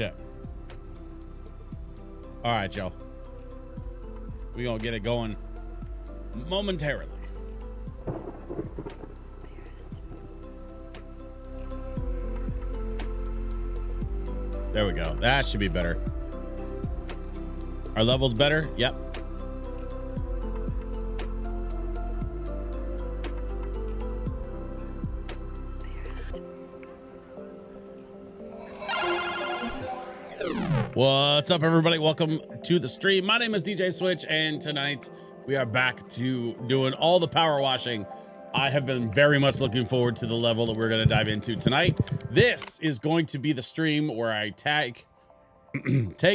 shit. All right, y'all. We gonna get it going momentarily. There we go. That should be better. Our level's better? Yep. What's up, everybody? Welcome to the stream. My name is DJ Switch, and tonight we are back to doing all the power washing. I have been very much looking forward to the level that we're going to dive into tonight. This is going to be the stream where I take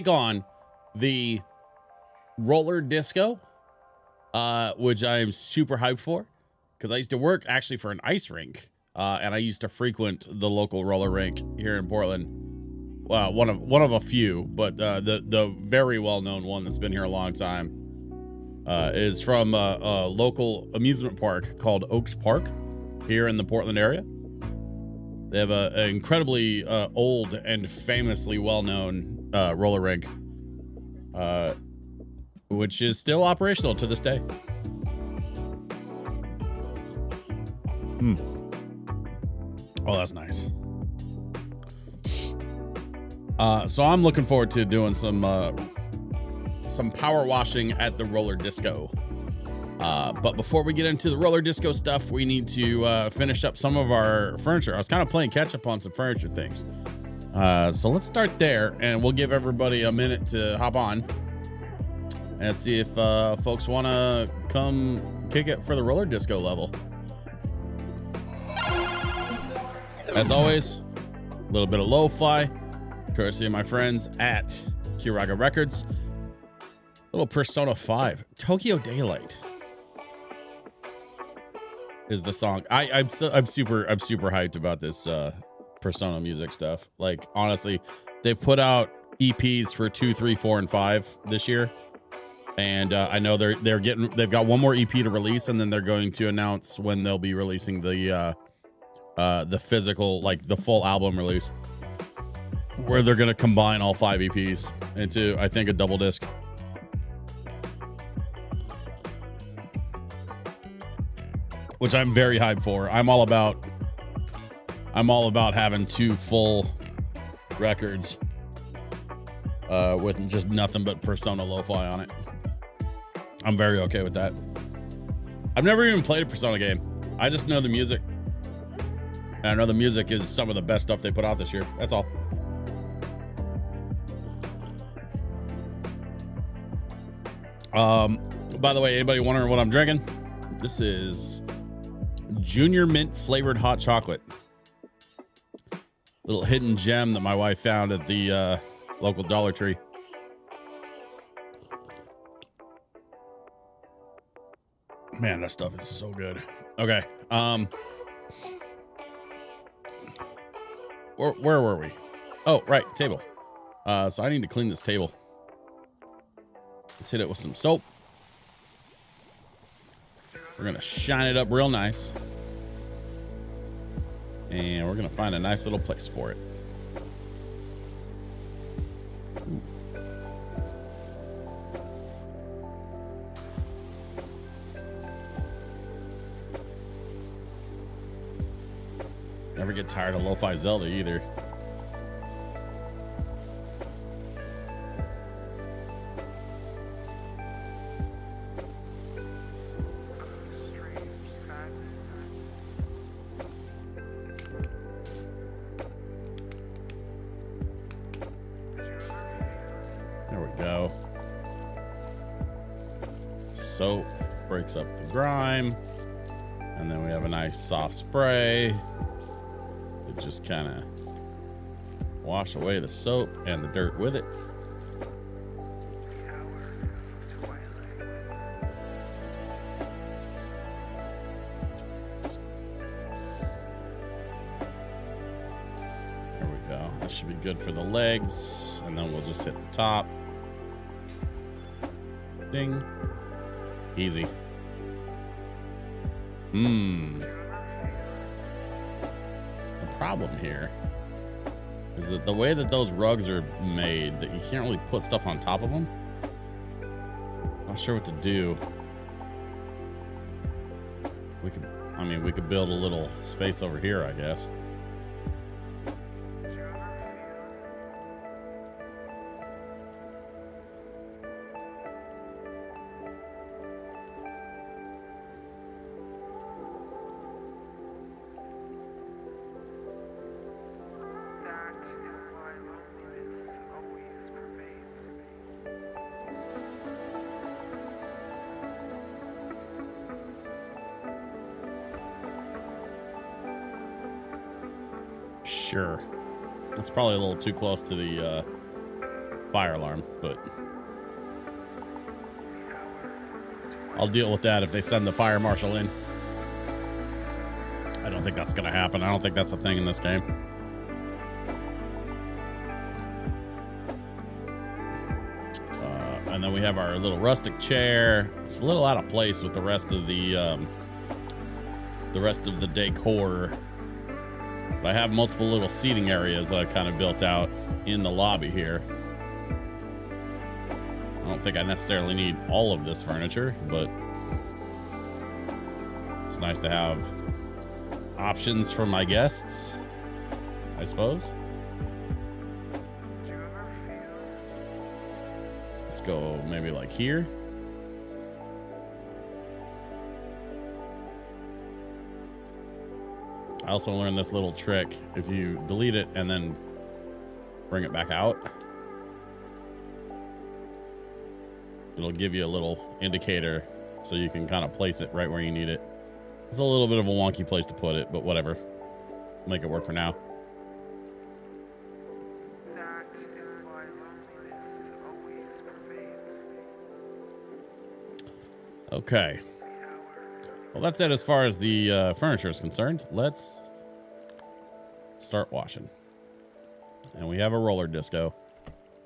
on the roller disco, which I am super hyped for, because I used to work actually for an ice rink, and I used to frequent the local roller rink here in Portland. Well, one of a few, but the very well-known one that's been here a long time is from a local amusement park called Oaks Park here in the Portland area. They have an incredibly old and famously well-known roller rink, which is still operational to this day. Oh, that's nice. So I'm looking forward to doing some power washing at the roller disco. But before we get into the roller disco stuff, we need to finish up some of our furniture. I was kind of playing catch up on some furniture things. So let's start there, and we'll give everybody a minute to hop on and see if folks want to come kick it for the roller disco level. As always, a little bit of lo-fi, courtesy of my friends at Kiraga Records. Little Persona 5, Tokyo Daylight is the song. I'm super hyped about this Persona music stuff. Like, honestly, they've put out EPs for 2, 3, 4, and 5 this year, and I know they've got one more EP to release, and then they're going to announce when they'll be releasing the physical, like the full album release, where they're going to combine all 5 EPs into, I think, a double disc. Which I'm very hyped for. I'm all about having 2 full records with just nothing but Persona lo-fi on it. I'm very okay with that. I've never even played a Persona game. I just know the music. And I know the music is some of the best stuff they put out this year. That's all. By the way, anybody wondering what I'm drinking? This is Junior Mint flavored hot chocolate. Little hidden gem that my wife found at the local Dollar Tree. Man, that stuff is so good. Okay. Where were we? Oh, right, table. So I need to clean this table. Let's hit it with some soap. We're gonna shine it up real nice. And we're gonna find a nice little place for it. Ooh. Never get tired of Lo-Fi Zelda either. Soap breaks up the grime, and then we have a nice soft spray to just kind of wash away the soap and the dirt with it. There we go. That should be good for the legs, and then we'll just hit the top. Ding. Easy. The problem here Is it the way that those rugs are made that you can't really put stuff on top of them? Not sure what to do. We could build a little space over here, I guess. Sure. That's probably a little too close to the fire alarm, but I'll deal with that if they send the fire marshal in. I don't think that's going to happen. I don't think that's a thing in this game. And then we have our little rustic chair. It's a little out of place with the rest of the decor. But I have multiple little seating areas that I've kind of built out in the lobby here. I don't think I necessarily need all of this furniture, but it's nice to have options for my guests, I suppose. Let's go maybe like here. I also learned this little trick. If you delete it and then bring it back out, it'll give you a little indicator so you can kind of place it right where you need it. It's a little bit of a wonky place to put it, but whatever. Make it work for now. That is why loneliness always pervades. Okay. Well, that's it as far as the furniture is concerned. Let's start washing. And we have a roller disco.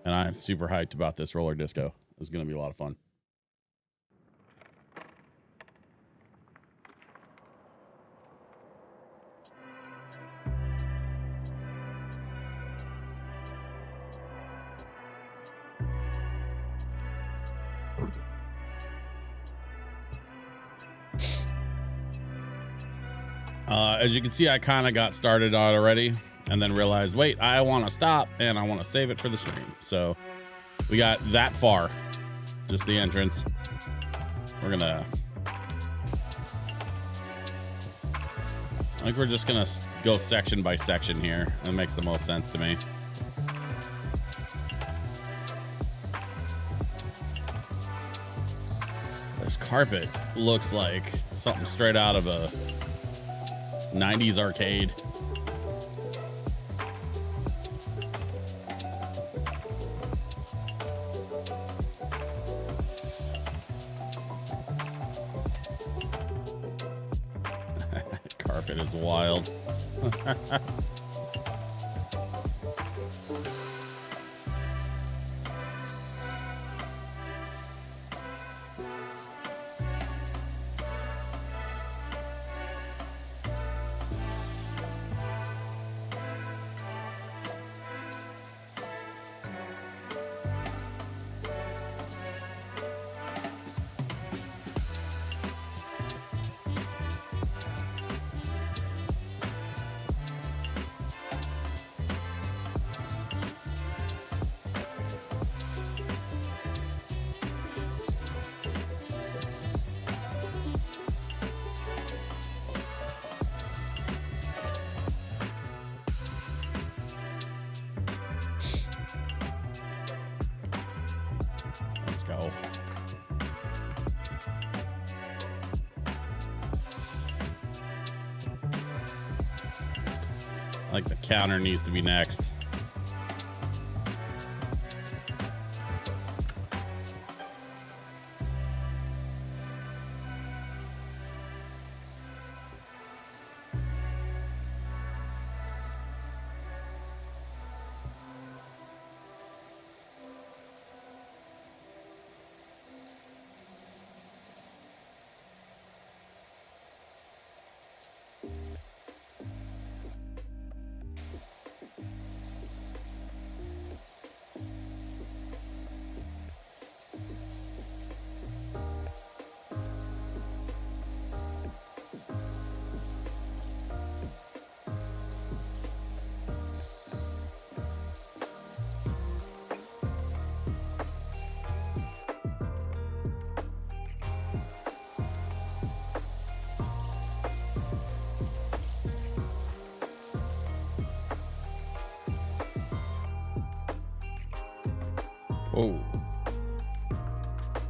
And I'm super hyped about this roller disco. It's going to be a lot of fun. As you can see, I kind of got started on already and then realized, wait, I want to stop and I want to save it for the stream. So we got that far, just the entrance. We're gonna, I think we're just gonna go section by section here. That makes the most sense to me. This carpet looks like something straight out of a 90s arcade. Carpet is wild. Let's go. I think the counter needs to be next.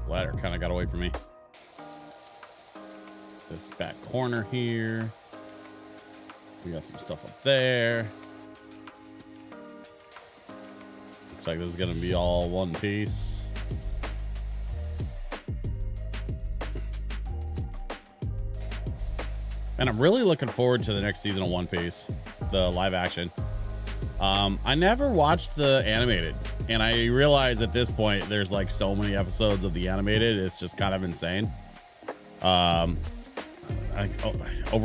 Ladder kind of got away from me. This back corner here. We got some stuff up there. Looks like this is going to be all one piece. And I'm really looking forward to the next season of One Piece, the live action. I never watched the animated, and I realize at this point there's like so many episodes of the animated, it's just kind of insane. Over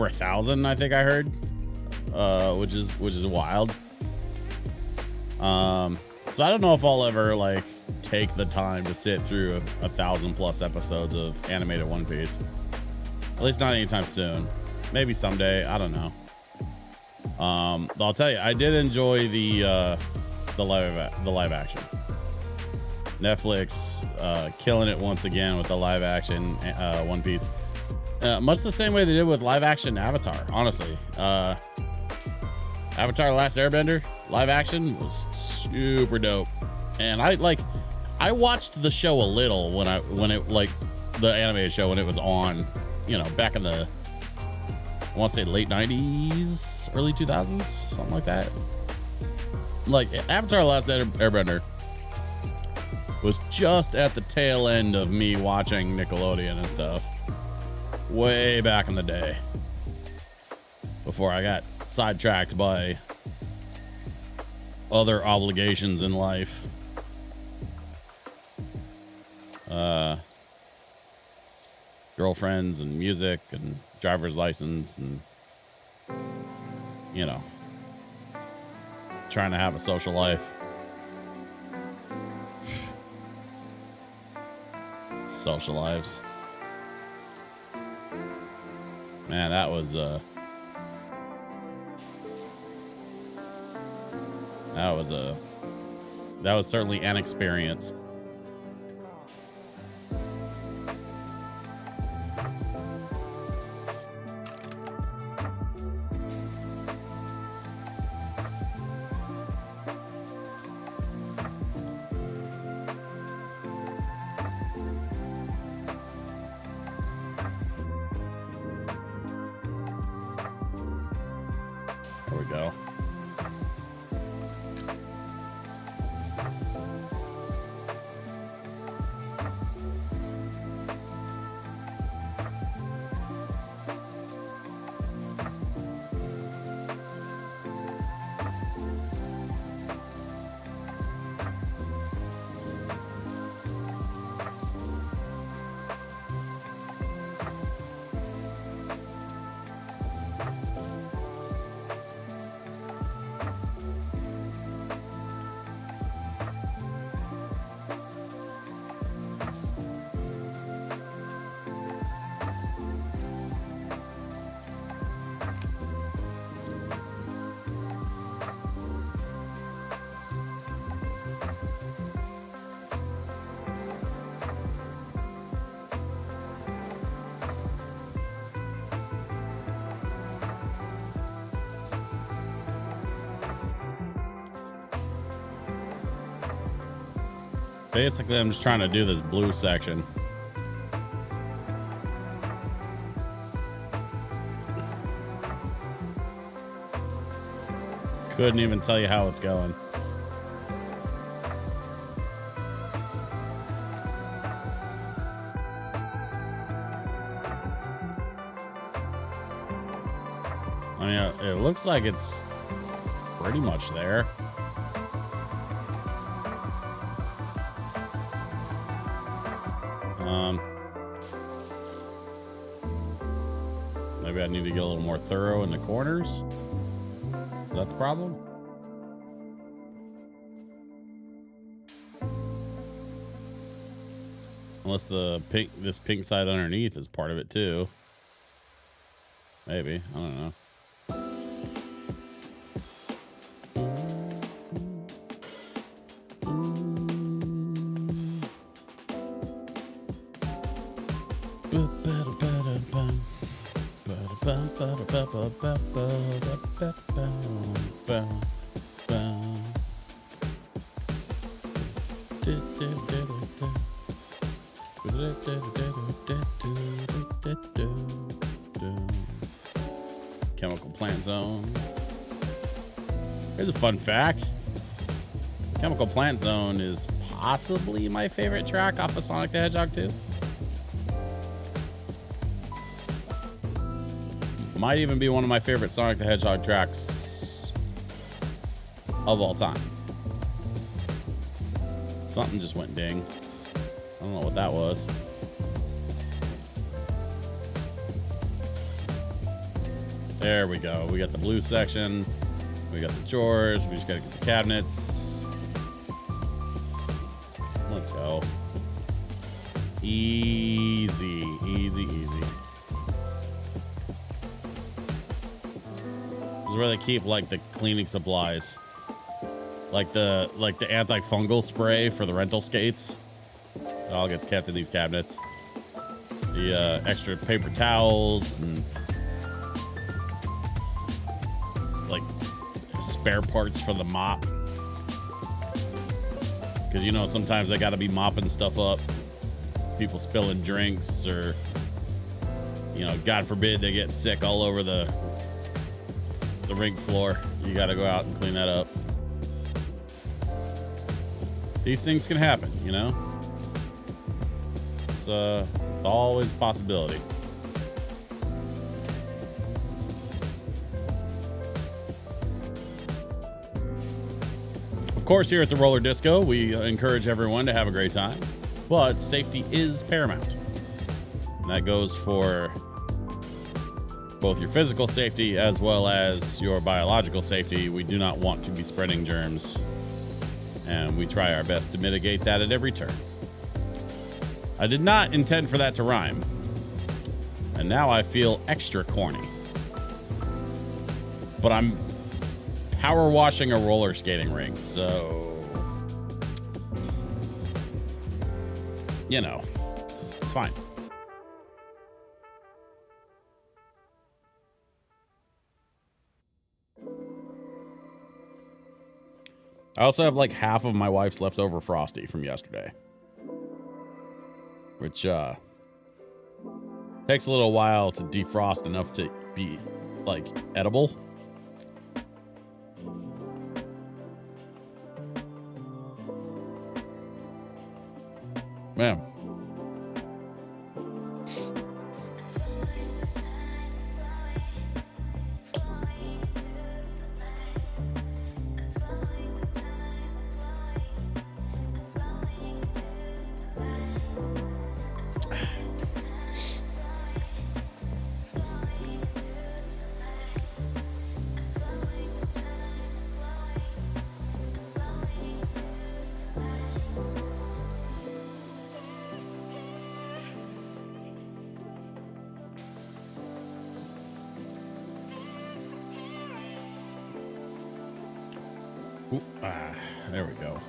1,000, I think I heard, which is wild. So I don't know if I'll ever like take the time to sit through 1,000+ episodes of animated One Piece. At least not anytime soon. Maybe someday. I don't know. I'll tell you, I did enjoy the live action. Netflix killing it once again with the live action One Piece. Much the same way they did with live action Avatar. Honestly, Avatar: The Last Airbender live action was super dope, and I watched the show a little when it like the animated show when it was on, you know, back in the, I want to say late 90s, early 2000s, something like that. Like Avatar: The Last Airbender was just at the tail end of me watching Nickelodeon and stuff way back in the day before I got sidetracked by other obligations in life. Girlfriends and music and driver's license and, you know, trying to have a social life. Social lives. Man, that was certainly an experience. There we go. Basically, I'm just trying to do this blue section. Couldn't even tell you how it's going. I mean, it looks like it's pretty much there. Maybe I need to get a little more thorough in the corners. Is that the problem? Unless this pink side underneath is part of it too. Maybe, I don't know. Chemical Plant Zone. Here's a fun fact. Chemical Plant Zone is possibly my favorite track off of Sonic the Hedgehog 2. Might even be one of my favorite Sonic the Hedgehog tracks of all time. Something just went ding. I don't know what that was. There we go. We got the blue section. We got the chores. We just got to get the cabinets. Let's go. Easy, easy, easy. This is where they keep like the cleaning supplies. Like the antifungal spray for the rental skates. It all gets kept in these cabinets. The extra paper towels and like spare parts for the mop. Because, you know, sometimes they got to be mopping stuff up. People spilling drinks or, you know, God forbid they get sick all over the rink floor. You got to go out and clean that up. These things can happen, you know? It's always a possibility. Of course, here at the Roller Disco, we encourage everyone to have a great time, but safety is paramount. And that goes for both your physical safety as well as your biological safety. We do not want to be spreading germs, and we try our best to mitigate that at every turn. I did not intend for that to rhyme, and now I feel extra corny. But I'm power washing a roller skating rink, so, you know, it's fine. I also have like half of my wife's leftover Frosty from yesterday, which takes a little while to defrost enough to be like edible. Man. There we go.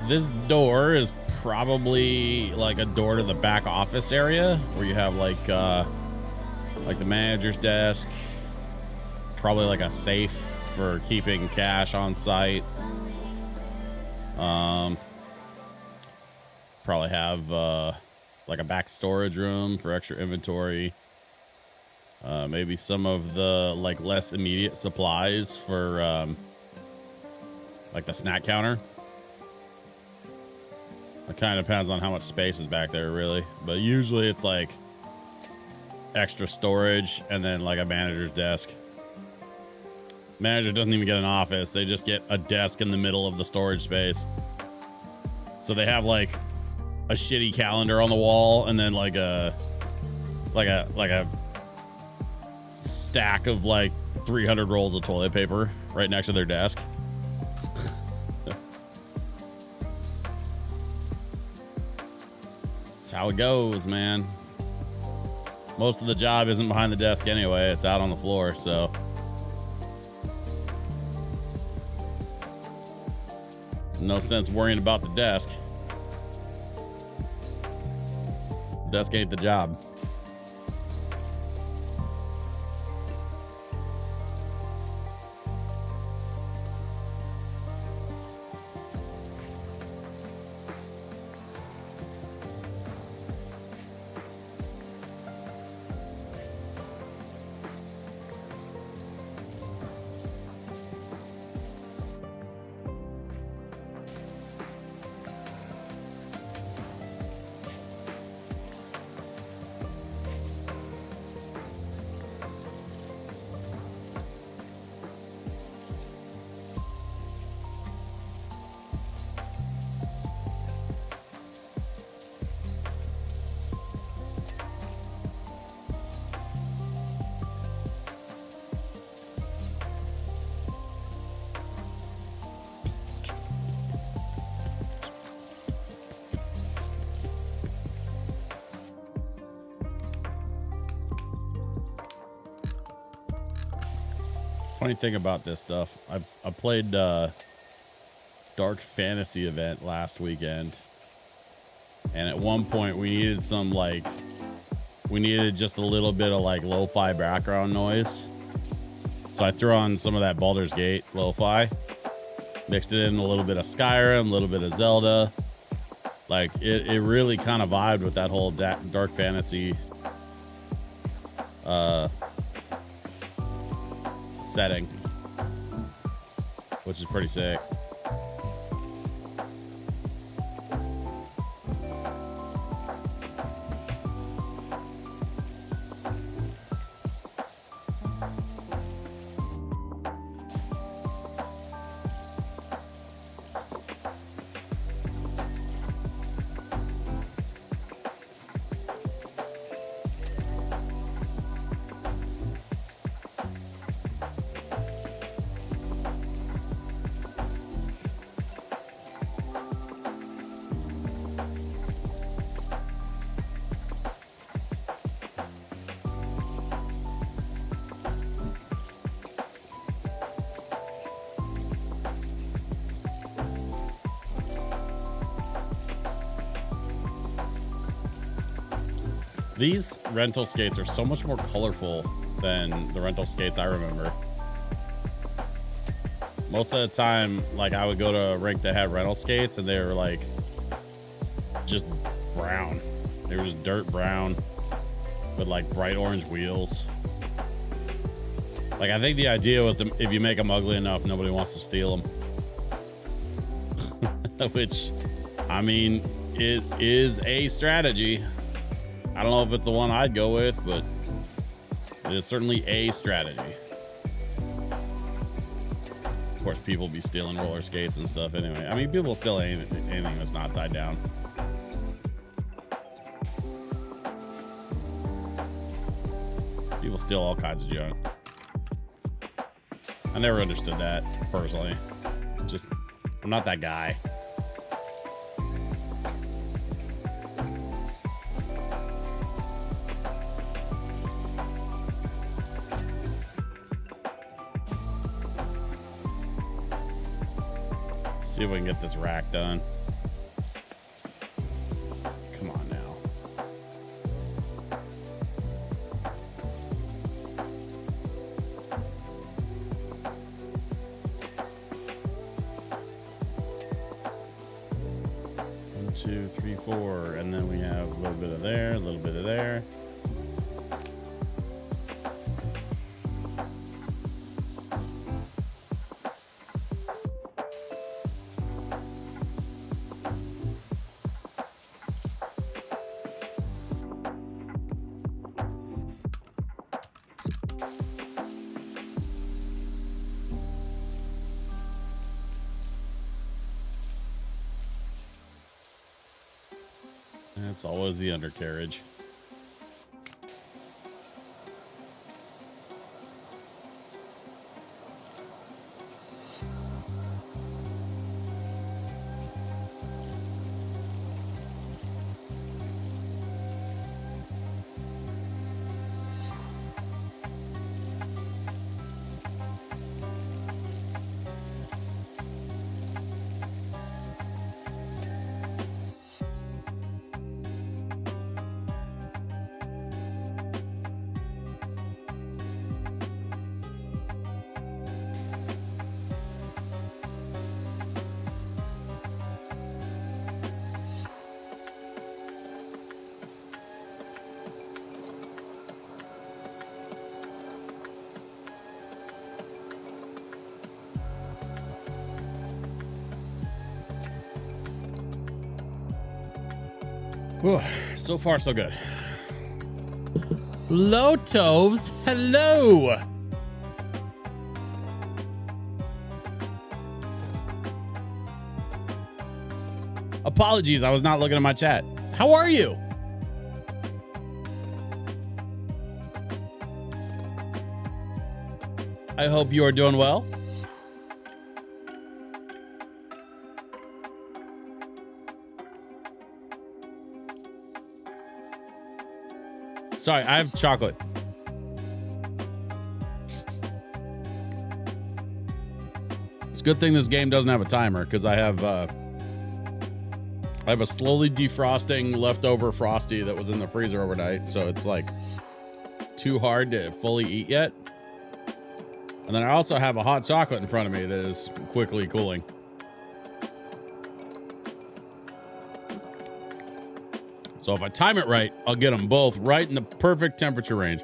This door is probably like a door to the back office area where you have like the manager's desk, probably like a safe for keeping cash on site. Probably have like a back storage room for extra inventory. Maybe some of the like less immediate supplies for like the snack counter. It kind of depends on how much space is back there, really. But usually it's like extra storage and then like a manager's desk. Manager doesn't even get an office. They just get a desk in the middle of the storage space. So they have like a shitty calendar on the wall, and then like a stack of like 300 rolls of toilet paper right next to their desk. That's how it goes, man. Most of the job isn't behind the desk anyway. It's out on the floor, so. No sense worrying about the desk. The desk ain't the job. Funny thing about this stuff, I played Dark Fantasy event last weekend, and at one point we needed just a little bit of like lo-fi background noise. So I threw on some of that Baldur's Gate lo-fi, mixed it in a little bit of Skyrim, a little bit of Zelda. Like it really kind of vibed with that whole Dark Fantasy setting, which is pretty sick. These rental skates are so much more colorful than the rental skates I remember. Most of the time, like I would go to a rink that had rental skates and they were like just brown. They were just dirt brown with like bright orange wheels. Like I think the idea was to, if you make them ugly enough, nobody wants to steal them. Which, I mean, it is a strategy. I don't know if it's the one I'd go with, but it is certainly a strategy. Of course, people be stealing roller skates and stuff anyway. I mean, people steal anything that's not tied down. People steal all kinds of junk. I never understood that, personally. Just, I'm not that guy. See if we can get this rack done. Come on now. One, two, three, four, and then we have a little bit of there, a little bit of there. It's always the undercarriage. Whew, so far, so good. Lotovs, hello. Apologies, I was not looking at my chat. How are you? I hope you are doing well. Sorry, I have chocolate. It's a good thing this game doesn't have a timer because I have a slowly defrosting leftover Frosty that was in the freezer overnight, so it's like too hard to fully eat yet. And then I also have a hot chocolate in front of me that is quickly cooling. So if I time it right, I'll get them both right in the perfect temperature range.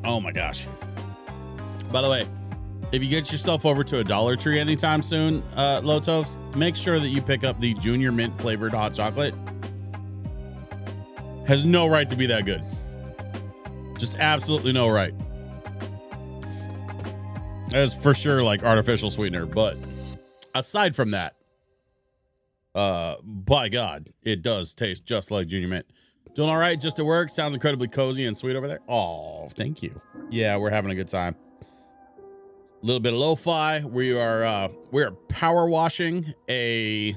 Oh my gosh. By the way, if you get yourself over to a Dollar Tree anytime soon, Lotovs, make sure that you pick up the Junior Mint flavored hot chocolate. Has no right to be that good. Just absolutely no right. That is for sure like artificial sweetener, but aside from that, by God, it does taste just like Junior Mint. Doing all right, just at work. Sounds incredibly cozy and sweet over there. Oh, thank you. Yeah, we're having a good time. A little bit of lo-fi. We're power washing a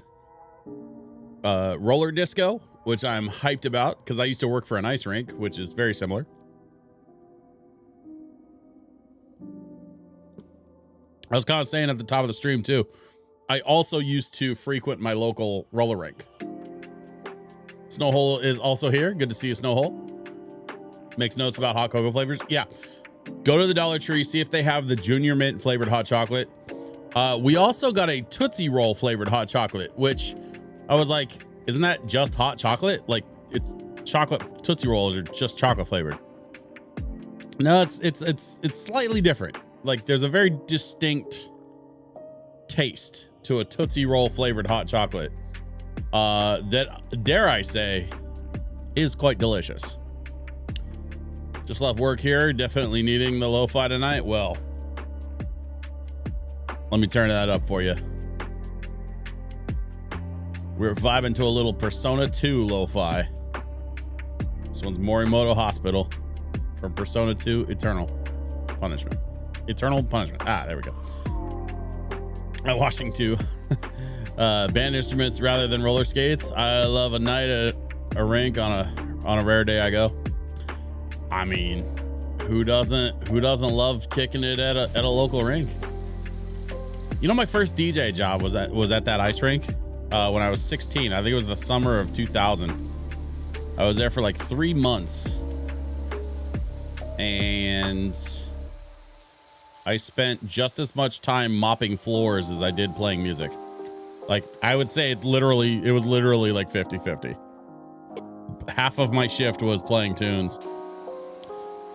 roller disco, which I'm hyped about because I used to work for an ice rink, which is very similar. I was kind of saying at the top of the stream too, I also used to frequent my local roller rink. Snowhole is also here. Good to see you, Snowhole. Makes notes about hot cocoa flavors. Yeah. Go to the Dollar Tree, see if they have the Junior Mint flavored hot chocolate. We also got a Tootsie Roll flavored hot chocolate, which I was like, isn't that just hot chocolate? Like, it's chocolate Tootsie Rolls are just chocolate flavored. No, it's slightly different. Like, there's a very distinct taste to a Tootsie Roll flavored hot chocolate that, dare I say, is quite delicious. Just left work here, definitely needing the lo-fi tonight. Well, let me turn that up for you. We're vibing to a little Persona 2 lo-fi. This one's Morimoto Hospital from Persona 2 Eternal Punishment. Eternal Punishment. Ah, there we go. Washing 2. Band instruments rather than roller skates. I love a night at a rink on a rare day I go. I mean, who doesn't love kicking it at a local rink? You know, my first DJ job was at that ice rink when I was 16. I think it was the summer of 2000. I was there for like 3 months, and I spent just as much time mopping floors as I did playing music. Like, I would say it was literally like 50-50. Half of my shift was playing tunes.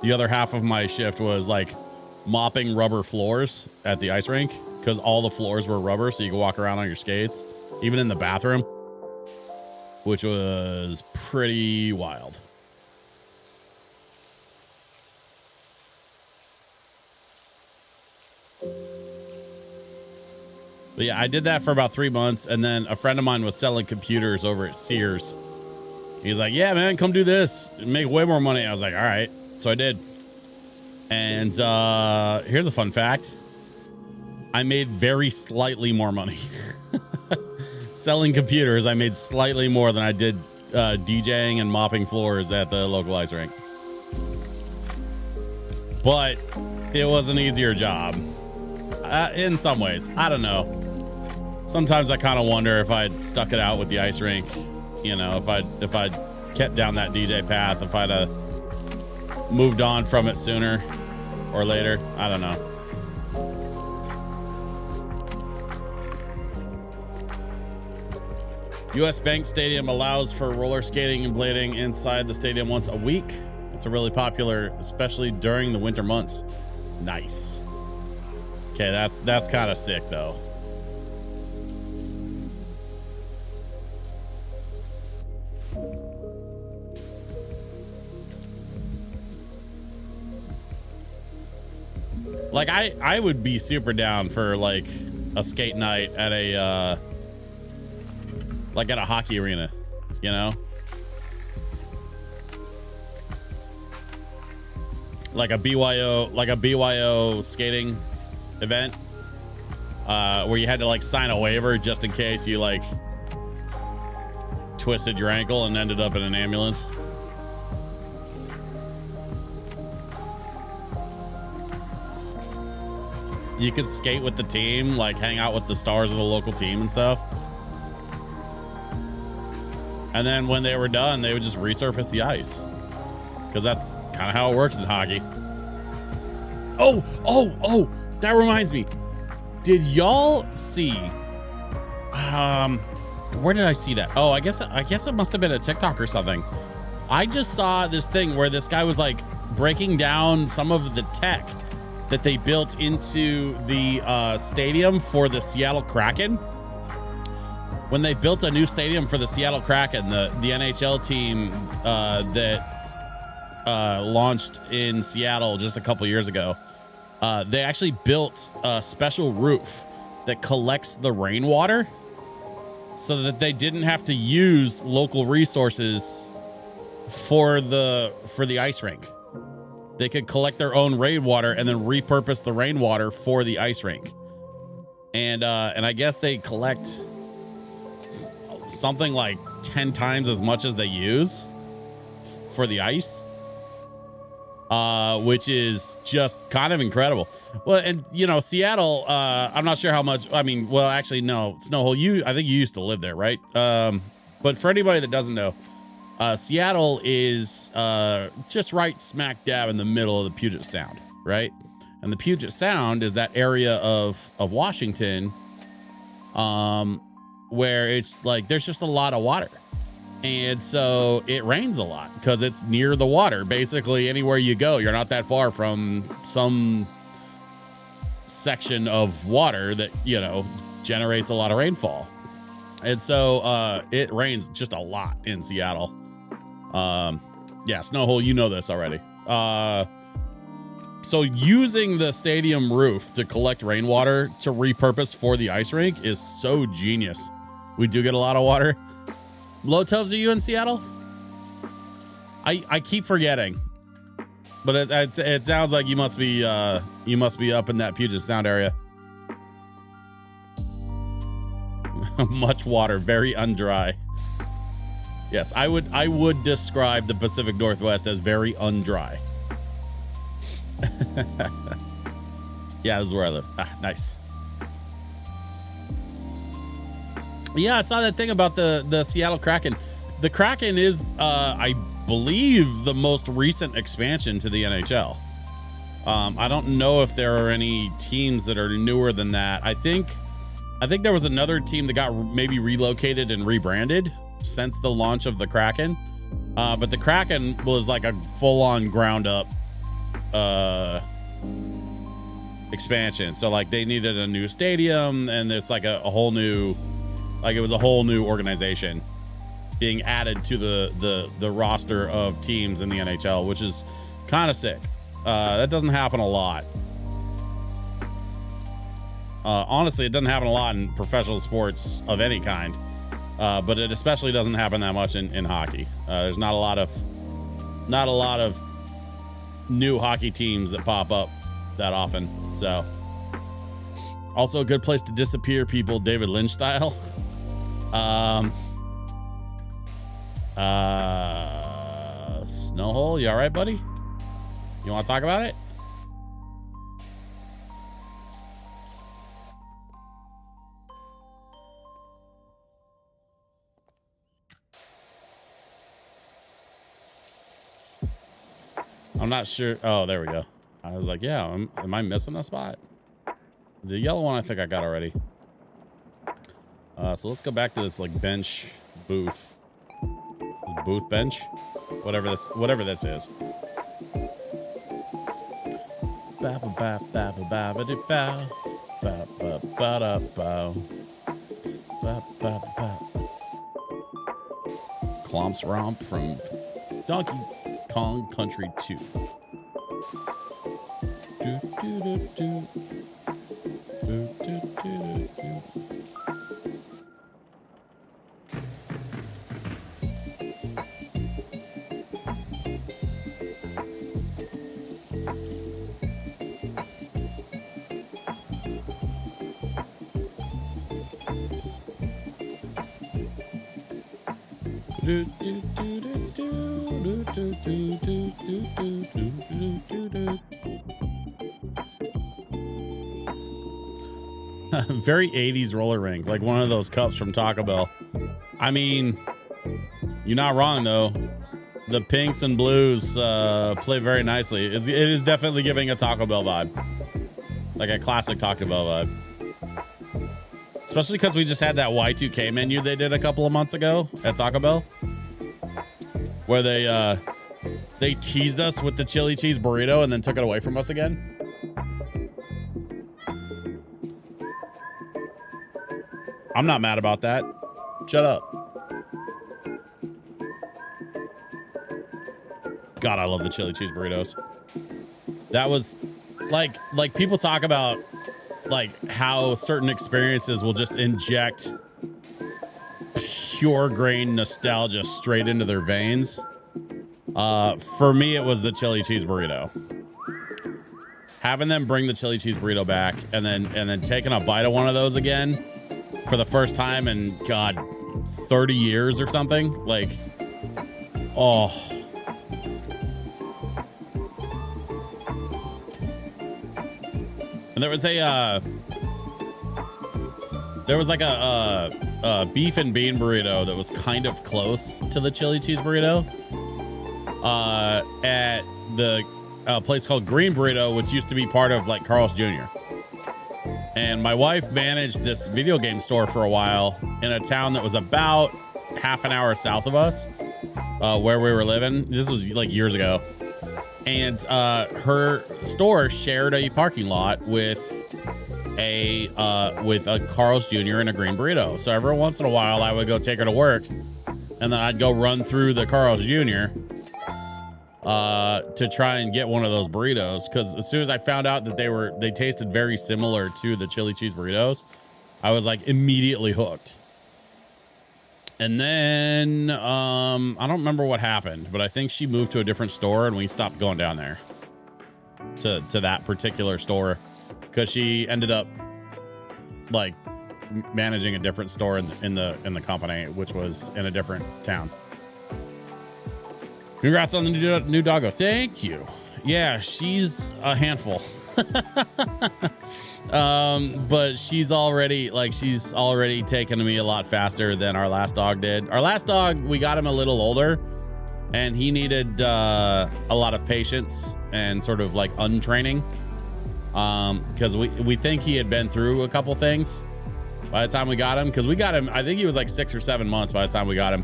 The other half of my shift was like mopping rubber floors at the ice rink because all the floors were rubber, so you could walk around on your skates, even in the bathroom, which was pretty wild. But yeah, I did that for about 3 months, and then a friend of mine was selling computers over at Sears. He's like, yeah, man, come do this. Make way more money. I was like, all right. So I did. And here's a fun fact. I made very slightly more money. Selling computers, I made slightly more than I did DJing and mopping floors at the local ice rink. But it was an easier job. In some ways. I don't know. Sometimes I kind of wonder if I'd stuck it out with the ice rink. You know, if I'd kept down that DJ path, if I'd moved on from it sooner or later. I don't know. US Bank Stadium allows for roller skating and blading inside the stadium once a week. It's a really popular, especially during the winter months. Nice. Okay, that's kind of sick though. Like I would be super down for like a skate night at a like at a hockey arena, you know? Like a BYO skating event where you had to like sign a waiver just in case you like twisted your ankle and ended up in an ambulance. You could skate with the team, like hang out with the stars of the local team and stuff. And then when they were done, they would just resurface the ice. Because that's kind of how it works in hockey. Oh, that reminds me. Did y'all see, where did I see that? Oh, I guess it must have been a TikTok or something. I just saw this thing where this guy was like breaking down some of the tech that they built into the stadium for the Seattle Kraken. When they built a new stadium for the Seattle Kraken, the NHL team that launched in Seattle just a couple years ago, they actually built a special roof that collects the rainwater so that they didn't have to use local resources for the ice rink. They could collect their own rainwater and then repurpose the rainwater for the ice rink. And I guess they collect something like 10 times as much as they use for the ice, which is just kind of incredible. Well, and you know, Seattle, I'm not sure how much, I mean, well, actually, no, Snowhole, I think you used to live there, right? But for anybody that doesn't know, Seattle is just right smack dab in the middle of the Puget Sound, right? And the Puget Sound is that area of Washington where it's like there's just a lot of water. And so it rains a lot because it's near the water. Basically, anywhere you go, you're not that far from some section of water that, you know, generates a lot of rainfall. And so it rains just a lot in Seattle. Yeah, Snowhole, you know this already. So using the stadium roof to collect rainwater to repurpose for the ice rink is so genius. We do get a lot of water. Low Toves, are you in Seattle? I keep forgetting, but it sounds like you must be up in that Puget Sound area. Much water, very undry. Yes, I would describe the Pacific Northwest as very undry. Yeah, this is where I live. Ah, nice. Yeah, I saw that thing about the Seattle Kraken. The Kraken is, I believe, the most recent expansion to the NHL. I don't know if there are any teams that are newer than that. I think there was another team that got maybe relocated and rebranded since the launch of the Kraken. But the Kraken was like a full-on ground-up expansion. So like they needed a new stadium, and it's like a whole new, like it was a whole new organization being added to the roster of teams in the NHL, which is kind of sick. That doesn't happen a lot. Honestly, it doesn't happen a lot in professional sports of any kind, but it especially doesn't happen that much in hockey. There's not a lot of new hockey teams that pop up that often. So, also a good place to disappear people, David Lynch style. Snowhole, you all right, buddy? You want to talk about it? I'm not sure. Oh, there we go. I was like, yeah, am I missing a spot? The yellow one I think I got already. So let's go back to this like bench booth. This booth bench. Whatever this is. Clomps Romp from Donkey Kong Country 2. Very 80s roller rink, like one of those cups from Taco Bell. I mean, you're not wrong though. The pinks and blues play very nicely. It is definitely giving a Taco Bell vibe, like a classic Taco Bell vibe. Especially because we just had that Y2K menu they did a couple of months ago at Taco Bell, where they teased us with the chili cheese burrito and then took it away from us again. I'm not mad about that. Shut up. God, I love the chili cheese burritos. That was like people talk about like how certain experiences will just inject pure grain nostalgia straight into their veins. For me, it was the chili cheese burrito. Having them bring the chili cheese burrito back and then taking a bite of one of those again for the first time in, God, 30 years or something. Like, oh. And there was like a beef and bean burrito that was kind of close to the chili cheese burrito at the place called Green Burrito, which used to be part of like Carl's Jr. And my wife managed this video game store for a while in a town that was about half an hour south of us, where we were living. This was like years ago. And her store shared a parking lot with a Carl's Jr. and a Green Burrito. So every once in a while I would go take her to work and then I'd go run through the Carl's Jr. To try and get one of those burritos, because as soon as I found out that they tasted very similar to the chili cheese burritos, I was like immediately hooked. And then I don't remember what happened, but I think she moved to a different store and we stopped going down there to that particular store, because she ended up like managing a different store in the company, which was in a different town. Congrats on the new doggo. Thank you. Yeah, she's a handful. But she's already taken to me a lot faster than our last dog did. Our last dog, we got him a little older and he needed a lot of patience and sort of like untraining, because we think he had been through a couple things by the time we got him, because we got him, I think he was like 6 or 7 months by the time we got him.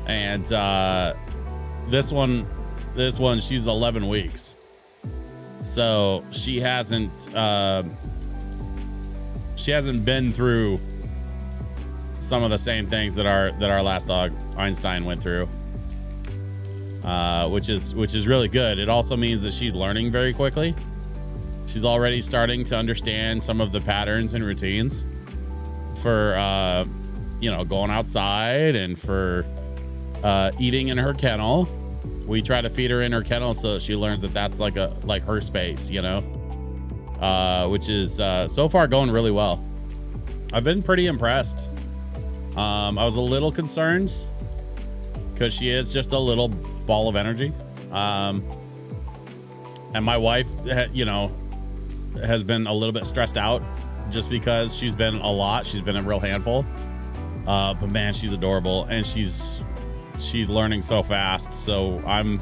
And this one, she's 11 weeks. So she hasn't been through some of the same things that our last dog Einstein went through, which is really good. It also means that she's learning very quickly. She's already starting to understand some of the patterns and routines for, you know, going outside and for eating in her kennel. We try to feed her in her kennel so she learns that that's like her space, you know, which is so far going really well. I've been pretty impressed. I was a little concerned because she is just a little ball of energy. And my wife, you know, has been a little bit stressed out just because she's been a lot. She's been a real handful. But man, she's adorable and she's learning so fast. So I'm,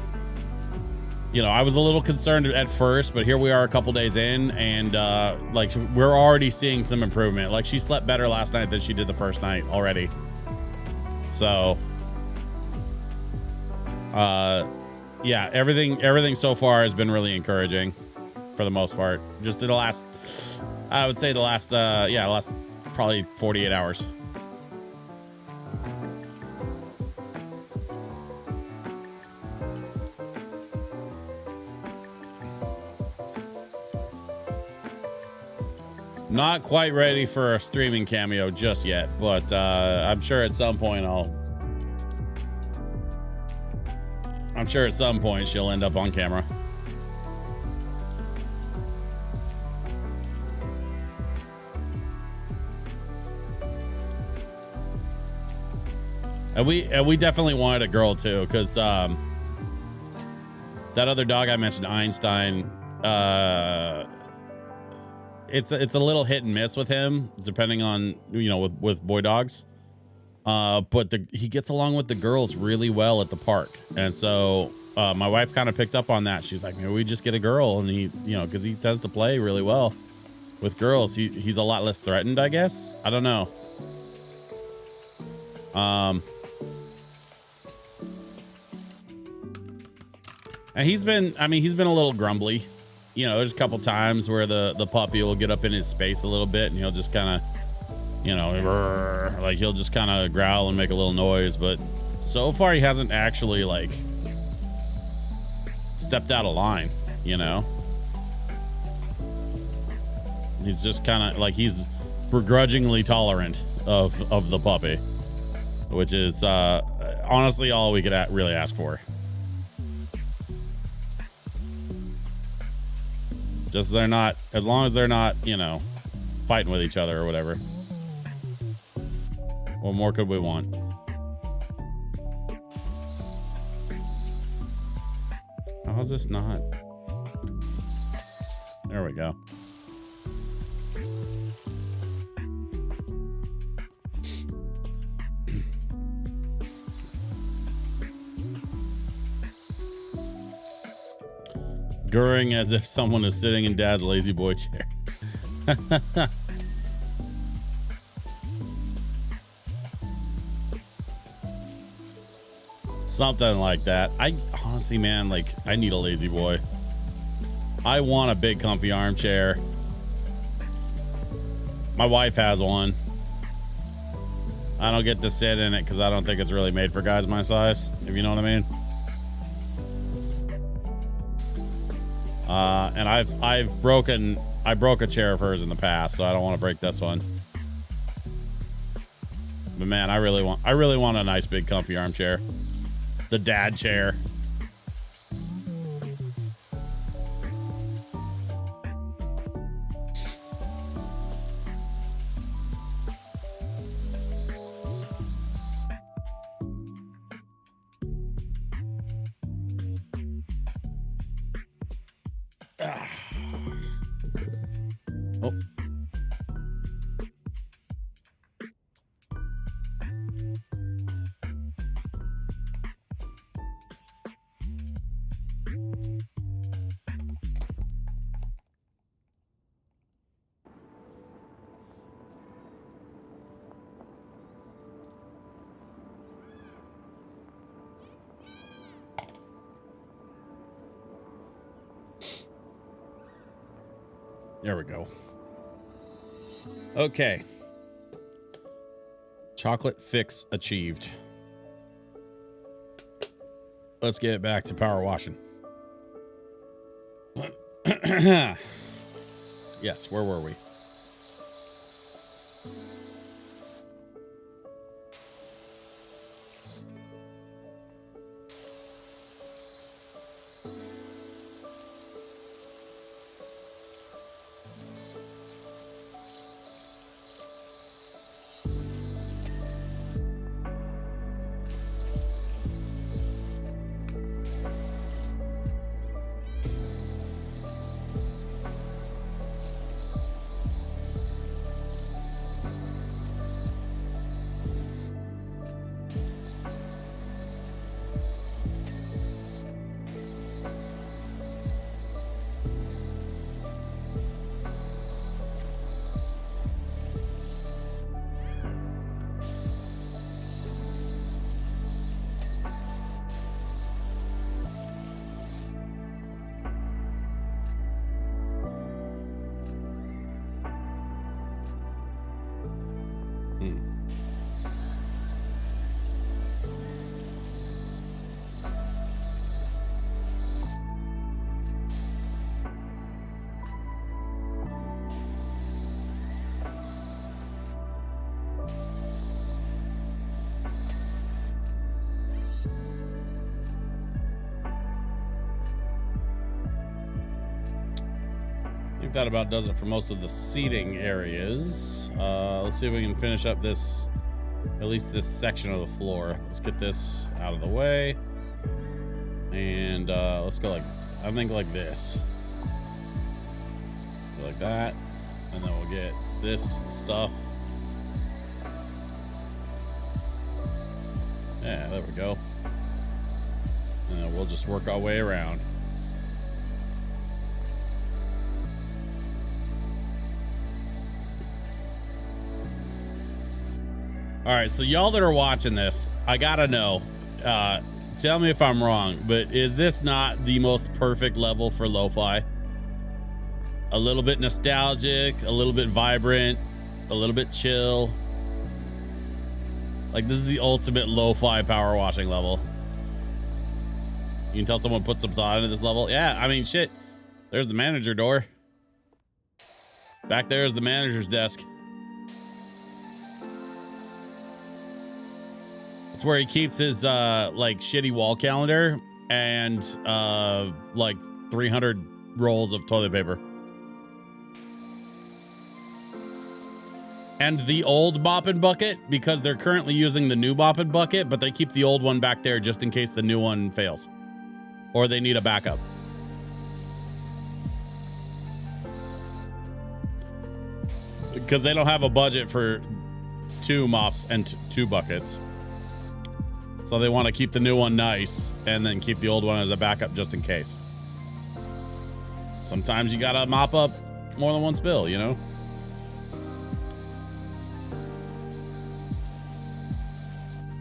you know, I was a little concerned at first, but here we are a couple days in and like we're already seeing some improvement. Like she slept better last night than she did the first night already. So yeah, everything so far has been really encouraging for the most part. Just in the last, I would say the last probably 48 hours. Not quite ready for a streaming cameo just yet, but I'm sure at some point she'll end up on camera. And we definitely wanted a girl too, because that other dog I mentioned, Einstein, it's a little hit and miss with him, depending on, you know, with boy dogs. But he gets along with the girls really well at the park, and so my wife kind of picked up on that. She's like, maybe we just get a girl, and he, you know, because he tends to play really well with girls. He's a lot less threatened, I guess. I don't know. And he's been a little grumbly. You know, there's a couple times where the puppy will get up in his space a little bit and he'll just kind of, you know, like he'll just kind of growl and make a little noise. But so far he hasn't actually like stepped out of line, you know. He's just kind of like, he's begrudgingly tolerant of the puppy, which is honestly all we could really ask for. Just as long as they're not, you know, fighting with each other or whatever. What more could we want? How is this not? There we go. Gurring as if someone is sitting in Dad's lazy boy chair. Something like that. I honestly, man, like, I need a lazy boy. I want a big comfy armchair. My wife has one. I don't get to sit in it because I don't think it's really made for guys my size, if you know what I mean. And I broke a chair of hers in the past, so I don't want to break this one. But man, I really want a nice big comfy armchair. The dad chair. Oh. There we go. Okay. Chocolate fix achieved. Let's get back to power washing. Yes, where were we? I think that about does it for most of the seating areas. Let's see if we can finish up this, at least this section of the floor. Let's get this out of the way. And let's go like, I think like this. Go like that. And then we'll get this stuff. Yeah, there we go. And then we'll just work our way around. All right, so y'all that are watching this, I gotta know, tell me if I'm wrong, but is this not the most perfect level for lo-fi? A little bit nostalgic, a little bit vibrant, a little bit chill. Like, this is the ultimate lo-fi power washing level. You can tell someone put some thought into this level. Yeah, I mean, shit. There's the manager door. Back there is the manager's desk. That's where he keeps his like shitty wall calendar and like 300 rolls of toilet paper. And the old mop and bucket, because they're currently using the new mop and bucket, but they keep the old one back there just in case the new one fails or they need a backup. Because they don't have a budget for 2 mops and 2 buckets. So they want to keep the new one nice and then keep the old one as a backup just in case. Sometimes you gotta mop up more than one spill, you know?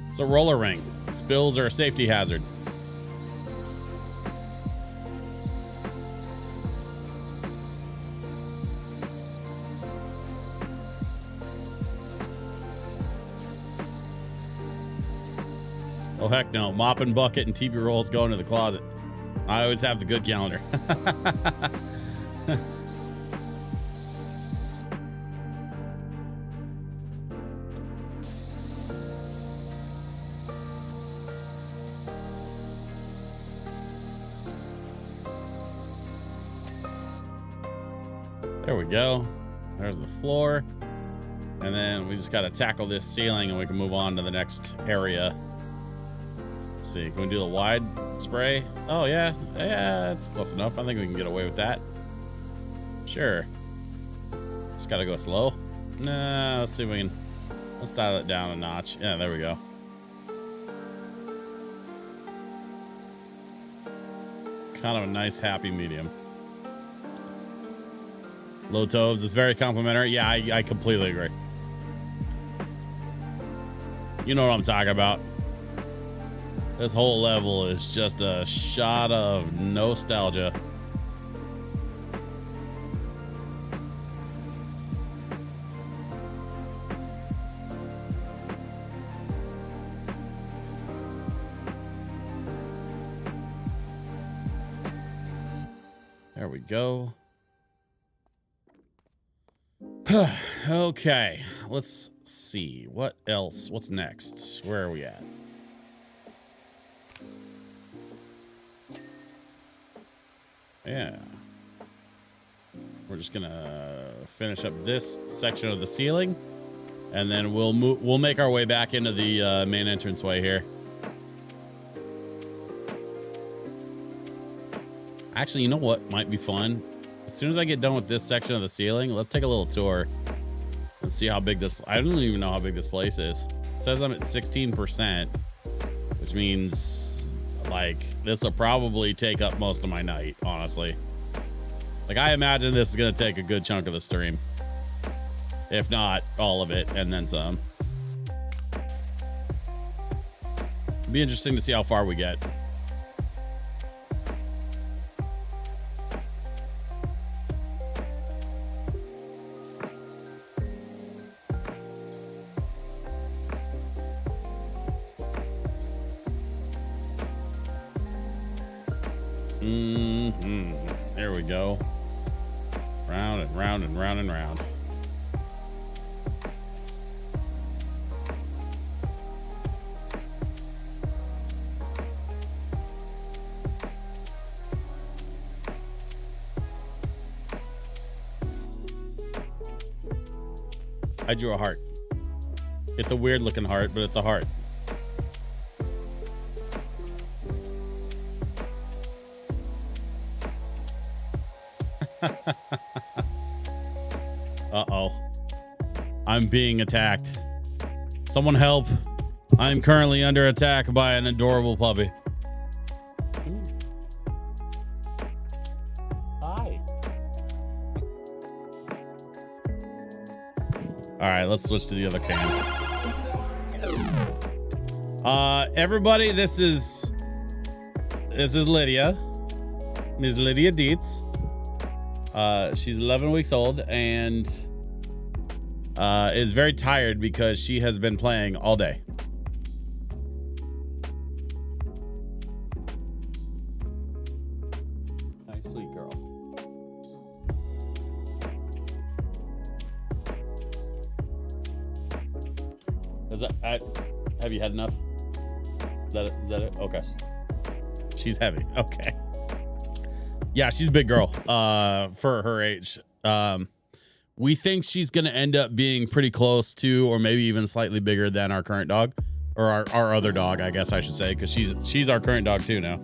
It's a roller ring. Spills are a safety hazard. Oh, heck no. Mop and bucket and TV rolls go into the closet. I always have the good calendar. There we go. There's the floor. And then we just got to tackle this ceiling and we can move on to the next area. Let's see. Can we do the wide spray? Oh, yeah. Yeah, that's close enough. I think we can get away with that. Sure. Just got to go slow. Nah, let's see if we can. Let's dial it down a notch. Yeah, there we go. Kind of a nice, happy medium. Low toves is very complimentary. Yeah, I completely agree. You know what I'm talking about. This whole level is just a shot of nostalgia. There we go. Okay, let's see what else. What's next? Where are we at? Yeah, we're just gonna finish up this section of the ceiling, and then we'll make our way back into the main entranceway here. Actually, you know what might be fun? As soon as I get done with this section of the ceiling, let's take a little tour and see how big this. I don't even know how big this place is. It says I'm at 16%, which means like this will probably take up most of my night, honestly. Like I imagine this is gonna take a good chunk of the stream, if not all of it, and then some. It'd be interesting to see how far we get. There we go. Round and round and round and round. I drew a heart. It's a weird looking heart, but it's a heart. Uh-oh. I'm being attacked. Someone help. I'm currently under attack by an adorable puppy. Hi. All right, let's switch to the other cam. Everybody, this is Lydia. Ms. Lydia Dietz. She's 11 weeks old and is very tired because she has been playing all day. Nice, sweet girl. Have you had enough? Is that it? Okay. She's heavy. Okay. Yeah, she's a big girl for her age. We think she's going to end up being pretty close to, or maybe even slightly bigger than our current dog, or our other dog, I guess I should say, because she's our current dog too now.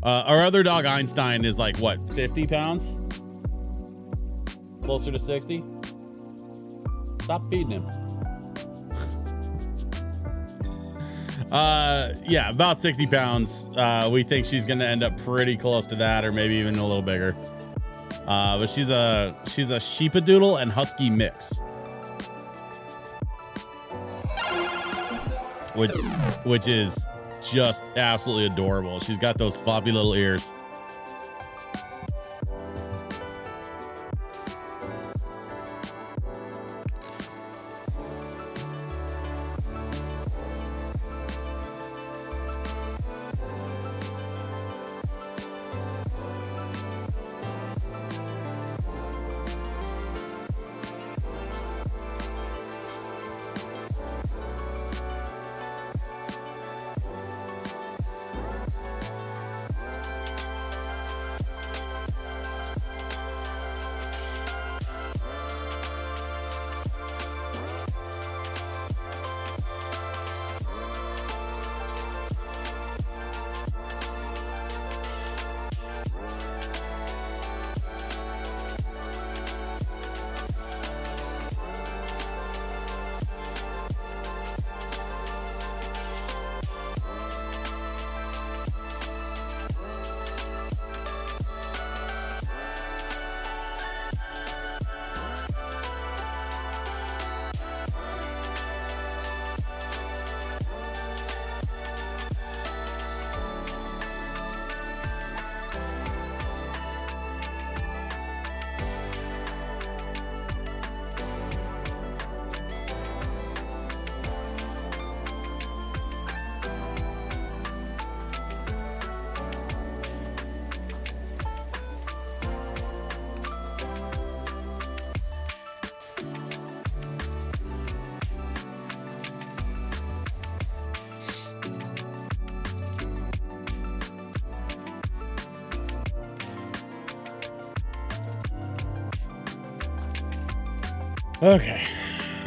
Our other dog, Einstein, is like, what, 50 pounds? Closer to 60? Stop feeding him. Yeah, about 60 pounds. We think she's gonna end up pretty close to that, or maybe even a little bigger. But she's a sheepadoodle and husky mix, which is just absolutely adorable. She's got those floppy little ears. Okay.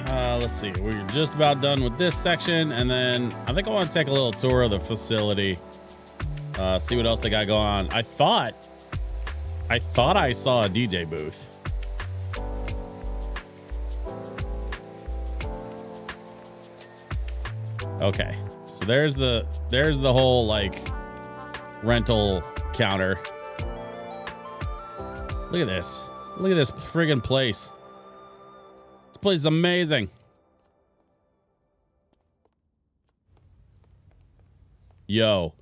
Let's see. We're just about done with this section, and then I think I want to take a little tour of the facility. See what else they got going on. I thought I saw a DJ booth. Okay. So there's the whole like rental counter. Look at this. Look at this friggin' place. This place is amazing. Yo.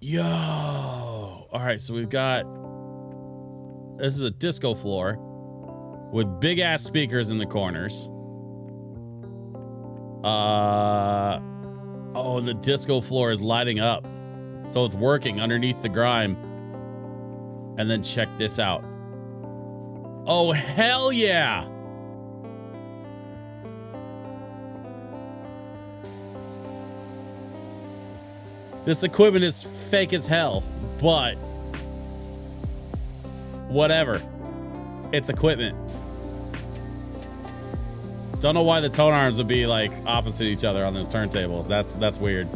All right, so we've got, this is a disco floor with big ass speakers in the corners. Oh, and the disco floor is lighting up. So it's working underneath the grime. And then check this out. Oh, hell yeah. This equipment is fake as hell, but whatever. It's equipment. Don't know why the tone arms would be like opposite each other on those turntables. That's weird.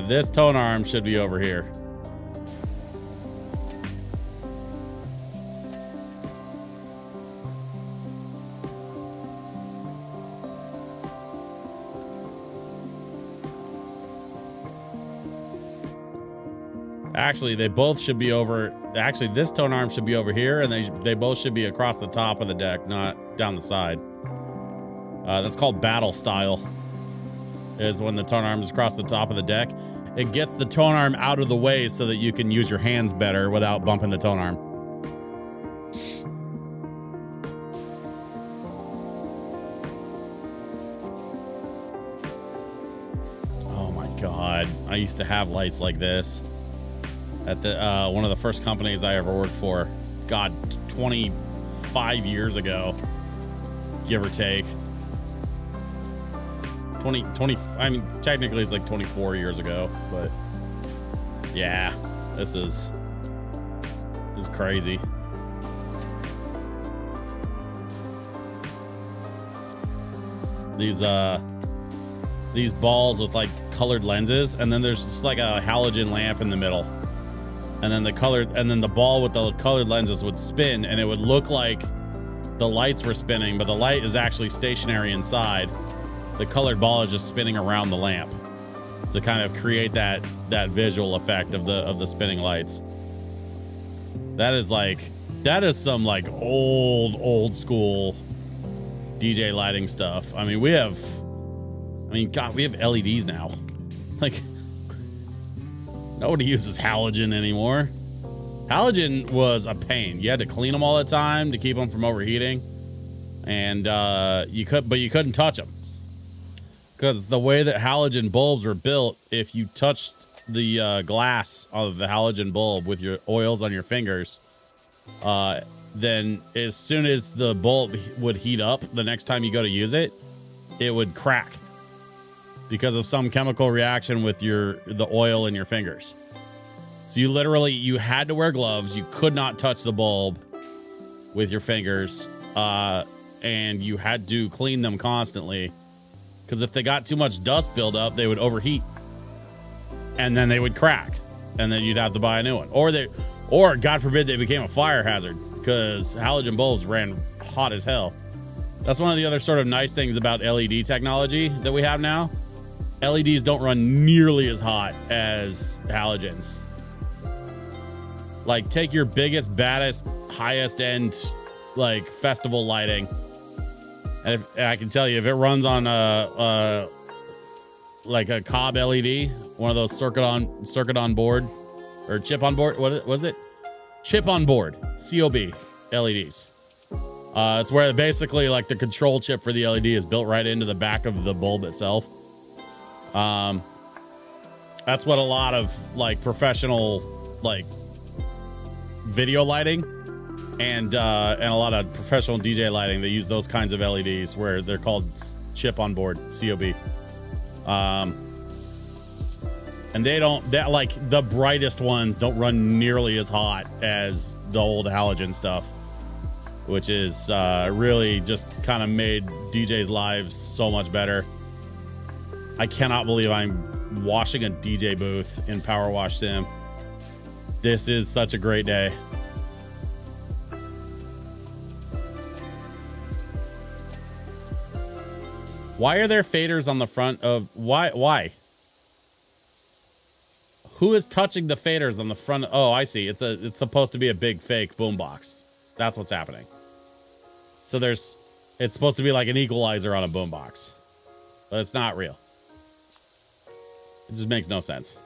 This tone arm should be over here. Actually, they both should be over. Actually, this tone arm should be over here, and they both should be across the top of the deck, not down the side. That's called battle style. Is when the tone arm is across the top of the deck. It gets the tone arm out of the way so that you can use your hands better without bumping the tone arm. Oh my God. I used to have lights like this at the one of the first companies I ever worked for. God, 25 years ago, give or take. 20, I mean, technically it's like 24 years ago, but yeah, this is crazy. These balls with like colored lenses, and then there's just like a halogen lamp in the middle. And then the ball with the colored lenses would spin, and it would look like the lights were spinning, but the light is actually stationary inside. The colored ball is just spinning around the lamp to kind of create that visual effect of the spinning lights. That is some like old school DJ lighting stuff. I mean, God, we have LEDs now. Like, nobody uses halogen anymore. Halogen was a pain. You had to clean them all the time to keep them from overheating, and you couldn't touch them because the way that halogen bulbs were built, if you touched the glass of the halogen bulb with your oils on your fingers, then as soon as the bulb would heat up, the next time you go to use it, it would crack because of some chemical reaction with the oil in your fingers. So you had to wear gloves. You could not touch the bulb with your fingers, and you had to clean them constantly, because if they got too much dust buildup, they would overheat, and then they would crack, and then you'd have to buy a new one, or God forbid they became a fire hazard, because halogen bulbs ran hot as hell. That's one of the other sort of nice things about LED technology that we have now. LEDs don't run nearly as hot as halogens. Like, take your biggest, baddest, highest end, like, festival lighting, and I can tell you, if it runs on like a Cobb LED, one of those circuit on board or chip on board, what was it? Chip on board, COB LEDs. It's where basically like the control chip for the LED is built right into the back of the bulb itself. That's what a lot of like professional like video lighting and a lot of professional DJ lighting, they use those kinds of LEDs where they're called chip on board, COB. And like the brightest ones don't run nearly as hot as the old halogen stuff. which is really just kind of made DJ's lives so much better. I cannot believe I'm washing a DJ booth in Power Wash Sim. This is such a great day. Why are there faders on the front of why? Who is touching the faders on the front? Oh, I see. It's supposed to be a big fake boombox. That's what's happening. So it's supposed to be like an equalizer on a boombox, but it's not real. It just makes no sense.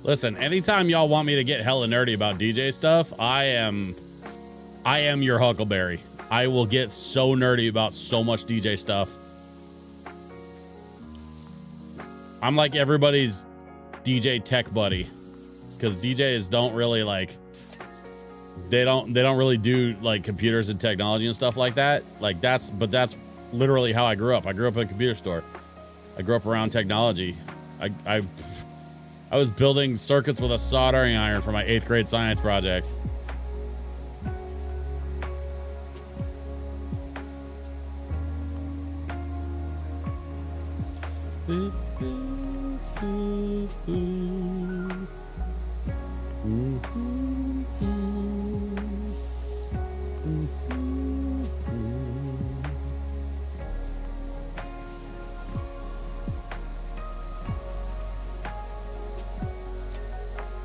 Listen, anytime y'all want me to get hella nerdy about DJ stuff, I am your Huckleberry. I will get so nerdy about so much DJ stuff. I'm like everybody's DJ tech buddy, because DJs don't really they don't really do like computers and technology and stuff like that. But that's literally how I grew up. I grew up in a computer store. I grew up around technology. I was building circuits with a soldering iron for my 8th grade science project.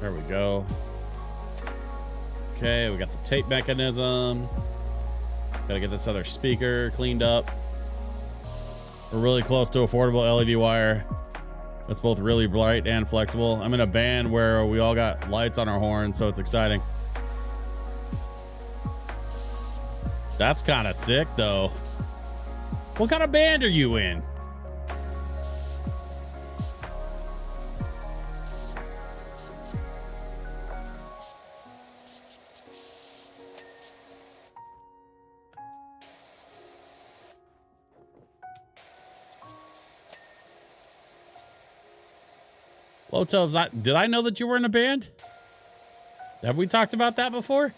There we go. Okay, we got the tape mechanism. Gotta get this other speaker cleaned up. We're really close to affordable LED wire that's both really bright and flexible. I'm in a band where we all got lights on our horns, so it's exciting. That's kind of sick, though. What kind of band are you in? Lotobs, did I know that you were in a band? Have we talked about that before?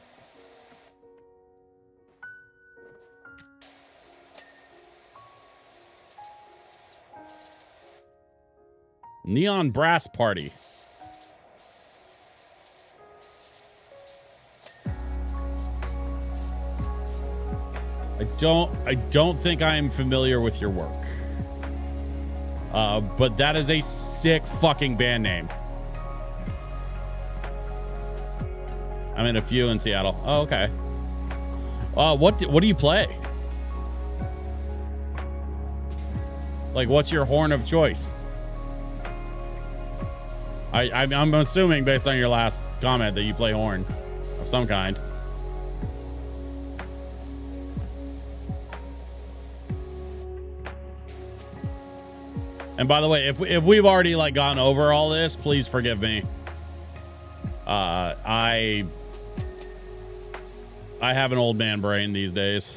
Neon Brass Party. I don't think I'm familiar with your work. But that is a sick fucking band name. I'm in a few in Seattle. Oh, okay. What do you play? Like, what's your horn of choice? I'm assuming based on your last comment that you play horn of some kind. And by the way, if we've already like gone over all this, please forgive me. I have an old man brain these days.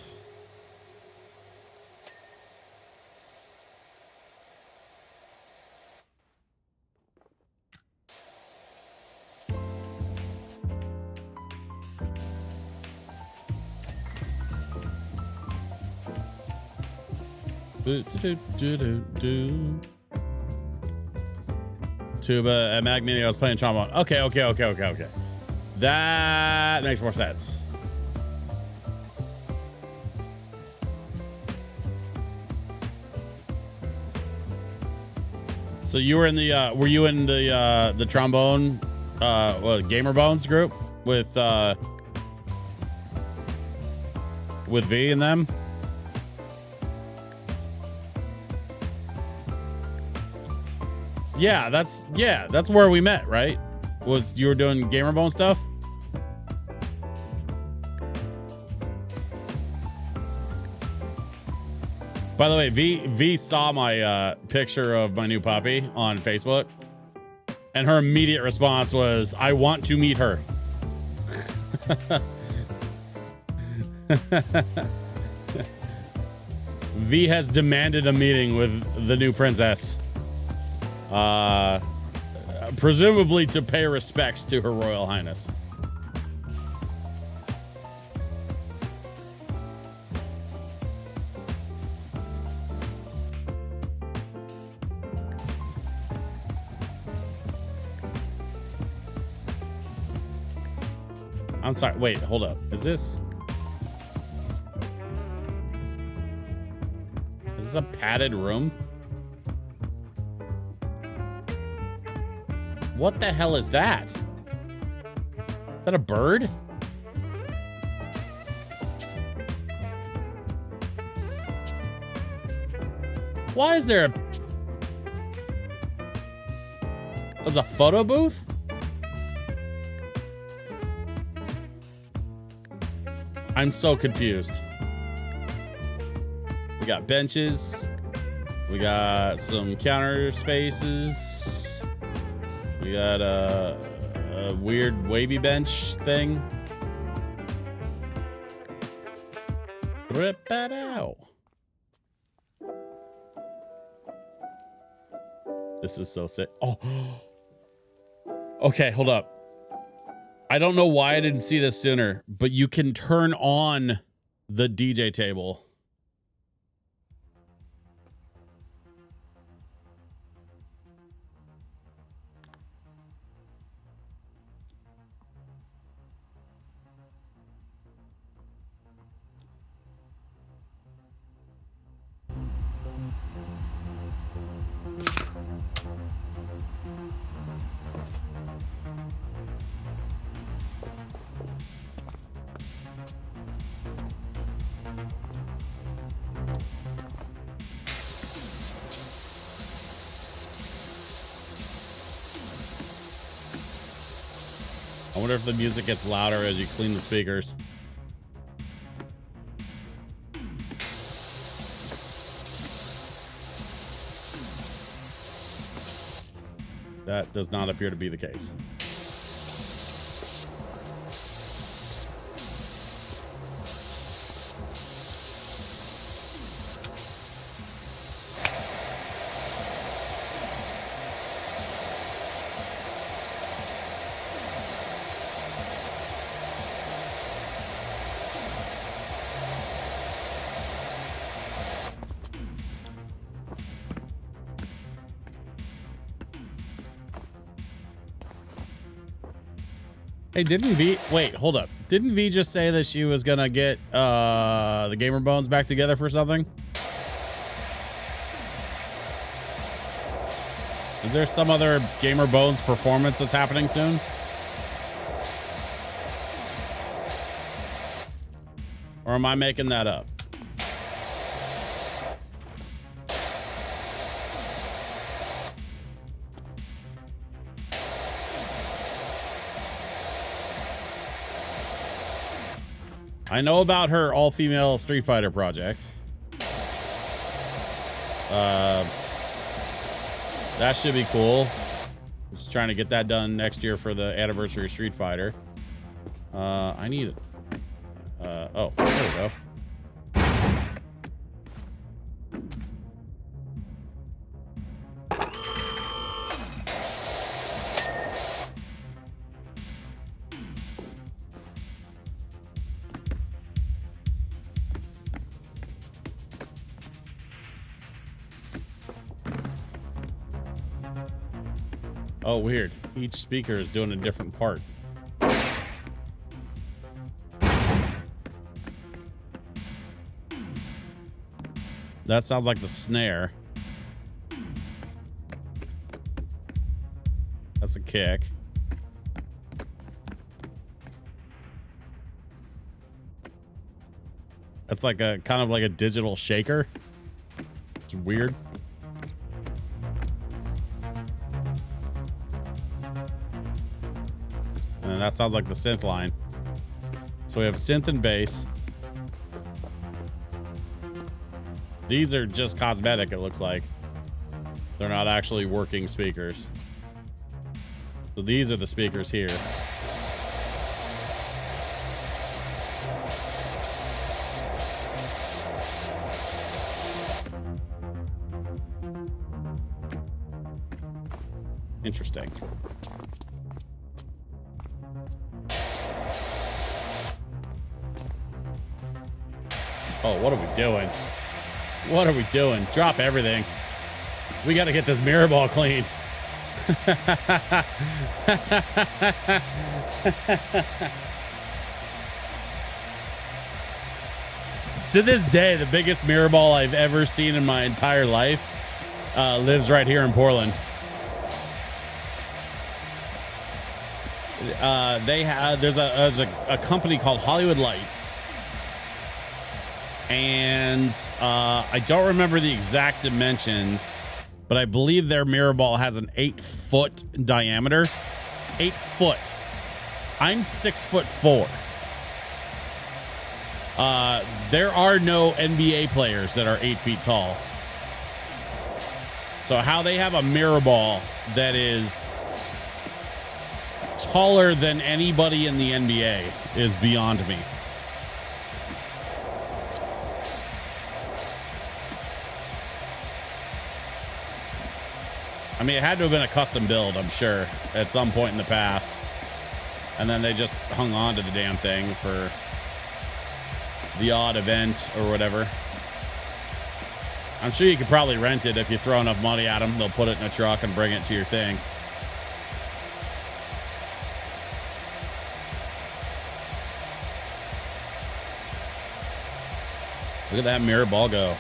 Tuba at Mac Mini, I was playing trombone. Okay. That makes more sense. So you were in the were you in the trombone Gamer Bones group with V and them? Yeah, that's where we met, right? Was you were doing Gamer Bone stuff? By the way, V saw my picture of my new puppy on Facebook, and her immediate response was, "I want to meet her." V has demanded a meeting with the new princess. Presumably to pay respects to Her Royal Highness. I'm sorry. Wait, hold up. Is this a padded room? What the hell is that? Is that a bird? Why is there there's a photo booth? I'm so confused. We got benches. We got some counter spaces. We got a weird wavy bench thing. Rip that out. This is so sick. Oh. Okay, hold up. I don't know why I didn't see this sooner, but you can turn on the DJ table. I wonder if the music gets louder as you clean the speakers. That does not appear to be the case. Hey, didn't V... Wait, hold up. Didn't V just say that she was gonna get the Gamer Bones back together for something? Is there some other Gamer Bones performance that's happening soon? Or am I making that up? I know about her all-female Street Fighter project. That should be cool. Just trying to get that done next year for the anniversary of Street Fighter. I need it. Oh, there we go. Oh, weird. Each speaker is doing a different part. That sounds like the snare. That's a kick. That's like a kind of like a digital shaker. It's weird. And that sounds like the synth line. So we have synth and bass. These are just cosmetic, it looks like. They're not actually working speakers. So these are the speakers here. Interesting. Oh, what are we doing? What are we doing? Drop everything. We got to get this mirror ball cleaned. To this day, the biggest mirror ball I've ever seen in my entire life lives right here in Portland. There's a company called Hollywood Lights, and I don't remember the exact dimensions, but I believe their mirror ball has an 8-foot diameter. 8 foot. I'm 6'4". There are no NBA players that are 8 feet tall. So how they have a mirror ball that is taller than anybody in the NBA is beyond me. I mean, it had to have been a custom build, I'm sure, at some point in the past. And then they just hung on to the damn thing for the odd event or whatever. I'm sure you could probably rent it if you throw enough money at them. They'll put it in a truck and bring it to your thing. Look at that mirror ball go.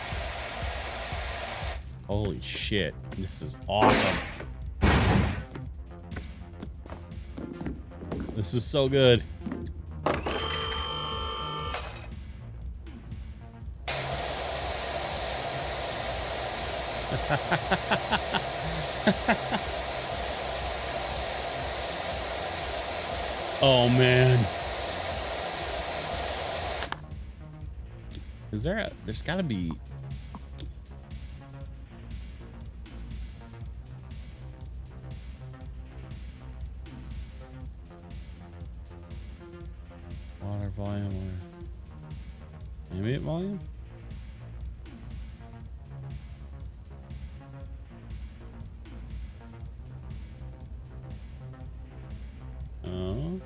Holy shit. This is awesome. This is so good. Oh man. Is there a, there's gotta be. Water volume or ambient volume? Oh.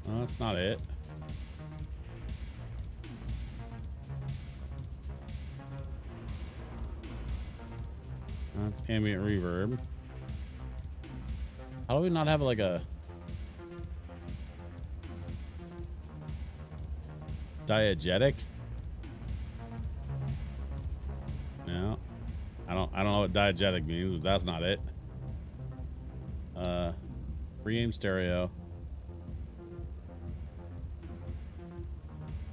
No, that's not it. That's ambient reverb. How do we not have like a diegetic? No. I don't know what diegetic means, but that's not it. Pre-aim stereo.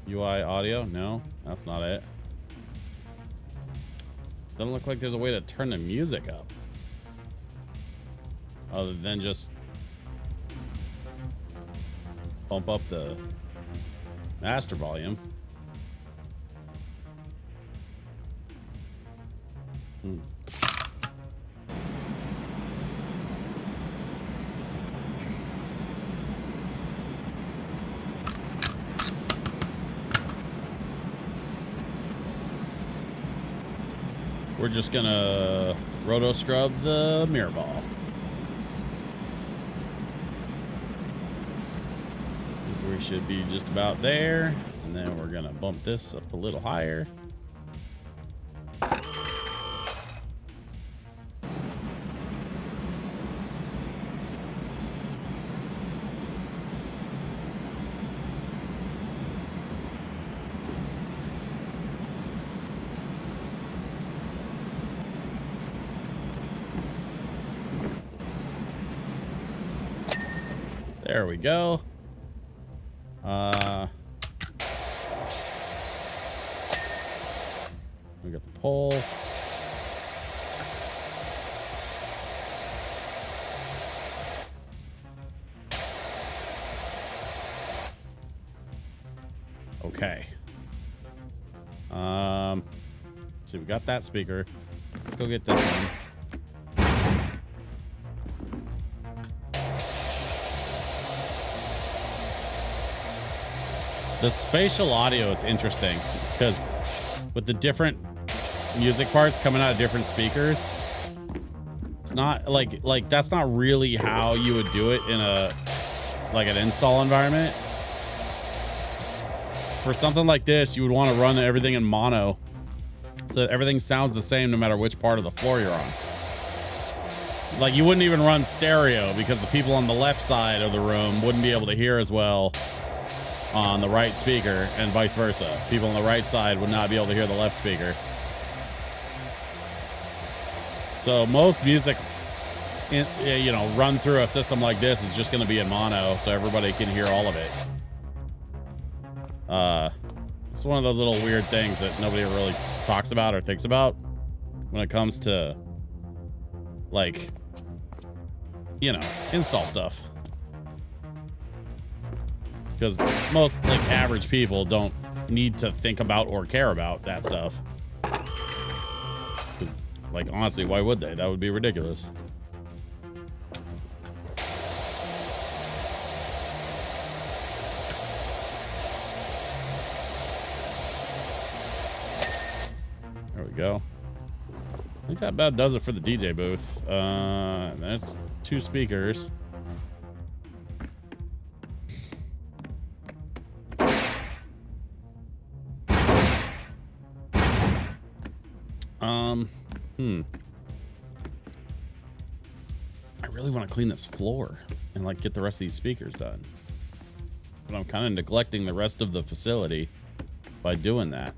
UI audio? No, that's not it. Doesn't look like there's a way to turn the music up. Other than just bump up the master volume. We're just gonna roto scrub the mirror ball. We should be just about there. And then we're gonna bump this up a little higher. There we go. We got the pole. Okay. So we got that speaker. Let's go get this one. The spatial audio is interesting because with the different music parts coming out of different speakers, it's not like that's not really how you would do it in a like an install environment. For something like this, you would want to run everything in mono so that everything sounds the same no matter which part of the floor you're on. Like you wouldn't even run stereo because the people on the left side of the room wouldn't be able to hear as well on the right speaker and vice versa. People on the right side would not be able to hear the left speaker. So most music, you know, run through a system like this is just going to be in mono so everybody can hear all of it. It's one of those little weird things that nobody really talks about or thinks about when it comes to like, you know, install stuff. Because most like average people don't need to think about or care about that stuff. Because like honestly, why would they? That would be ridiculous. There we go. I think that about does it for the DJ booth. That's 2 speakers. I really want to clean this floor and like get the rest of these speakers done. But I'm kind of neglecting the rest of the facility by doing that.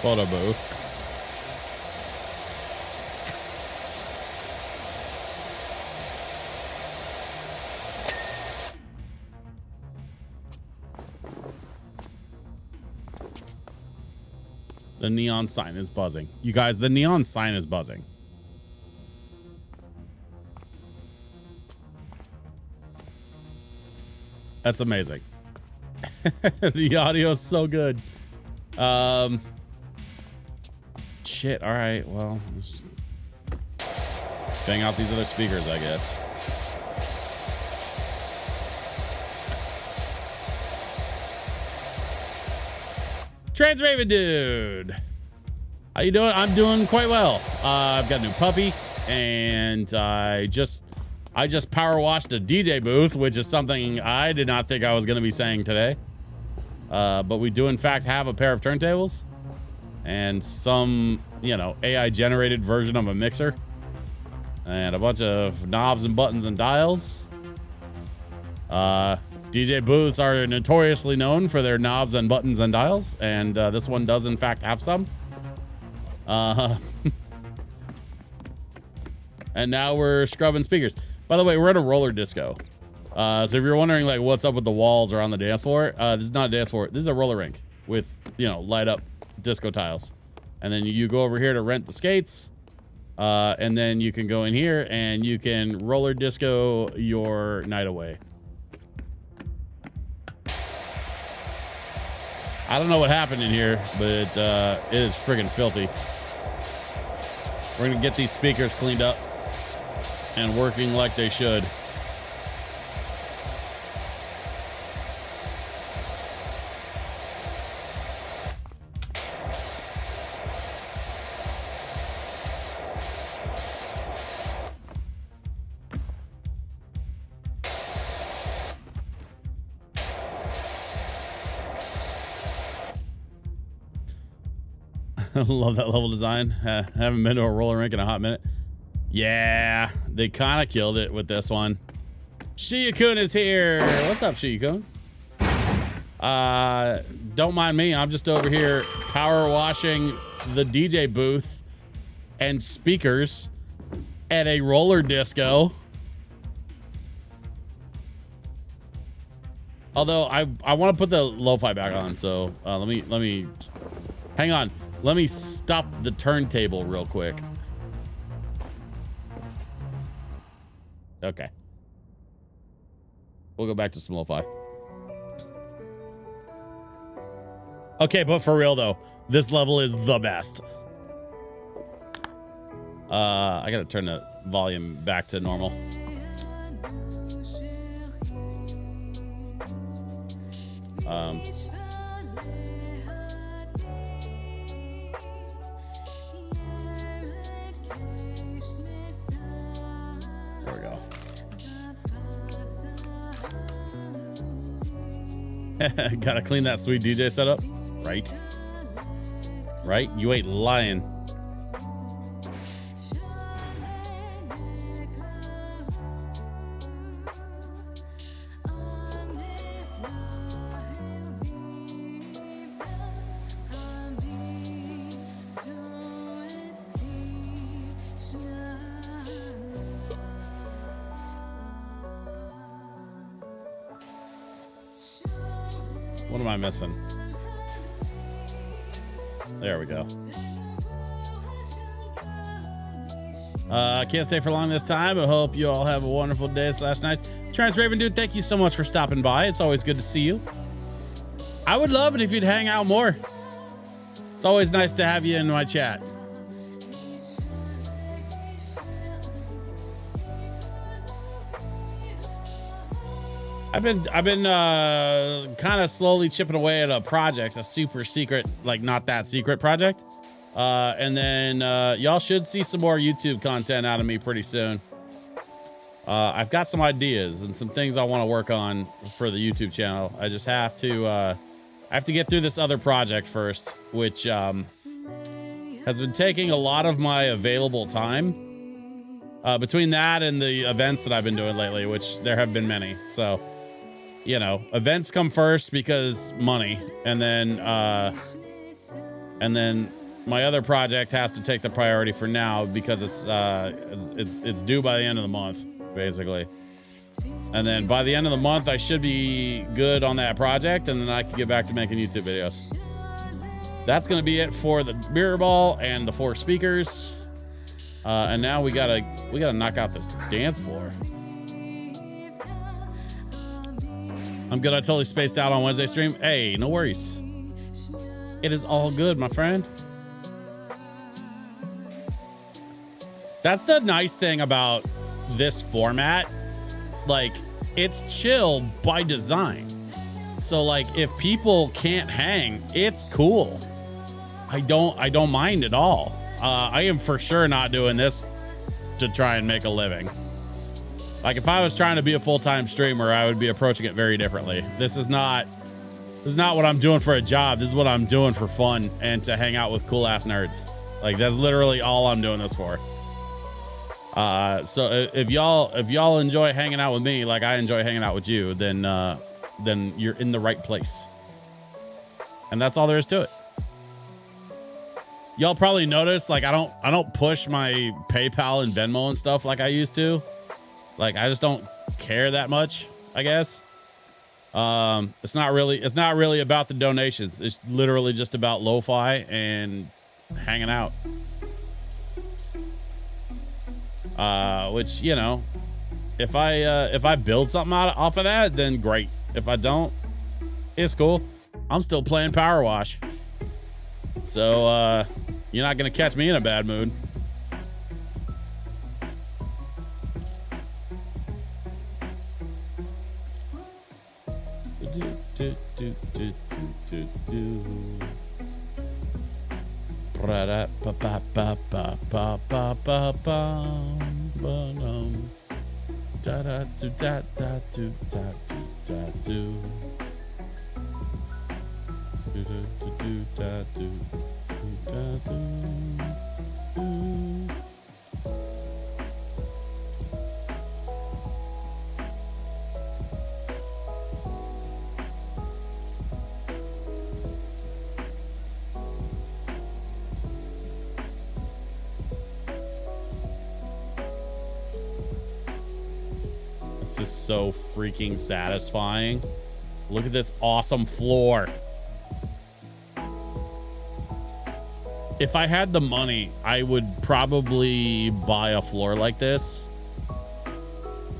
Photo booth. The neon sign is buzzing. You guys, the neon sign is buzzing. That's amazing. The audio is so good. Shit. All right. Well, just bang out these other speakers, I guess. Trans Raven dude, how you doing? I'm doing quite well. I've got a new puppy, and I just power washed a DJ booth, which is something I did not think I was going to be saying today. But we do in fact have a pair of turntables and some, you know, AI generated version of a mixer and a bunch of knobs and buttons and dials. DJ booths are notoriously known for their knobs and buttons and dials, and this one does in fact have some. And now we're scrubbing speakers. By the way, we're at a roller disco. So if you're wondering like what's up with the walls around the dance floor, this is not a dance floor. This is a roller rink with, you know, light up disco tiles. And then you go over here to rent the skates. And then you can go in here and you can roller disco your night away. I don't know what happened in here, but it is friggin' filthy. We're gonna get these speakers cleaned up and working like they should. Love that level design. Haven't been to a roller rink in a hot minute. Yeah, they kind of killed it with this one. Shiyakun is here. What's up, Shiyakun? Don't mind me. I'm just over here power washing the DJ booth and speakers at a roller disco. Although I want to put the lo-fi back on, so let me hang on. Let me stop the turntable real quick. Okay. We'll go back to some lo-fi. Okay, but for real though, this level is the best. I gotta turn the volume back to normal. There we go. Gotta clean that sweet DJ setup. Right. Right? You ain't lying. What am I missing? There we go. I can't stay for long this time. I hope you all have a wonderful day / night. Trans Raven Dude, thank you so much for stopping by. It's always good to see you. I would love it if you'd hang out more. It's always nice to have you in my chat. I've been kind of slowly chipping away at a project, a super secret, like not that secret project. And then y'all should see some more YouTube content out of me pretty soon. I've got some ideas and some things I want to work on for the YouTube channel. I just have to, I have to get through this other project first, which has been taking a lot of my available time. Between that and the events that I've been doing lately, which there have been many. So, you know, events come first because money, and then my other project has to take the priority for now because it's due by the end of the month, basically. And then by the end of the month, I should be good on that project, and then I can get back to making YouTube videos. That's gonna be it for the mirror ball and the 4 speakers. And now we gotta knock out this dance floor. I'm good. I totally spaced out on Wednesday stream. Hey, no worries. It is all good, my friend. That's the nice thing about this format. Like, it's chill by design. So like, if people can't hang, it's cool. I don't mind at all. I am for sure not doing this to try and make a living. Like, if I was trying to be a full-time streamer, I would be approaching it very differently. This is not what I'm doing for a job. This is what I'm doing for fun and to hang out with cool ass nerds. Like, that's literally all I'm doing this for. So if y'all enjoy hanging out with me like I enjoy hanging out with you, then you're in the right place. And that's all there is to it. Y'all probably noticed, like, I don't push my PayPal and Venmo and stuff like I used to. Like, I just don't care that much, I guess. It's not really about the donations. It's literally just about lo-fi and hanging out. Which, you know, if I build something off of that, then great. If I don't, it's cool. I'm still playing PowerWash. So, you're not going to catch me in a bad mood. This is so freaking satisfying. Look at this awesome floor. If I had the money, I would probably buy a floor like this.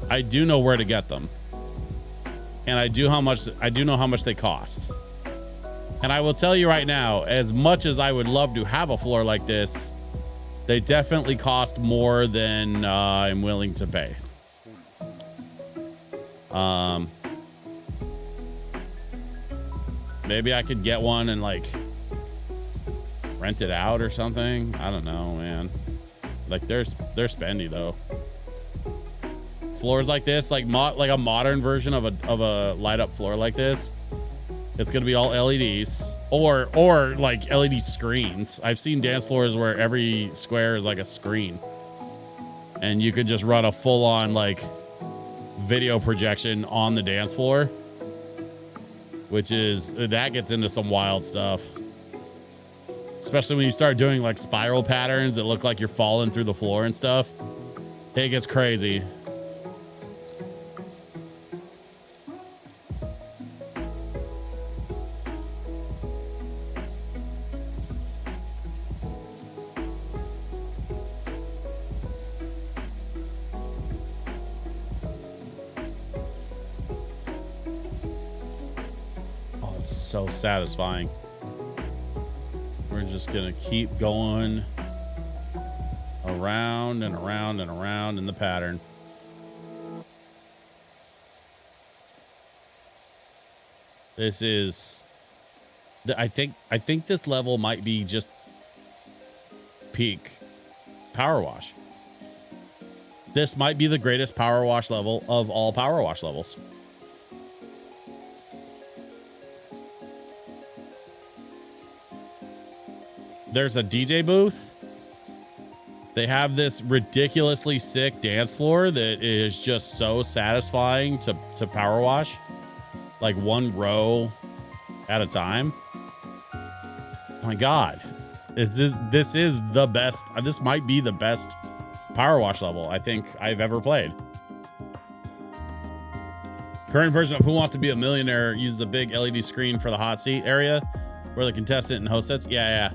I do know where to get them. And I do know how much they cost. And I will tell you right now, as much as I would love to have a floor like this, they definitely cost more than I'm willing to pay. Maybe I could get one and like rent it out or something. I don't know, man. Like they're spendy though. Floors like this, like a modern version of a light up floor like this, it's gonna be all LEDs or like LED screens. I've seen dance floors where every square is like a screen, and you could just run a full on like video projection on the dance floor, which is, that gets into some wild stuff. Especially when you start doing like spiral patterns that look like you're falling through the floor and stuff. It gets crazy. Oh, it's so satisfying. We're just gonna keep going around and around and around in the pattern. This is, I think this level might be just peak power wash. This might be the greatest power wash level of all power wash levels. There's a DJ booth. They have this ridiculously sick dance floor that is just so satisfying to power wash, like one row at a time. Oh my God, this is the best. This might be the best power wash level I think I've ever played. Current version of Who Wants to Be a Millionaire uses a big LED screen for the hot seat area where the contestant and host sits. Yeah.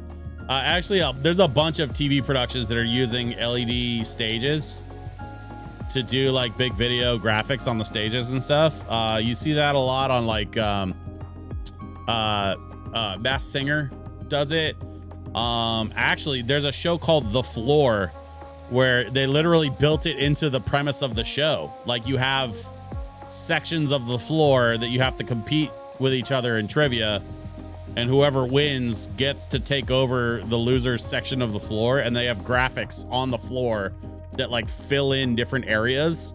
Actually, there's a bunch of TV productions that are using LED stages to do like big video graphics on the stages and stuff. You see that a lot on like Masked Singer does it. Actually, there's a show called The Floor where they literally built it into the premise of the show. Like you have sections of the floor that you have to compete with each other in trivia, and whoever wins gets to take over the loser's section of the floor, and they have graphics on the floor that like fill in different areas.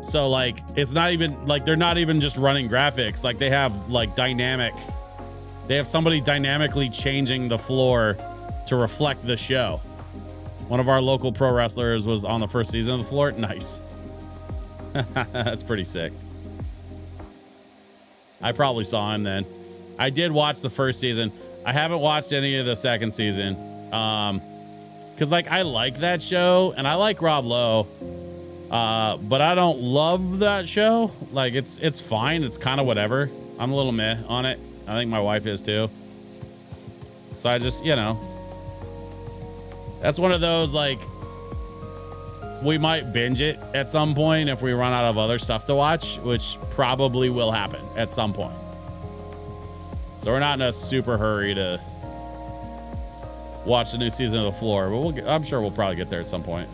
So like it's not even like they're not even just running graphics, like they have like they have somebody dynamically changing the floor to reflect the show. One of our local pro wrestlers was on the first season of The Floor. Nice. That's pretty sick. I probably saw him then. I did watch the first season. I haven't watched any of the second season. Cause like I like that show and I like Rob Lowe. But I don't love that show. Like it's fine. It's kind of whatever. I'm a little meh on it. I think my wife is too. So I just, that's one of those, like, we might binge it at some point if we run out of other stuff to watch, which probably will happen at some point. So we're not in a super hurry to watch the new season of The Floor, but I'm sure we'll probably get there at some point.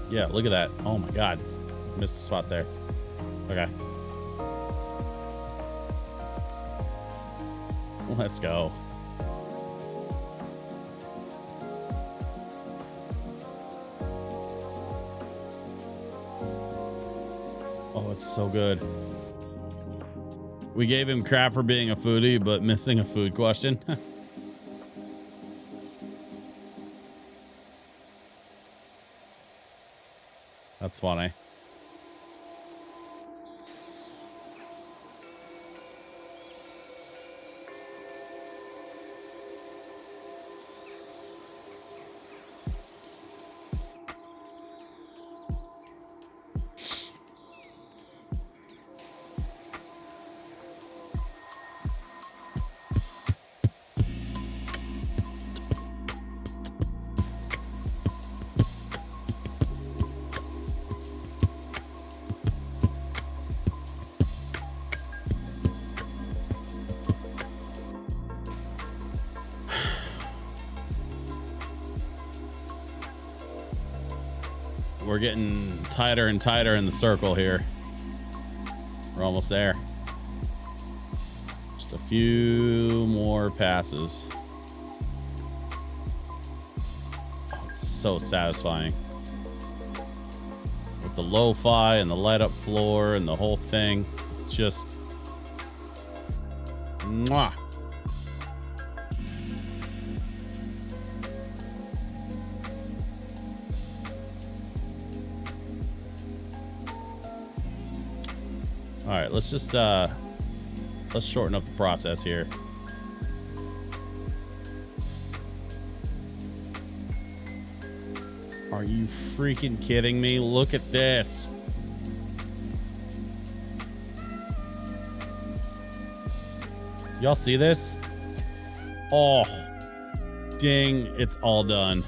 Yeah, look at that. Oh my God. Missed a spot there. Okay. Let's go. Oh, it's so good. We gave him crap for being a foodie, but missing a food question. That's funny. we're getting tighter and tighter in the circle here. We're almost there. Just a few more passes. Oh, it's so satisfying. With the lo-fi and the light up floor and the whole thing. Just mwah. All right, let's just let's shorten up the process here. Are you freaking kidding me? Look at this. Y'all see this? Oh, dang, it's all done.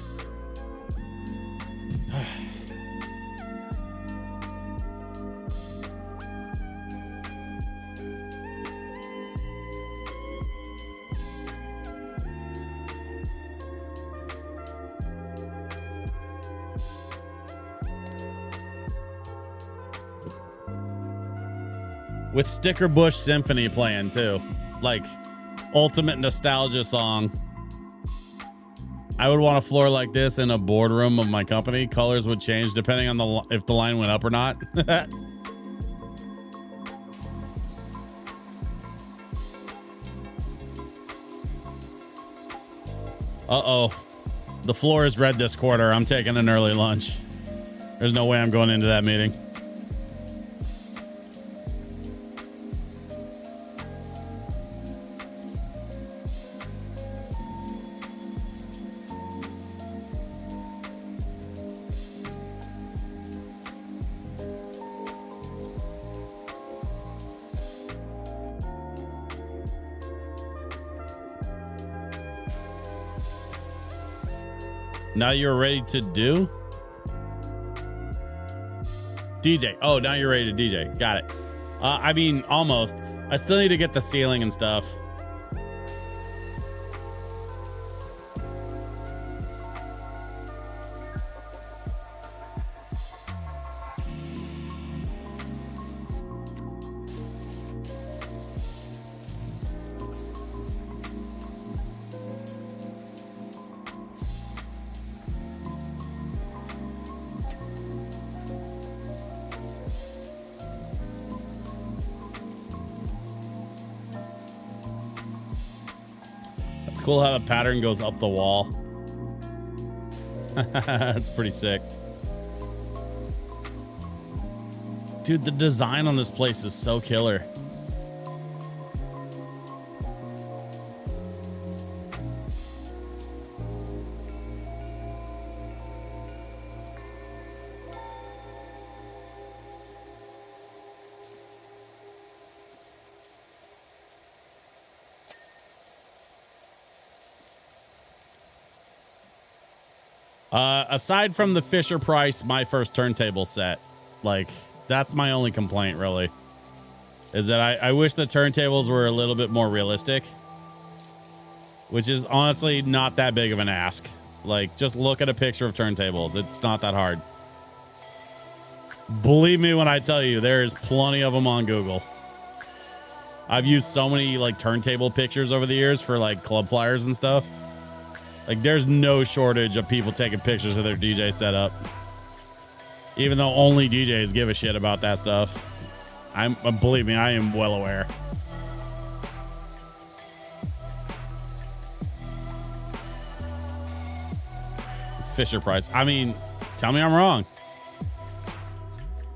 With Sticker Bush Symphony playing too, like ultimate nostalgia song. I would want a floor like this in a boardroom of my company. Colors would change depending on if the line went up or not. Uh-oh. The floor is red this quarter. I'm taking an early lunch. There's no way I'm going into that meeting. Now you're ready to do? DJ. Oh, now you're ready to DJ. Got it. I mean, almost. I still need to get the ceiling and stuff. It's cool how the pattern goes up the wall. That's pretty sick. Dude, the design on this place is so killer. Aside from the Fisher Price, my first turntable set, like that's my only complaint really, is that I wish the turntables were a little bit more realistic, which is honestly not that big of an ask. Like just look at a picture of turntables. It's not that hard. Believe me when I tell you, there's plenty of them on Google. I've used so many like turntable pictures over the years for like club flyers and stuff. Like there's no shortage of people taking pictures of their DJ setup. Even though only DJs give a shit about that stuff. Believe me, I am well aware. Fisher Price. I mean, tell me I'm wrong.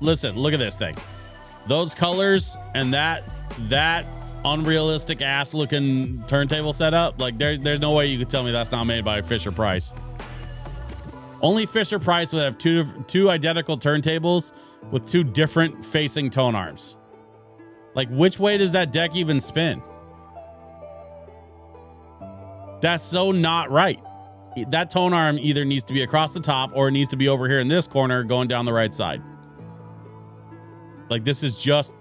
Listen, look at this thing. Those colors and that unrealistic ass looking turntable setup, like there's no way you could tell me that's not made by Fisher Price. Only Fisher Price would have two identical turntables with two different facing tone arms. Like which way does that deck even spin? That's so not right. That tone arm either needs to be across the top or it needs to be over here in this corner going down the right side. Like this is just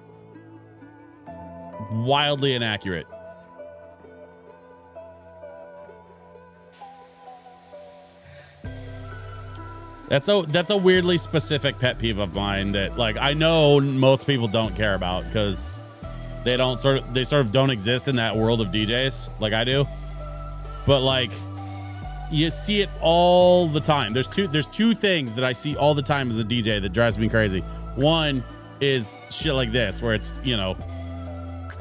wildly inaccurate. That's a weirdly specific pet peeve of mine that like I know most people don't care about because they sort of don't exist in that world of DJs like I do. But like you see it all the time. There's two things that I see all the time as a DJ that drives me crazy. One is shit like this where it's, you know,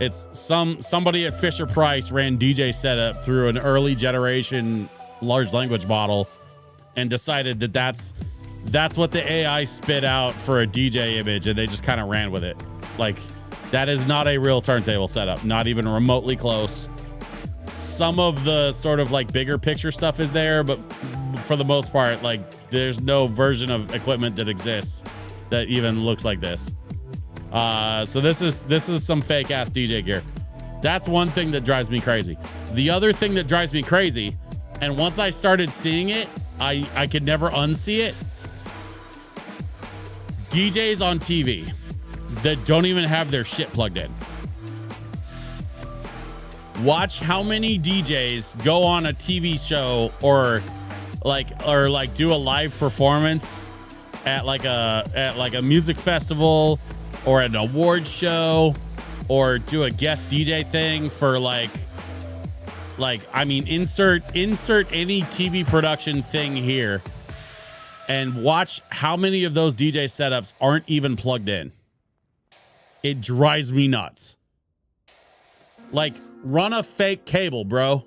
it's somebody at Fisher Price ran DJ setup through an early generation large language model and decided that that's what the AI spit out for a DJ image, and they just kind of ran with it. Like, that is not a real turntable setup, not even remotely close. Some of the sort of like bigger picture stuff is there, but for the most part, like there's no version of equipment that exists that even looks like this. So this is some fake ass DJ gear. That's one thing that drives me crazy. The other thing that drives me crazy, and once I started seeing it, I could never unsee it. DJs on TV that don't even have their shit plugged in. Watch how many DJs go on a TV show or do a live performance at like a music festival or an award show or do a guest DJ thing for I mean insert any TV production thing here and watch how many of those DJ setups aren't even plugged in. It drives me nuts. Like, run a fake cable, bro.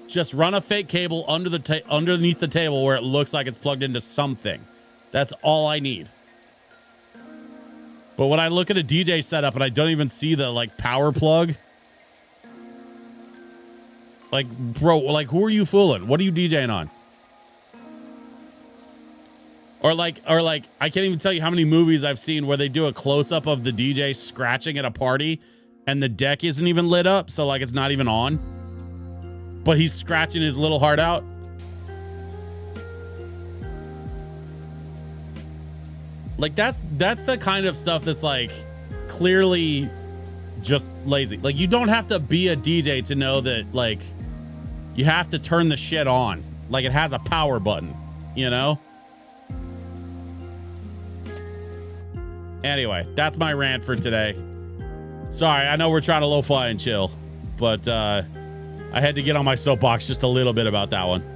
Just run a fake cable underneath the table where it looks like it's plugged into something. That's all I need. But when I look at a DJ setup and I don't even see the like power plug, like, bro, like, who are you fooling? What are you DJing on? Or like, I can't even tell you how many movies I've seen where they do a close up of the DJ scratching at a party and the deck isn't even lit up. So like, it's not even on, but he's scratching his little heart out. Like that's the kind of stuff that's like clearly just lazy. Like you don't have to be a DJ to know that like you have to turn the shit on. Like it has a power button, you know? Anyway, that's my rant for today. Sorry, I know we're trying to lo-fi and chill, but I had to get on my soapbox just a little bit about that one.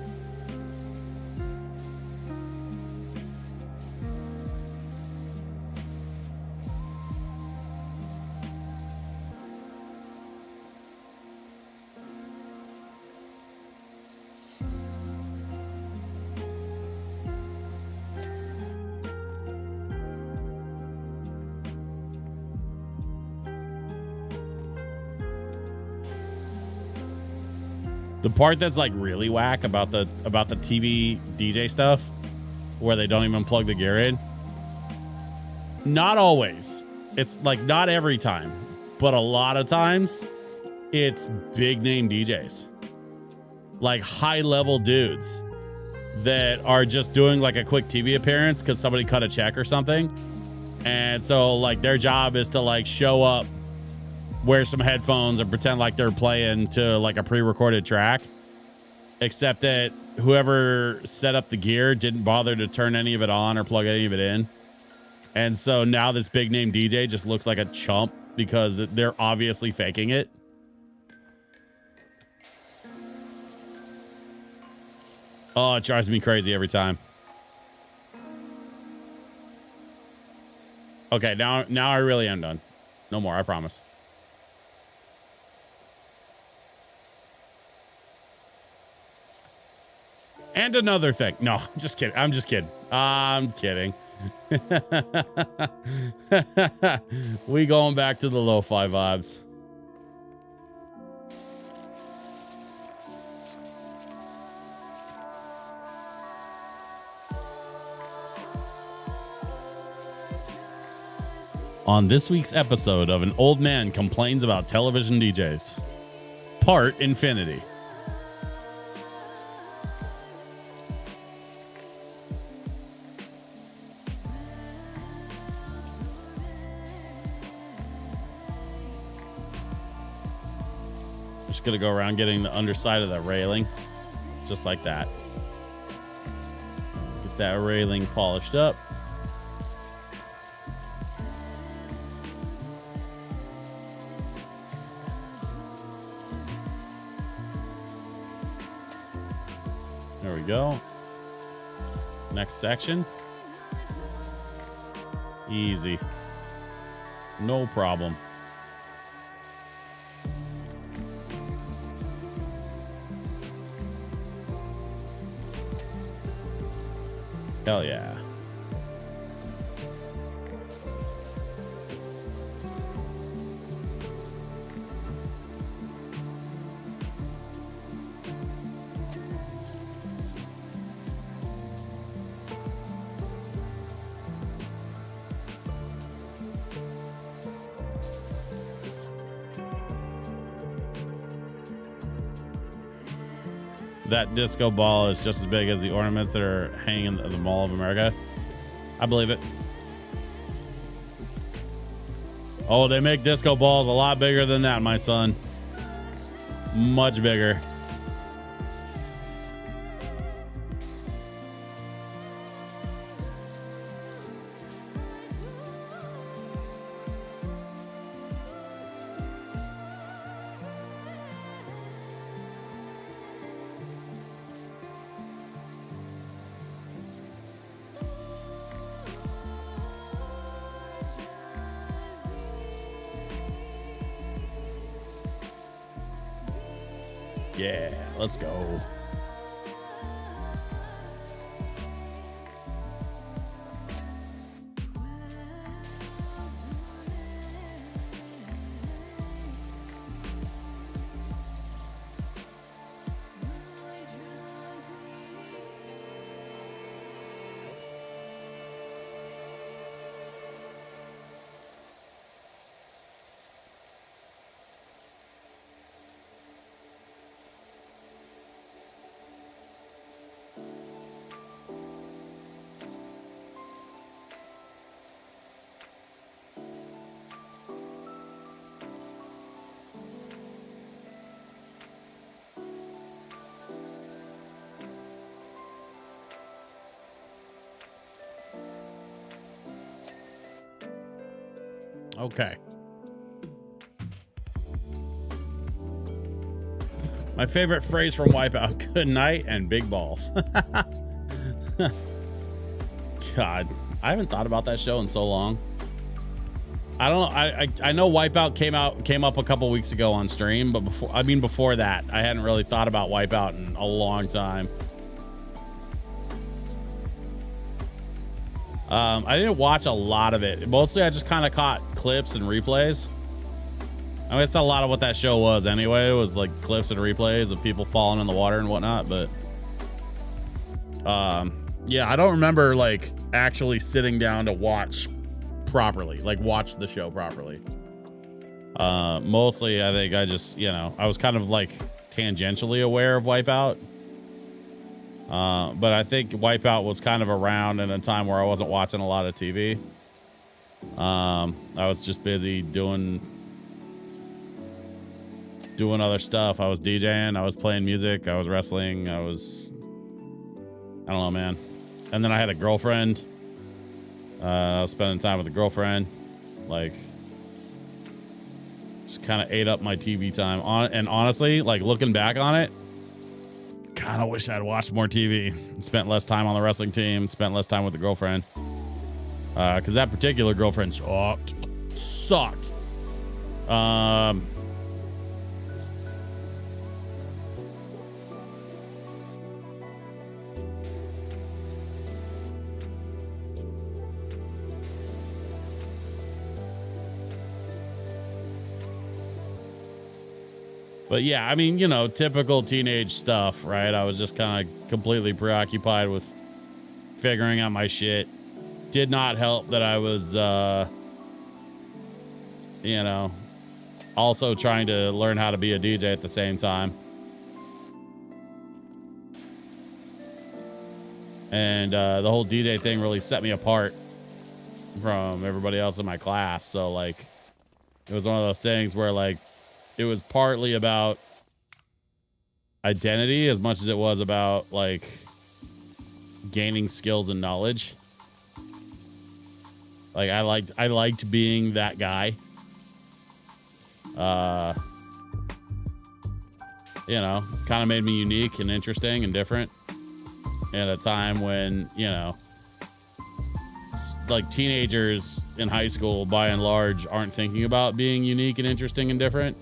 The part that's like really whack about the TV DJ stuff where they don't even plug the gear in. Not always. It's like not every time, but a lot of times it's big name DJs. Like high level dudes that are just doing like a quick TV appearance because somebody cut a check or something. And so like their job is to like show up, wear some headphones and pretend like they're playing to like a pre-recorded track, except that whoever set up the gear didn't bother to turn any of it on or plug any of it in. And so now this big name DJ just looks like a chump because they're obviously faking it. Oh, it drives me crazy every time. Okay, now I really am done. No more, I promise. And another thing. No, I'm just kidding. I'm just kidding. I'm kidding. We going back to the lo-fi vibes. On this week's episode of An Old Man Complains About Television DJs, Part Infinity. Just gonna go around getting the underside of the railing, just like that. Get that railing polished up. There we go. Next section. Easy. No problem. Hell yeah. That disco ball is just as big as the ornaments that are hanging in the Mall of America. I believe it. Oh, they make disco balls a lot bigger than that, my son. Much bigger. Yeah, let's go. Okay. My favorite phrase from Wipeout: good night and big balls. God, I haven't thought about that show in so long. I don't know. I know Wipeout came up a couple weeks ago on stream, but before that, I hadn't really thought about Wipeout in a long time. I didn't watch a lot of it. Mostly I just kind of caught clips and replays. I mean, it's a lot of what that show was anyway. It was like clips and replays of people falling in the water and whatnot. But yeah, I don't remember like actually sitting down to watch properly, like watch the show properly. Mostly I think I just, I was kind of like tangentially aware of Wipeout. But I think Wipeout was kind of around in a time where I wasn't watching a lot of TV. I was just busy doing other stuff. I was DJing, I was playing music, I was wrestling, I don't know, man. And then I had a girlfriend. I was spending time with a girlfriend. Like, just kind of ate up my TV time. And honestly, like looking back on it, kind of wish I'd watched more TV and spent less time on the wrestling team, spent less time with the girlfriend. Because that particular girlfriend sucked. But yeah, I mean, typical teenage stuff, right? I was just kind of completely preoccupied with figuring out my shit. Did not help that I was, also trying to learn how to be a DJ at the same time. And the whole DJ thing really set me apart from everybody else in my class. So, like, it was one of those things where, like, it was partly about identity as much as it was about, like, gaining skills and knowledge. Like I liked being that guy. You know, kind of made me unique and interesting and different at a time when, you know, like teenagers in high school by and large aren't thinking about being unique and interesting and different.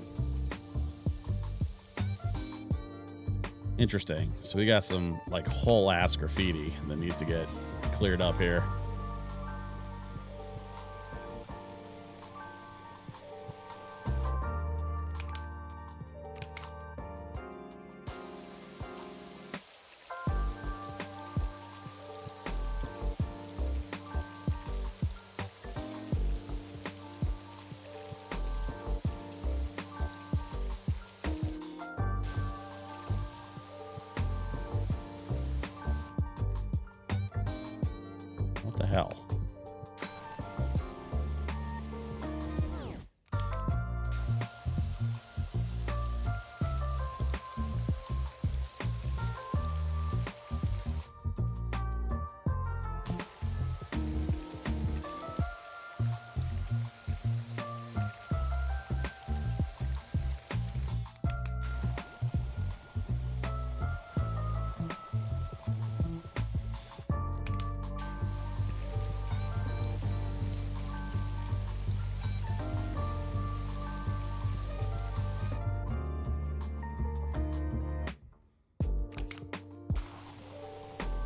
Interesting. So we got some like whole ass graffiti that needs to get cleared up here. What the hell?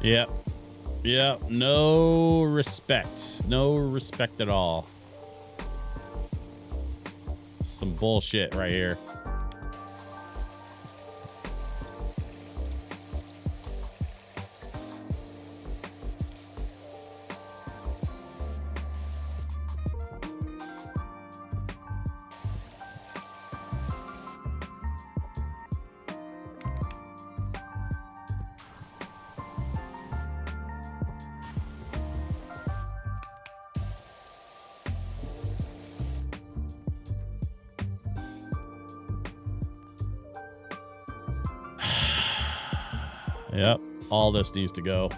Yep. Yep. No respect. No respect at all. Some bullshit right here. Yep, all this needs to go.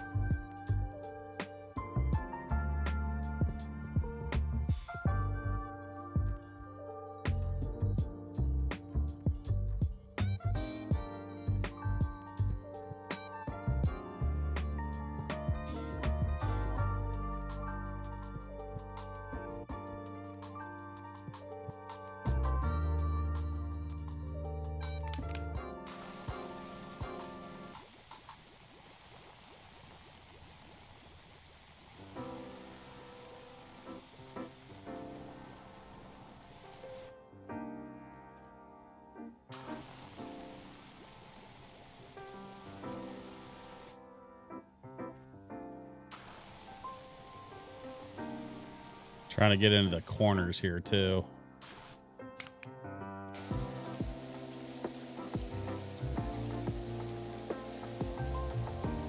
Trying to get into the corners here too.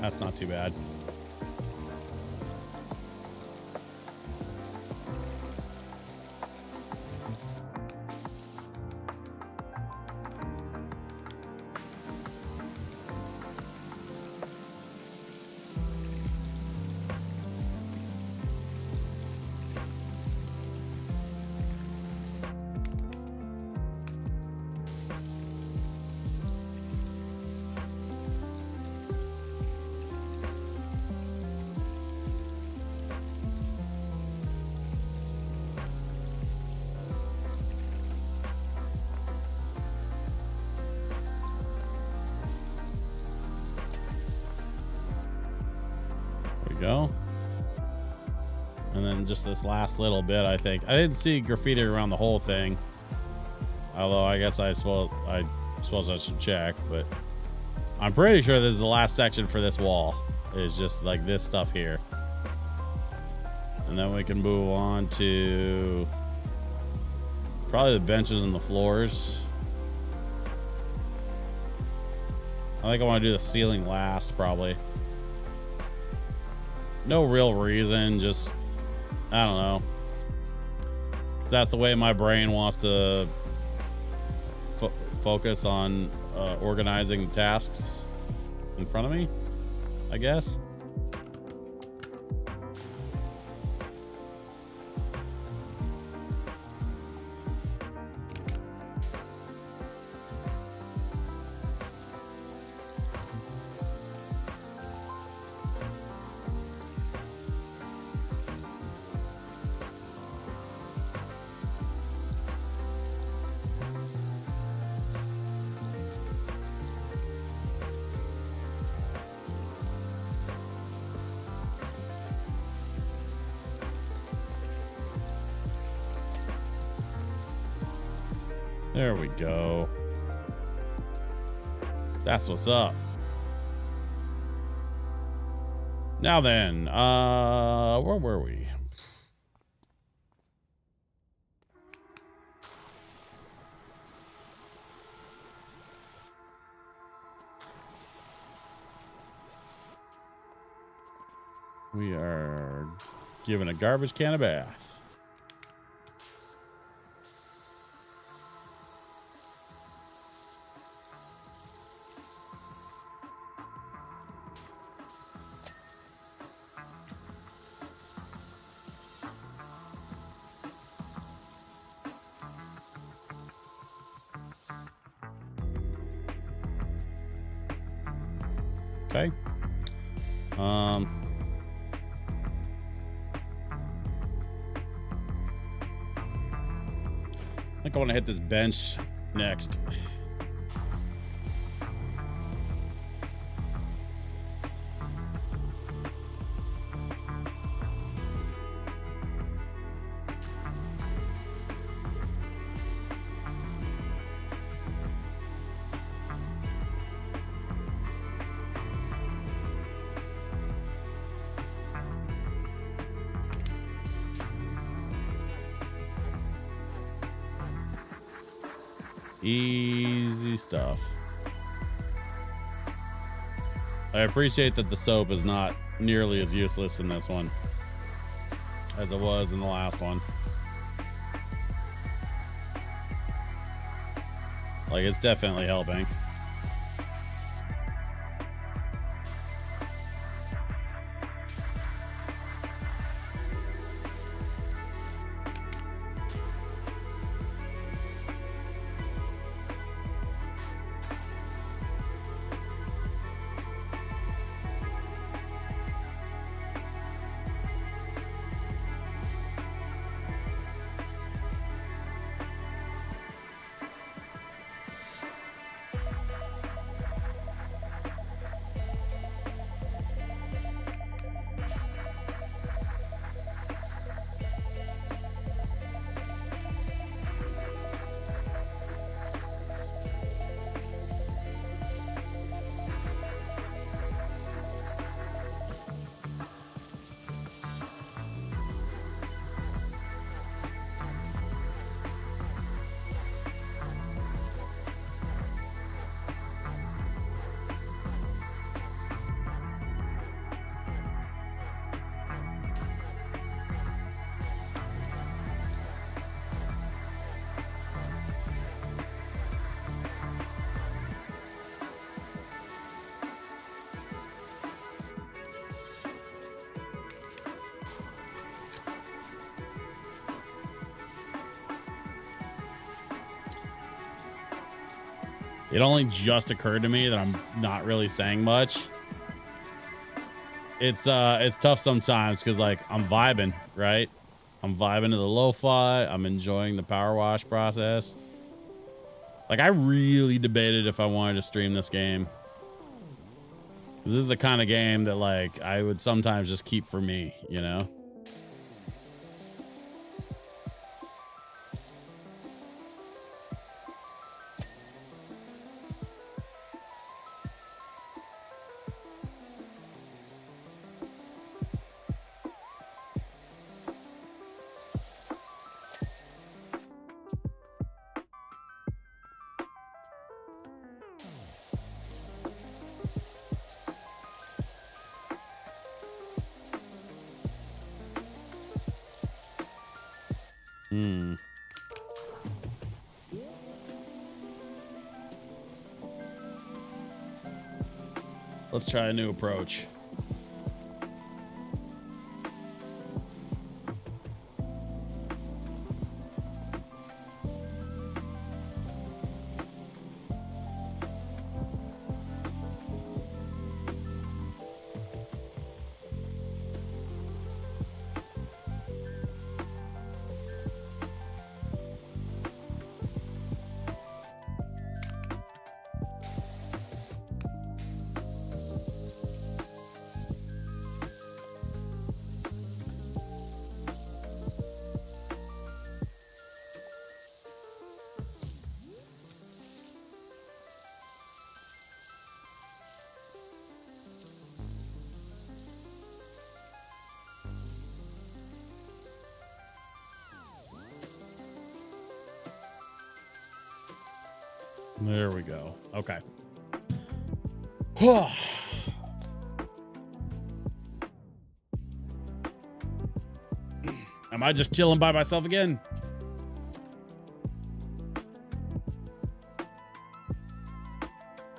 That's not too bad. Go. And then just this last little bit, I think. I didn't see graffiti around the whole thing. Although I guess I suppose I should check, but I'm pretty sure this is the last section for this wall. It's just like this stuff here. And then we can move on to probably the benches and the floors. I think I want to do the ceiling last, probably. No real reason, just, I don't know. 'Cause that's the way my brain wants to focus on organizing tasks in front of me, I guess. There we go. That's what's up. Now then, where were we? We are giving a garbage can a bath. Okay. I think I want to hit this bench next. Easy stuff. I appreciate that the soap is not nearly as useless in this one as it was in the last one. Like, it's definitely helping. It only just occurred to me that I'm not really saying much. It's tough sometimes because, like, I'm vibing, right? I'm vibing to the lo-fi. I'm enjoying the power wash process. Like, I really debated if I wanted to stream this game. This is the kind of game that, like, I would sometimes just keep for me, you know? Let's try a new approach. There we go. Okay. Am I just chilling by myself again?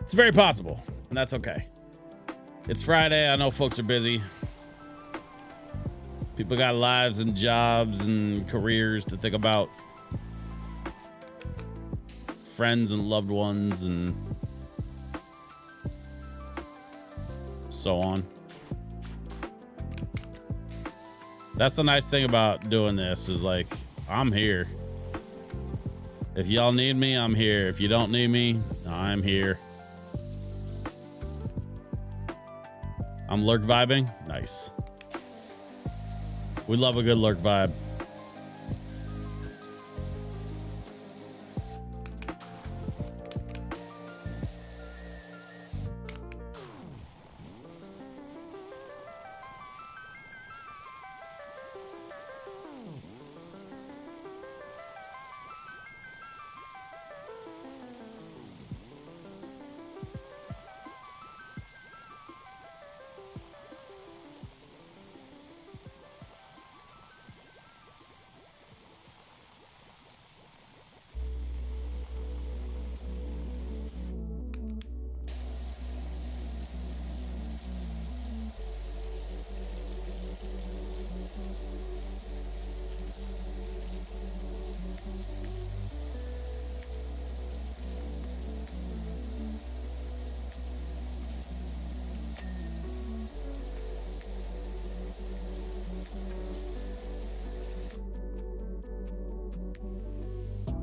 It's very possible, and that's okay. It's Friday. I know folks are busy. People got lives and jobs and careers to think about. Friends and loved ones and so on. That's the nice thing about doing this is like, I'm here. If y'all need me, I'm here. If you don't need me, I'm here. I'm lurk vibing. Nice. We love a good lurk vibe.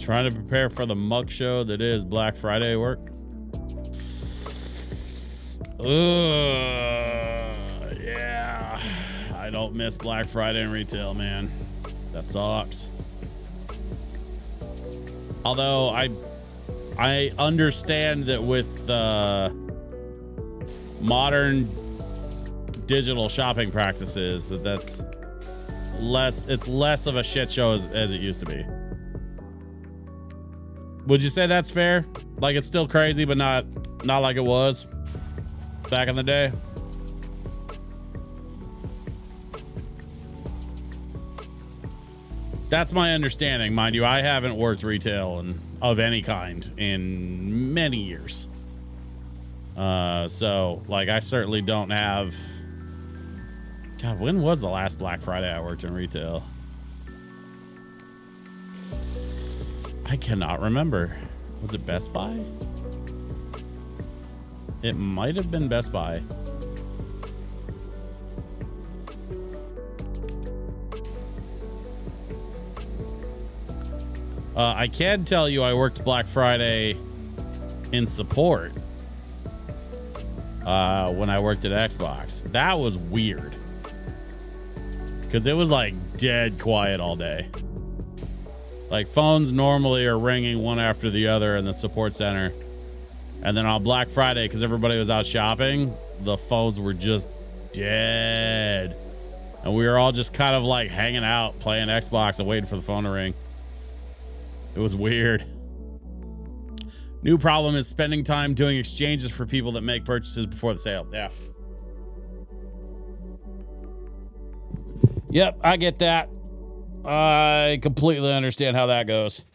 Trying to prepare for the muck show that is Black Friday work. Yeah. I don't miss Black Friday in retail, man. That sucks. Although I understand that with the modern digital shopping practices, that's it's less of a shit show as it used to be. Would you say that's fair? Like it's still crazy, but not like it was back in the day. That's my understanding, mind you. I haven't worked retail of any kind in many years. So like I certainly don't have. God, when was the last Black Friday I worked in retail? I cannot remember. Was it Best Buy? It might have been Best Buy. I can tell you I worked Black Friday in support when I worked at Xbox. That was weird. Because it was like dead quiet all day. Like phones normally are ringing one after the other in the support center. And then on Black Friday, because everybody was out shopping, the phones were just dead. And we were all just kind of like hanging out, playing Xbox and waiting for the phone to ring. It was weird. New problem is spending time doing exchanges for people that make purchases before the sale. Yeah. Yep, I get that. I completely understand how that goes.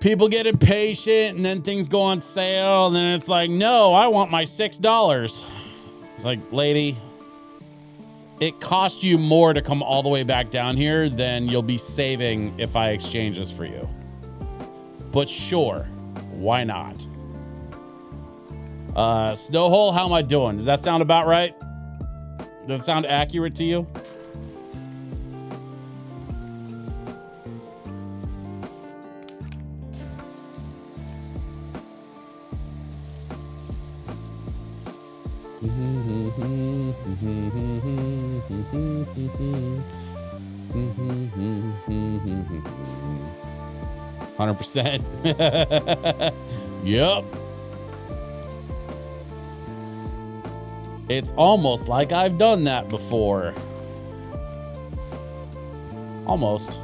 People get impatient and then things go on sale and then it's like, no, I want my $6. It's like, lady, it cost you more to come all the way back down here than you'll be saving if I exchange this for you. But sure, why not? Snowhole, how am I doing? Does that sound about right? Does it sound accurate to you? %. Yep. It's almost like I've done that before. Almost.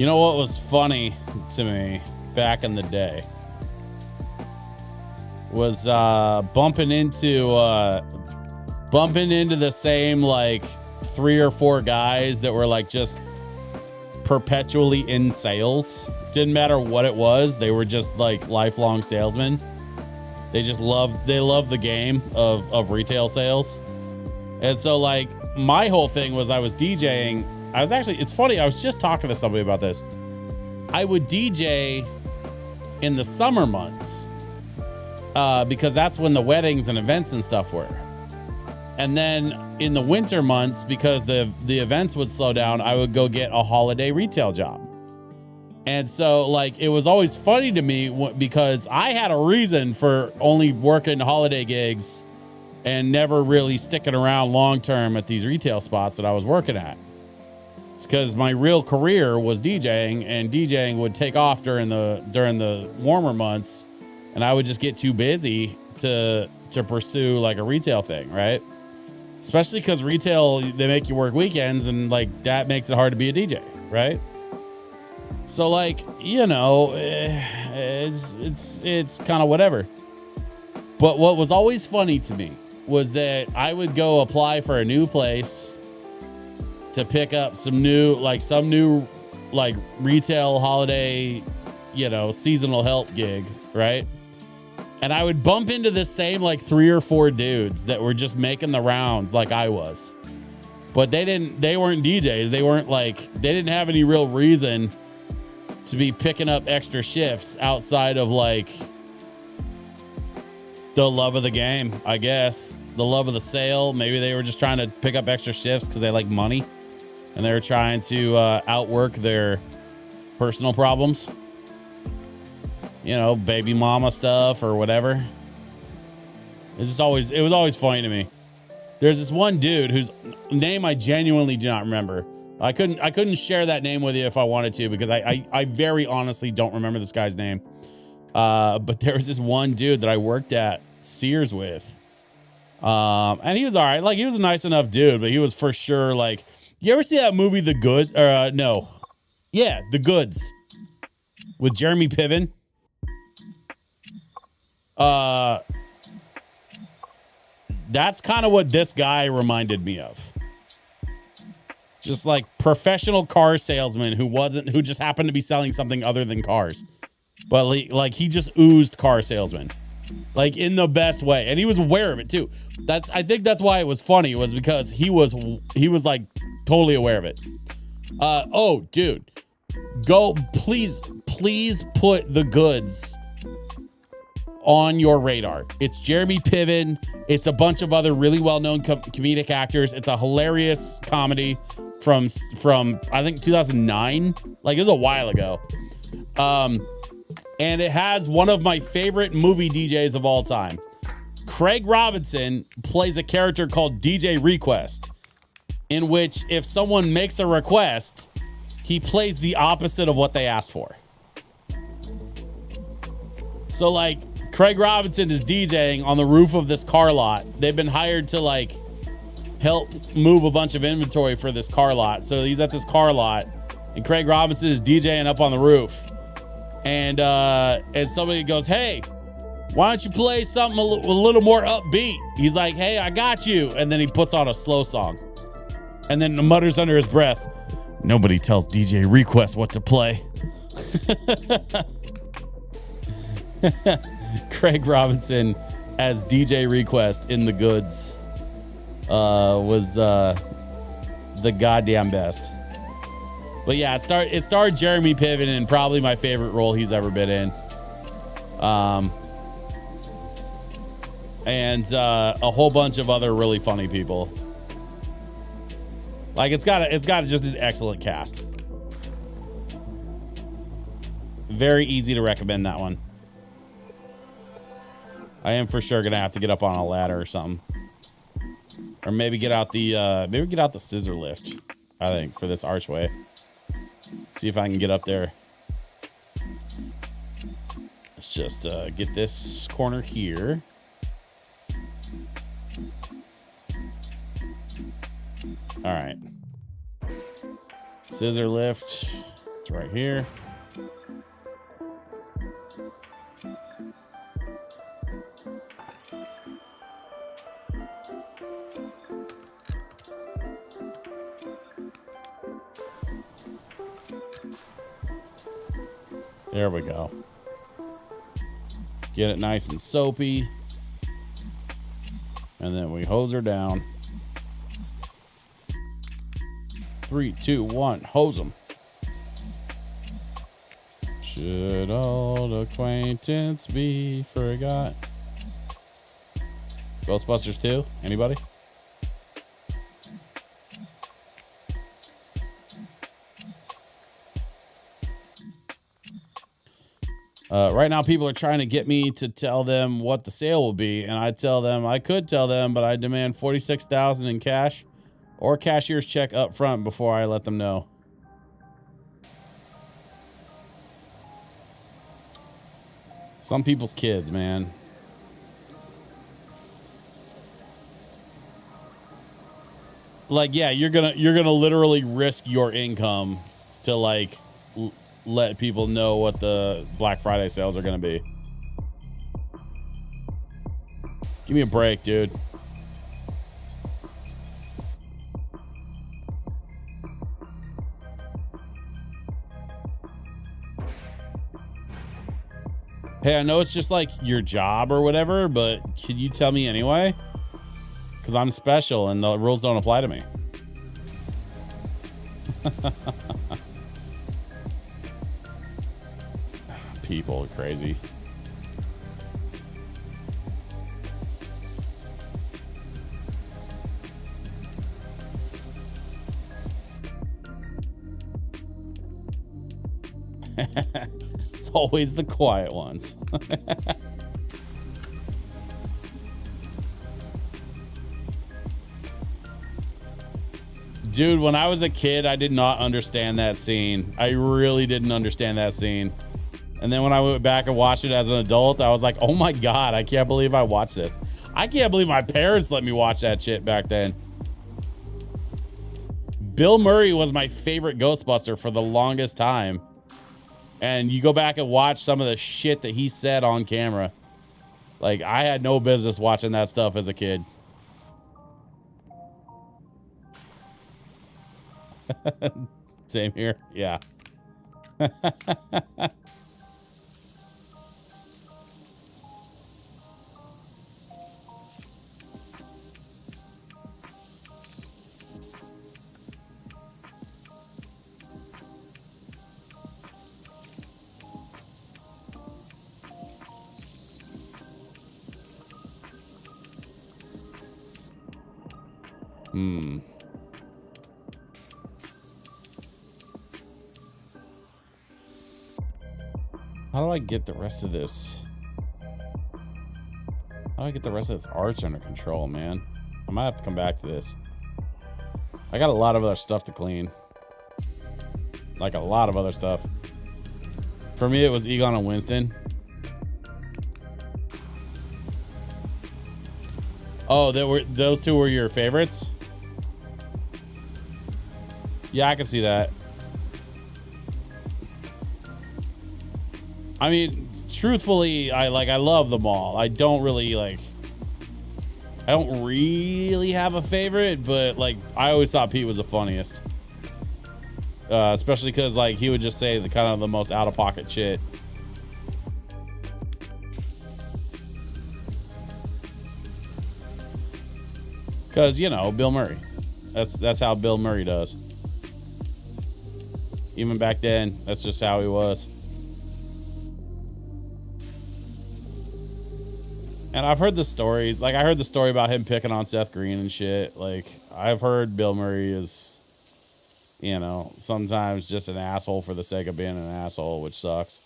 You know what was funny to me back in the day was bumping into the same like 3 or 4 guys that were like just perpetually in sales. Didn't matter what it was, they were just like lifelong salesmen. They love the game of retail sales. And so like my whole thing was I was DJing. It's funny, I was just talking to somebody about this. I would DJ in the summer months because that's when the weddings and events and stuff were. And then in the winter months, because the events would slow down, I would go get a holiday retail job. And so like it was always funny to me because I had a reason for only working holiday gigs and never really sticking around long term at these retail spots that I was working at. It's because my real career was DJing, and DJing would take off during the warmer months, and I would just get too busy to pursue like a retail thing, right? Especially because retail, they make you work weekends, and like that makes it hard to be a DJ, right? So like, you know, it's kind of whatever. But what was always funny to me was that I would go apply for a new place to pick up some new retail holiday, you know, seasonal help gig, right? And I would bump into the same like 3 or 4 dudes that were just making the rounds like I was. But they weren't DJs. They didn't have any real reason to be picking up extra shifts outside of like the love of the game, I guess. The love of the sale. Maybe they were just trying to pick up extra shifts because they like money and they were trying to outwork their personal problems. You know, baby mama stuff or whatever. It was always funny to me. There's this one dude whose name I genuinely do not remember. I couldn't share that name with you if I wanted to because I very honestly don't remember this guy's name. But there was this one dude that I worked at Sears with. And he was all right. Like, he was a nice enough dude, but he was for sure like, you ever see that movie The Good? No. Yeah, The Goods with Jeremy Piven. That's kind of what this guy reminded me of. Just like professional car salesman who just happened to be selling something other than cars. But like he just oozed car salesman. Like in the best way. And he was aware of it too. I think that's why it was funny, was because he was like totally aware of it. Oh, dude. Go please put The Goods on your radar. It's Jeremy Piven. It's a bunch of other really well-known comedic actors. It's a hilarious comedy from I think 2009. Like, it was a while ago. And it has one of my favorite movie DJs of all time. Craig Robinson plays a character called DJ Request, in which if someone makes a request, he plays the opposite of what they asked for. So like, Craig Robinson is DJing on the roof of this car lot. They've been hired to like help move a bunch of inventory for this car lot. So he's at this car lot and Craig Robinson is DJing up on the roof. And somebody goes, "Hey, why don't you play something a little more upbeat?" He's like, "Hey, I got you." And then he puts on a slow song and then mutters under his breath, "Nobody tells DJ Request what to play." Craig Robinson as DJ Request in The Goods was the goddamn best. But yeah, it starred Jeremy Piven in probably my favorite role he's ever been in. And a whole bunch of other really funny people. Like, it's got just an excellent cast. Very easy to recommend that one. I am for sure gonna have to get up on a ladder or something, or maybe get out the scissor lift. I think for this archway. See if I can get up there. Let's just get this corner here. All right. Scissor lift. It's It's right here. There we go. Get it nice and soapy. And then we hose her down. 3, 2, 1, hose them. Should old acquaintance be forgot? Ghostbusters 2? Anybody? Right now, people are trying to get me to tell them what the sale will be, and I tell them I could tell them, but I demand $46,000 in cash or cashier's check up front before I let them know. Some people's kids, man. Like, yeah, you're gonna literally risk your income to like let people know what the Black Friday sales are gonna be. Give me a break, dude. Hey, I know it's just like your job or whatever, but can you tell me anyway? Because I'm special and the rules don't apply to me. People are crazy. It's always the quiet ones. Dude, when I was a kid, I did not understand that scene. I really didn't understand that scene. And then when I went back and watched it as an adult, I was like, oh my God, I can't believe I watched this. I can't believe my parents let me watch that shit back then. Bill Murray was my favorite Ghostbuster for the longest time. And you go back and watch some of the shit that he said on camera. Like, I had no business watching that stuff as a kid. Same here. Yeah. How do I get the rest of this? How do I get the rest of this arch under control, man? I might have to come back to this. I got a lot of other stuff to clean. Like a lot of other stuff. For me, it was Egon and Winston. Oh, those two were your favorites? Yeah, I can see that. I mean, truthfully, I love them all. I don't really have a favorite, but like I always thought Pete was the funniest. Especially because like he would just say the kind of the most out of pocket shit. Because, you know, Bill Murray. That's how Bill Murray does. Even back then, that's just how he was. And I've heard the stories. Like, I heard the story about him picking on Seth Green and shit. Like, I've heard Bill Murray is, you know, sometimes just an asshole for the sake of being an asshole, which sucks.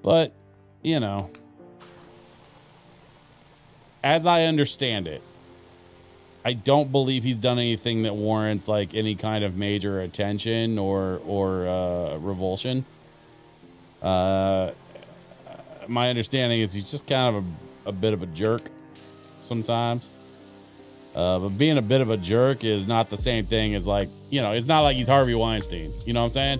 But, you know, as I understand it, I don't believe he's done anything that warrants like any kind of major attention or revulsion. My understanding is he's just kind of a bit of a jerk sometimes. But being a bit of a jerk is not the same thing as like, it's not like he's Harvey Weinstein. You know what I'm saying?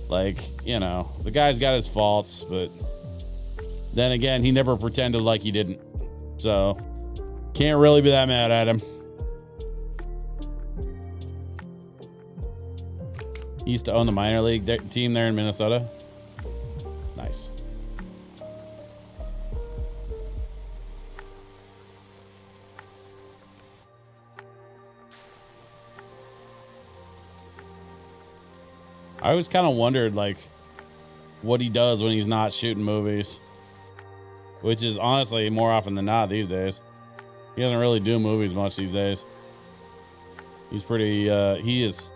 Like, the guy's got his faults, but then again, he never pretended like he didn't. So can't really be that mad at him. He used to own the minor league team there in Minnesota. Nice. I always kind of wondered, like, what he does when he's not shooting movies, which is honestly more often than not these days. He doesn't really do movies much these days. He's pretty, he is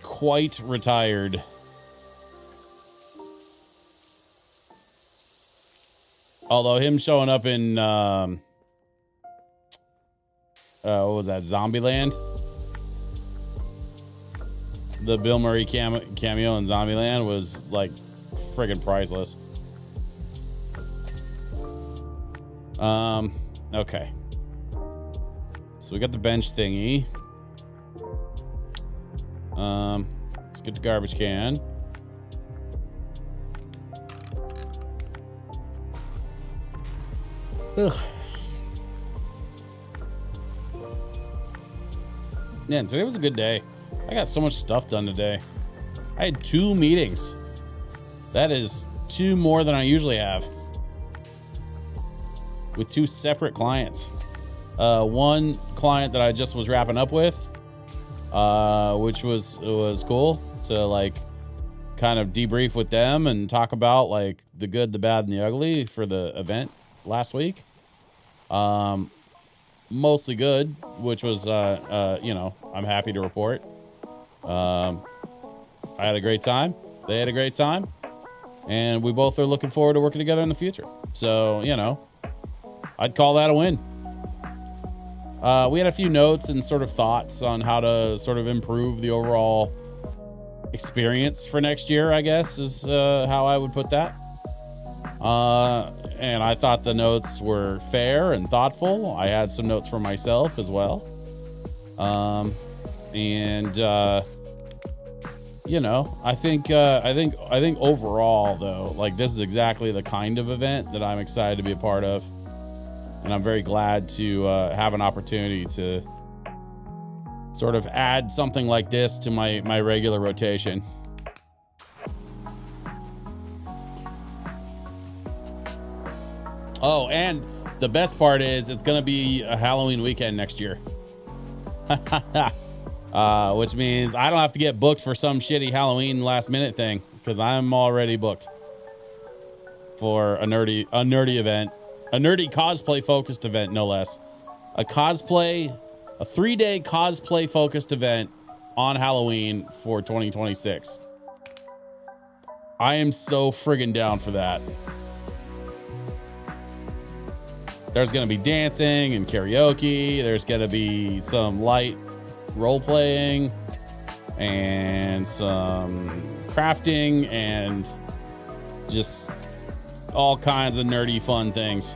quite retired. Although him showing up in, what was that, Zombieland? The Bill Murray cameo in Zombieland was like friggin' priceless. Okay. So we got the bench thingy. Let's get the garbage can. Ugh. Man, today was a good day. I got so much stuff done today. I had 2 meetings. That is 2 more than I usually have. With 2 separate clients. One client that I just was wrapping up with, which was cool to like kind of debrief with them and talk about like the good, the bad, and the ugly for the event last week. Mostly good, which was, I'm happy to report. I had a great time. They had a great time. And we both are looking forward to working together in the future. So, I'd call that a win. We had a few notes and sort of thoughts on how to sort of improve the overall experience for next year, I guess, is how I would put that. And I thought the notes were fair and thoughtful. I had some notes for myself as well. I think overall though, like this is exactly the kind of event that I'm excited to be a part of. And I'm very glad to have an opportunity to sort of add something like this to my regular rotation. Oh, and the best part is it's going to be a Halloween weekend next year. Which means I don't have to get booked for some shitty Halloween last minute thing because I'm already booked for a nerdy event, a nerdy cosplay focused event, no less. A 3-day cosplay focused event on Halloween for 2026. I am so friggin' down for that. There's going to be dancing and karaoke. There's going to be some light role playing and some crafting and just all kinds of nerdy fun things.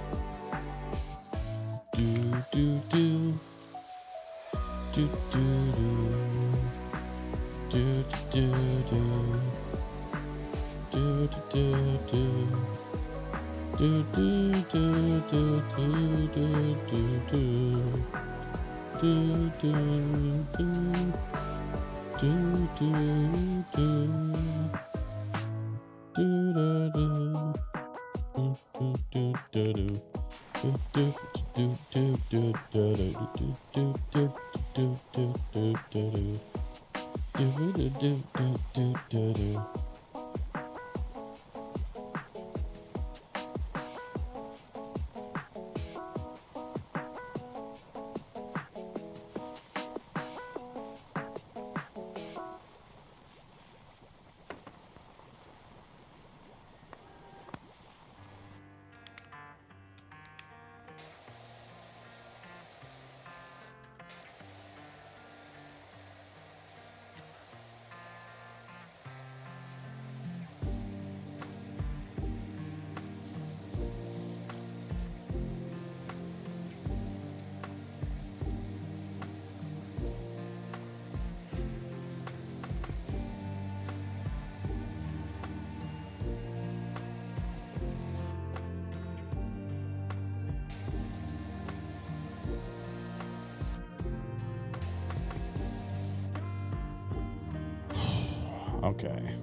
Okay.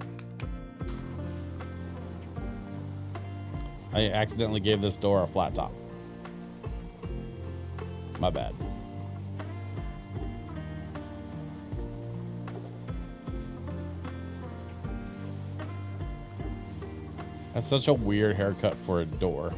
I accidentally gave this door a flat top. My bad. That's such a weird haircut for a door.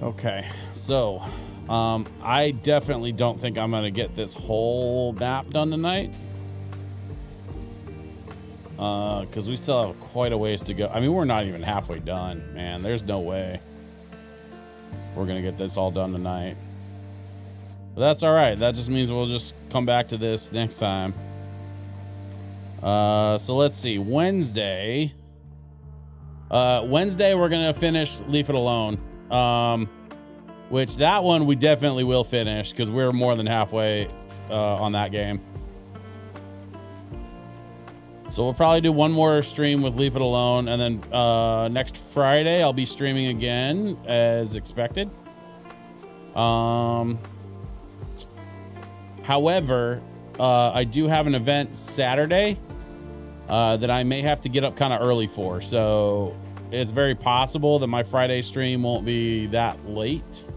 Okay, so I definitely don't think I'm gonna get this whole map done tonight, because we still have quite a ways to go. I mean, we're not even halfway done, man. There's no way we're gonna get this all done tonight. But that's all right. That just means we'll just come back to this next time. So let's see. Wednesday, we're gonna finish Leave It Alone. Which that one we definitely will finish because we're more than halfway on that game. So we'll probably do one more stream with Leave It Alone, and then next Friday I'll be streaming again as expected. However, I do have an event Saturday that I may have to get up kind of early for, so it's very possible that my Friday stream won't be that late.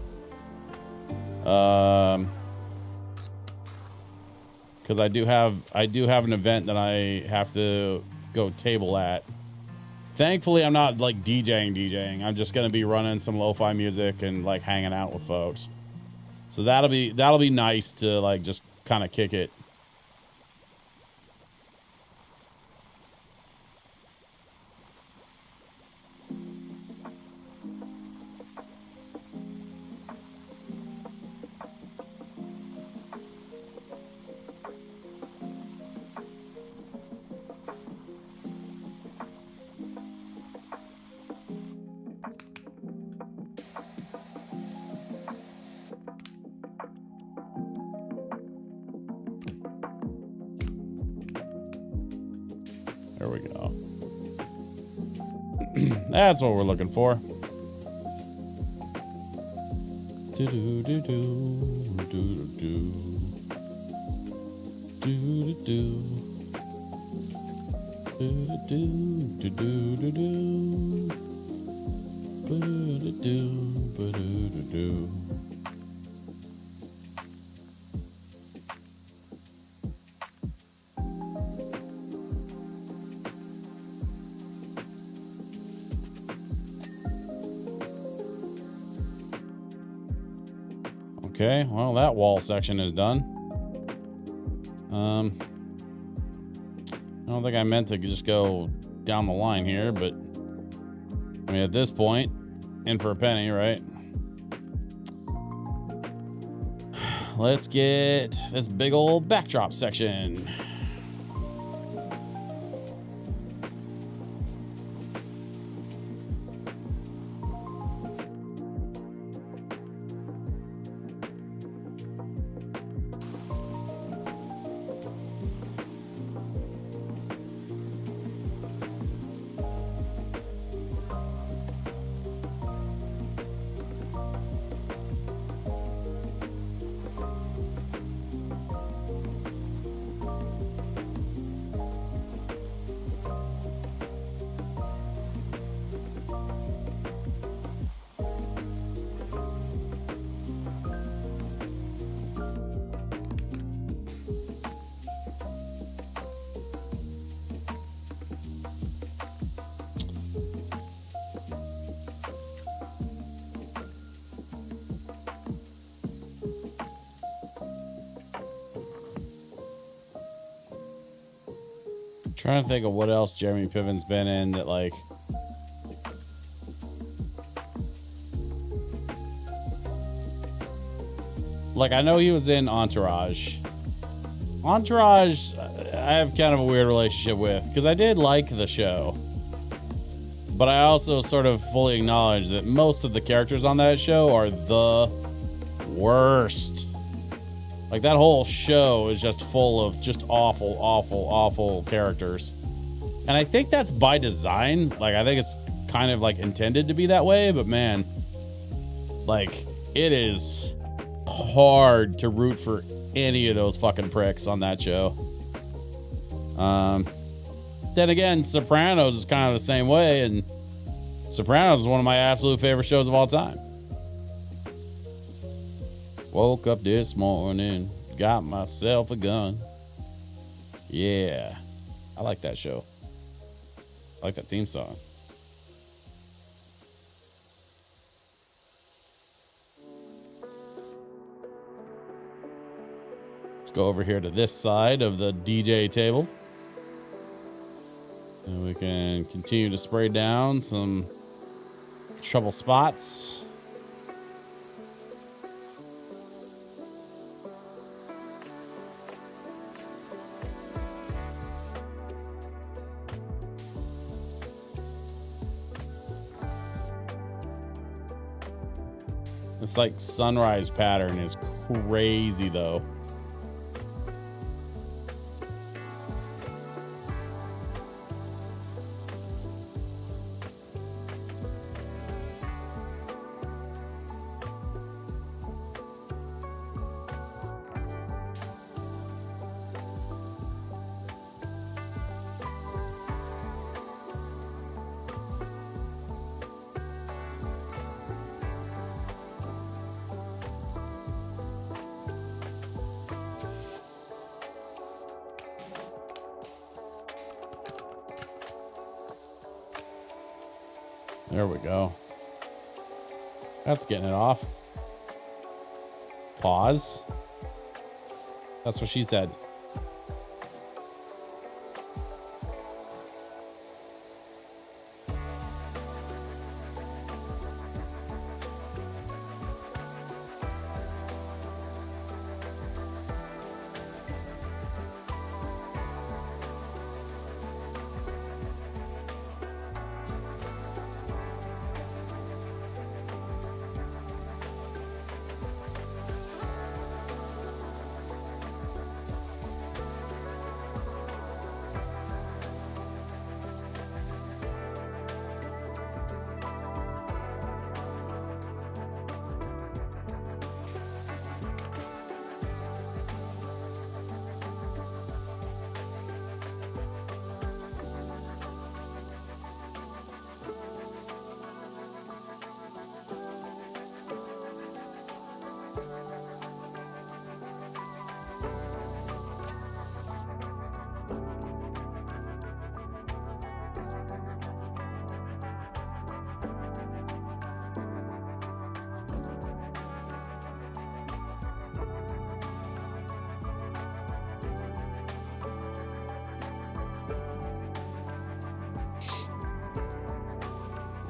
Because I do have an event that I have to go table at. Thankfully, I'm not like DJing. I'm just gonna be running some lo-fi music and like hanging out with folks. So that'll be nice to like just kind of kick it. There we go. That's what we're looking for. Do do do do do do do do do do do do do do do. Okay, well, that wall section is done. I don't think I meant to just go down the line here, but I mean, at this point, in for a penny, right? Let's get this big old backdrop section. Trying to think of what else Jeremy Piven's been in that, like, I know he was in Entourage. Entourage, I have kind of a weird relationship with, because I did like the show. But I also sort of fully acknowledge that most of the characters on that show are the worst. Like, that whole show is just full of just awful, awful, awful characters. And I think that's by design. Like, I think it's kind of, like, intended to be that way. But, man, like, it is hard to root for any of those fucking pricks on that show. Then again, Sopranos is kind of the same way. And Sopranos is one of my absolute favorite shows of all time. Woke up this morning, got myself a gun. Yeah, I like that show. I like that theme song. Let's go over here to this side of the DJ table. And we can continue to spray down some trouble spots. This like sunrise pattern is crazy though. There we go. That's getting it off. Pause. That's what she said.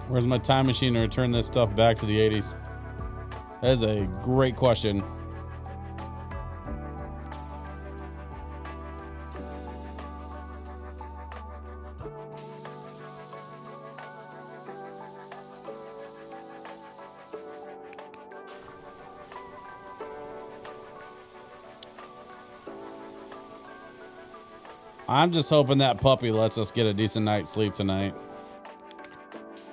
Where's my time machine to return this stuff back to the 80s? That is a great question. I'm just hoping that puppy lets us get a decent night's sleep tonight.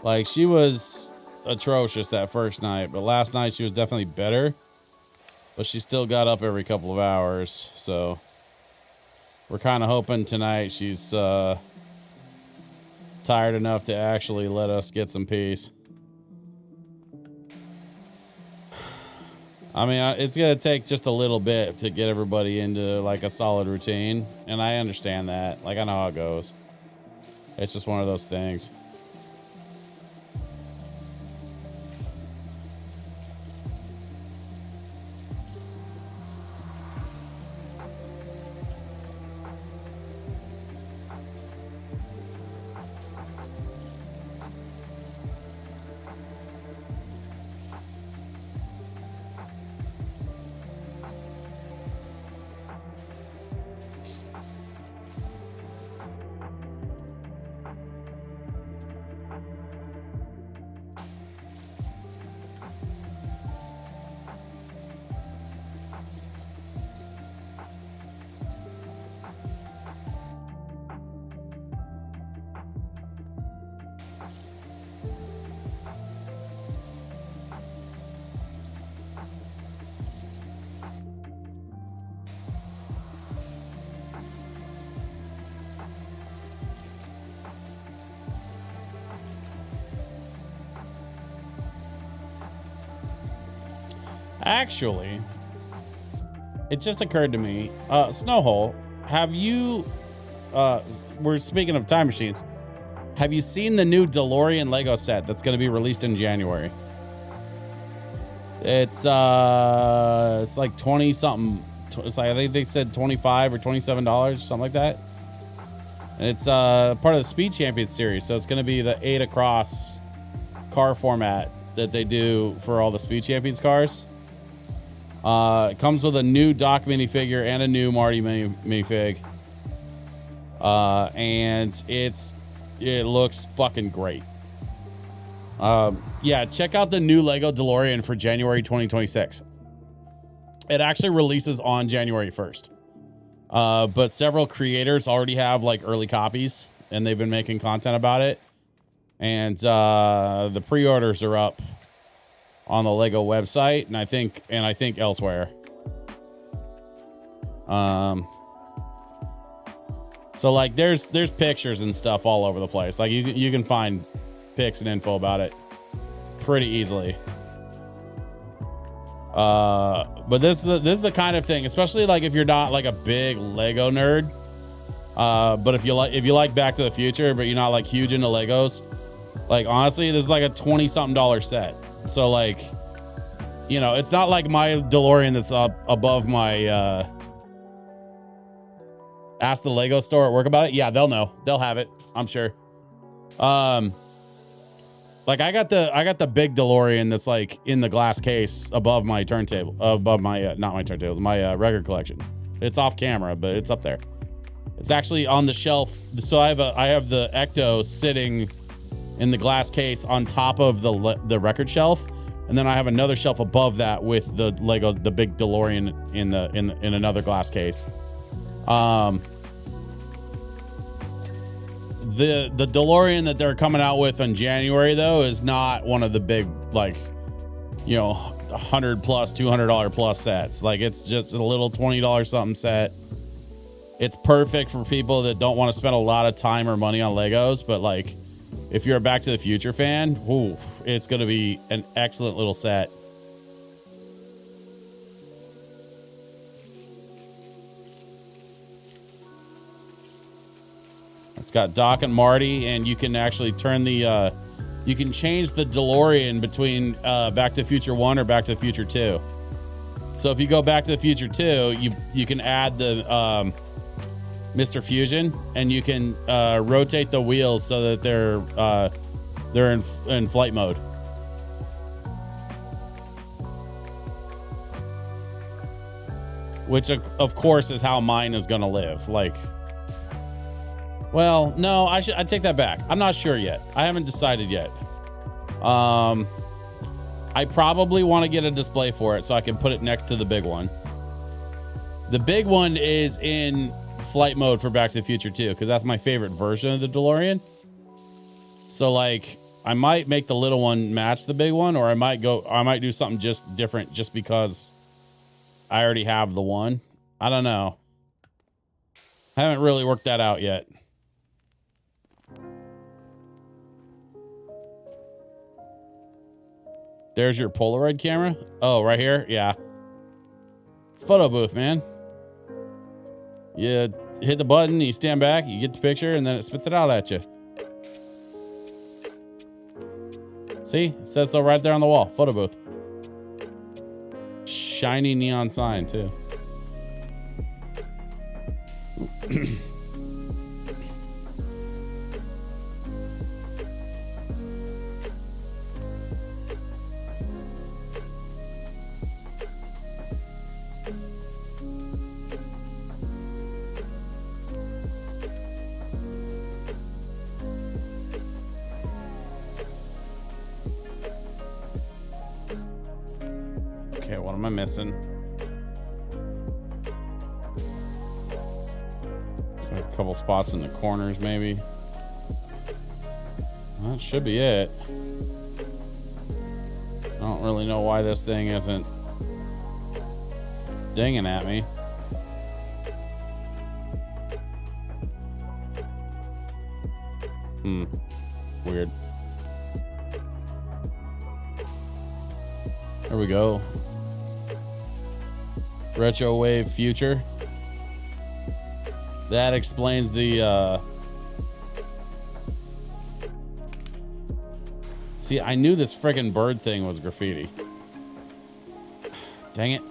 Like, she was atrocious that first night, but last night she was definitely better. But she still got up every couple of hours, so we're kind of hoping tonight she's tired enough to actually let us get some peace. I mean, it's going to take just a little bit to get everybody into, like, a solid routine, and I understand that. Like, I know how it goes. It's just one of those things. Actually, it just occurred to me, Snowhole, have you, we're speaking of time machines, have you seen the new DeLorean Lego set that's going to be released in January? It's like 20 something. It's like, I think they said $25 or $27, something like that. And it's part of the Speed Champions series. So it's going to be the 8 across car format that they do for all the Speed Champions cars. It comes with a new Doc minifigure and a new Marty minifig. And it looks fucking great. Yeah, check out the new Lego DeLorean for January 2026. It actually releases on January 1st. But several creators already have like early copies and they've been making content about it. And the pre-orders are up on the Lego website and I think elsewhere. So like there's pictures and stuff all over the place. Like you can find pics and info about it pretty easily. But this is the kind of thing, especially like if you're not like a big Lego nerd. But if you like Back to the Future, but you're not like huge into Legos, like honestly, this is like a $20-something set. So like, you know, it's not like my DeLorean that's up above my, ask the Lego store at work about it. Yeah, they'll know. They'll have it, I'm sure. Like I got the big DeLorean that's like in the glass case above my turntable, above my, not my turntable, my record collection. It's off camera, but it's up there. It's actually on the shelf. So I have the Ecto sitting in the glass case on top of the record shelf. And then I have another shelf above that with the Lego, the big DeLorean in another glass case. The DeLorean that they're coming out with in January though is not one of the big, like, you know, $100 plus $200 plus sets. Like it's just a little $20 something set. It's perfect for people that don't want to spend a lot of time or money on Legos, but like if you're a Back to the Future fan, ooh, it's going to be an excellent little set. It's got Doc and Marty, and you can actually turn the, you can change the DeLorean between Back to the Future 1 or Back to the Future 2. So if you go Back to the Future 2, you can add the Mr. Fusion, and you can rotate the wheels so that they're in flight mode. Which of course is how mine is going to live. Like, well, no, I take that back. I'm not sure yet. I haven't decided yet. I probably want to get a display for it so I can put it next to the big one. The big one is in flight mode for Back to the Future 2 because that's my favorite version of the DeLorean. So like I might make the little one match the big one, or I might do something just different just because I already have the one. I don't know. I haven't really worked that out yet. There's your Polaroid camera. Oh, right here. Yeah. It's photo booth, man. You hit the button, you stand back, you get the picture, and then it spits it out at you. See? It says so right there on the wall. Photo booth. Shiny neon sign, too. Okay, what am I missing? So a couple spots in the corners, maybe. That should be it. I don't really know why this thing isn't dinging at me. Weird. There we go. Retro wave future. That explains the See, I knew this friggin' bird thing was graffiti. Dang it.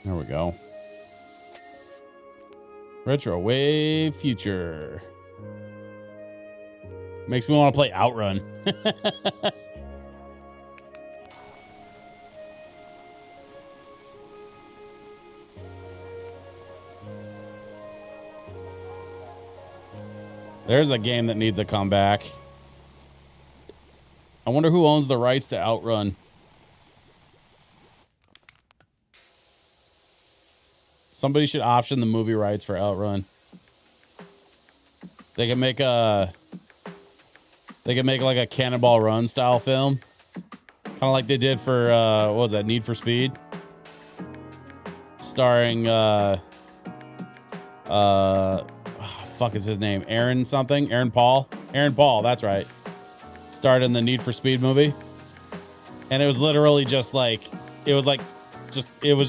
There we go. Retro wave future. Makes me want to play Outrun. There's a game that needs a comeback. I wonder who owns the rights to Outrun. Somebody should option the movie rights for Outrun. They can make like a Cannonball Run style film. Kind of like they did for what was that, Need for Speed? Starring fuck is his name? Aaron something? Aaron Paul? Aaron Paul, that's right. Starred in the Need for Speed movie. And it was literally just like it was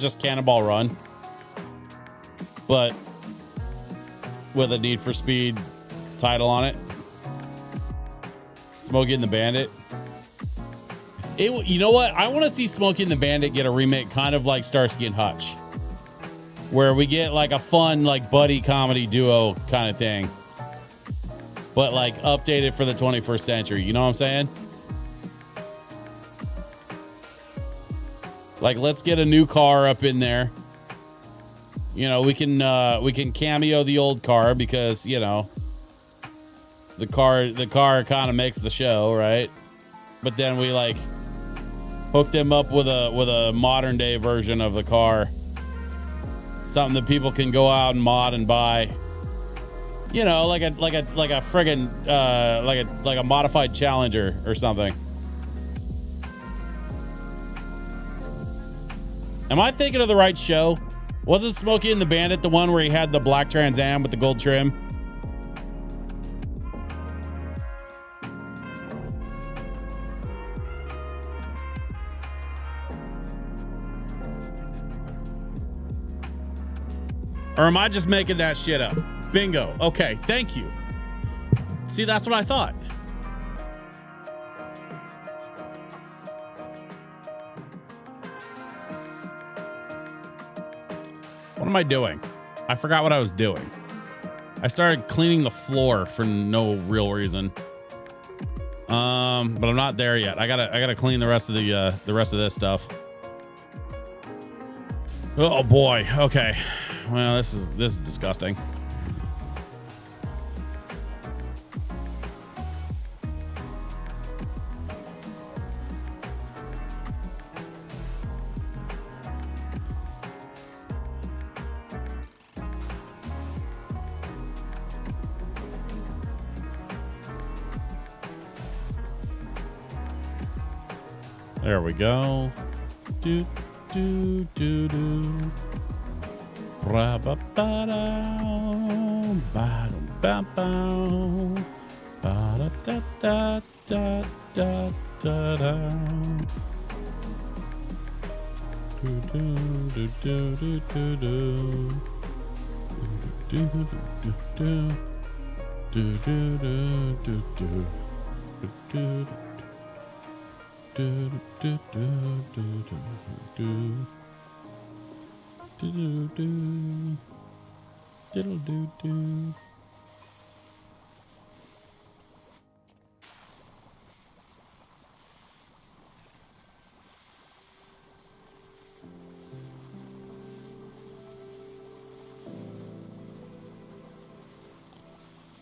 just Cannonball Run. But with a Need for Speed title on it. Smokey and the Bandit. You know what? I want to see Smokey and the Bandit get a remake kind of like Starsky and Hutch. Where we get like a fun like buddy comedy duo kind of thing. But like updated for the 21st century. You know what I'm saying? Like let's get a new car up in there. You know, we can cameo the old car because, you know, the car kind of makes the show, right? But then we like hook them up with a modern day version of the car. Something that people can go out and mod and buy. You know, like a friggin' like a modified Challenger or something. Am I thinking of the right show? Wasn't Smokey and the Bandit the one where he had the black Trans Am with the gold trim? Or am I just making that shit up? Bingo. Okay, thank you. See, that's what I thought. What am I doing? I forgot what I was doing. I started cleaning the floor for no real reason. But I'm not there yet. I gotta clean the rest of this stuff. Oh boy. Okay. Well, this is disgusting. There we go. Do do do do. Ba ba ba da ba ba ba ba da da da da da da. Do do do do do do do. Do do do do do do do do do do. Do do do do do do do do do do.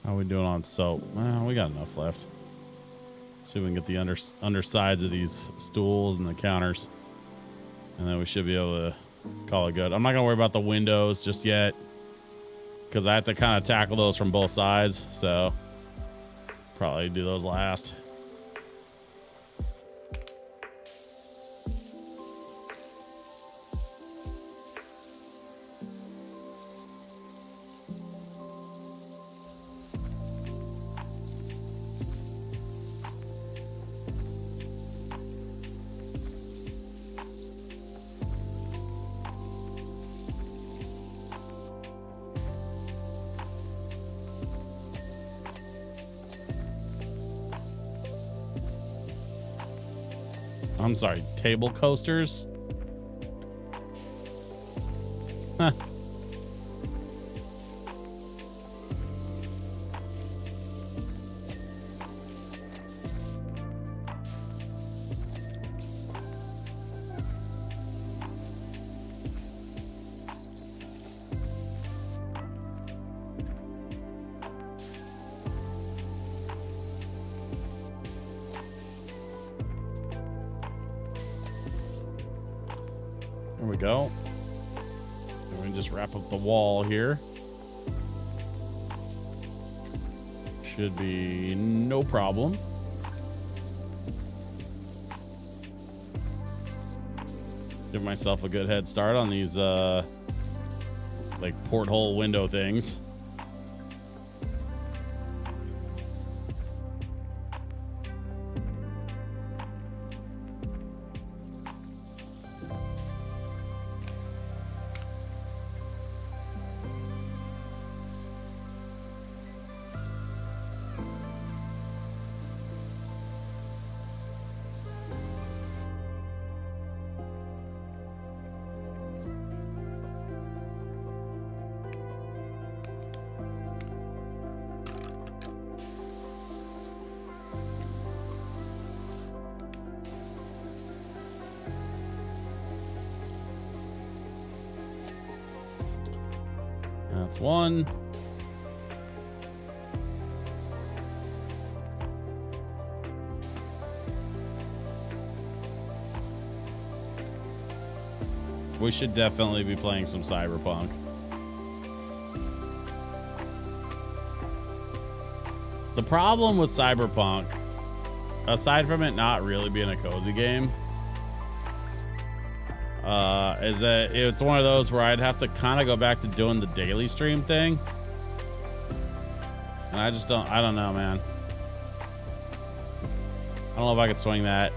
How are we doing on soap? Well, we got enough left. See if we can get the undersides of these stools and the counters. And then we should be able to call it good. I'm not going to worry about the windows just yet, because I have to kind of tackle those from both sides. So probably do those last. I'm sorry, table coasters. Huh. There we go. We're gonna just wrap up the wall here. Should be no problem. Give myself a good head start on these like porthole window things. That's one. We should definitely be playing some Cyberpunk. The problem with Cyberpunk, aside from it not really being a cozy game, is that it's one of those where I'd have to kind of go back to doing the daily stream thing. And I don't know, man. I don't know if I could swing that.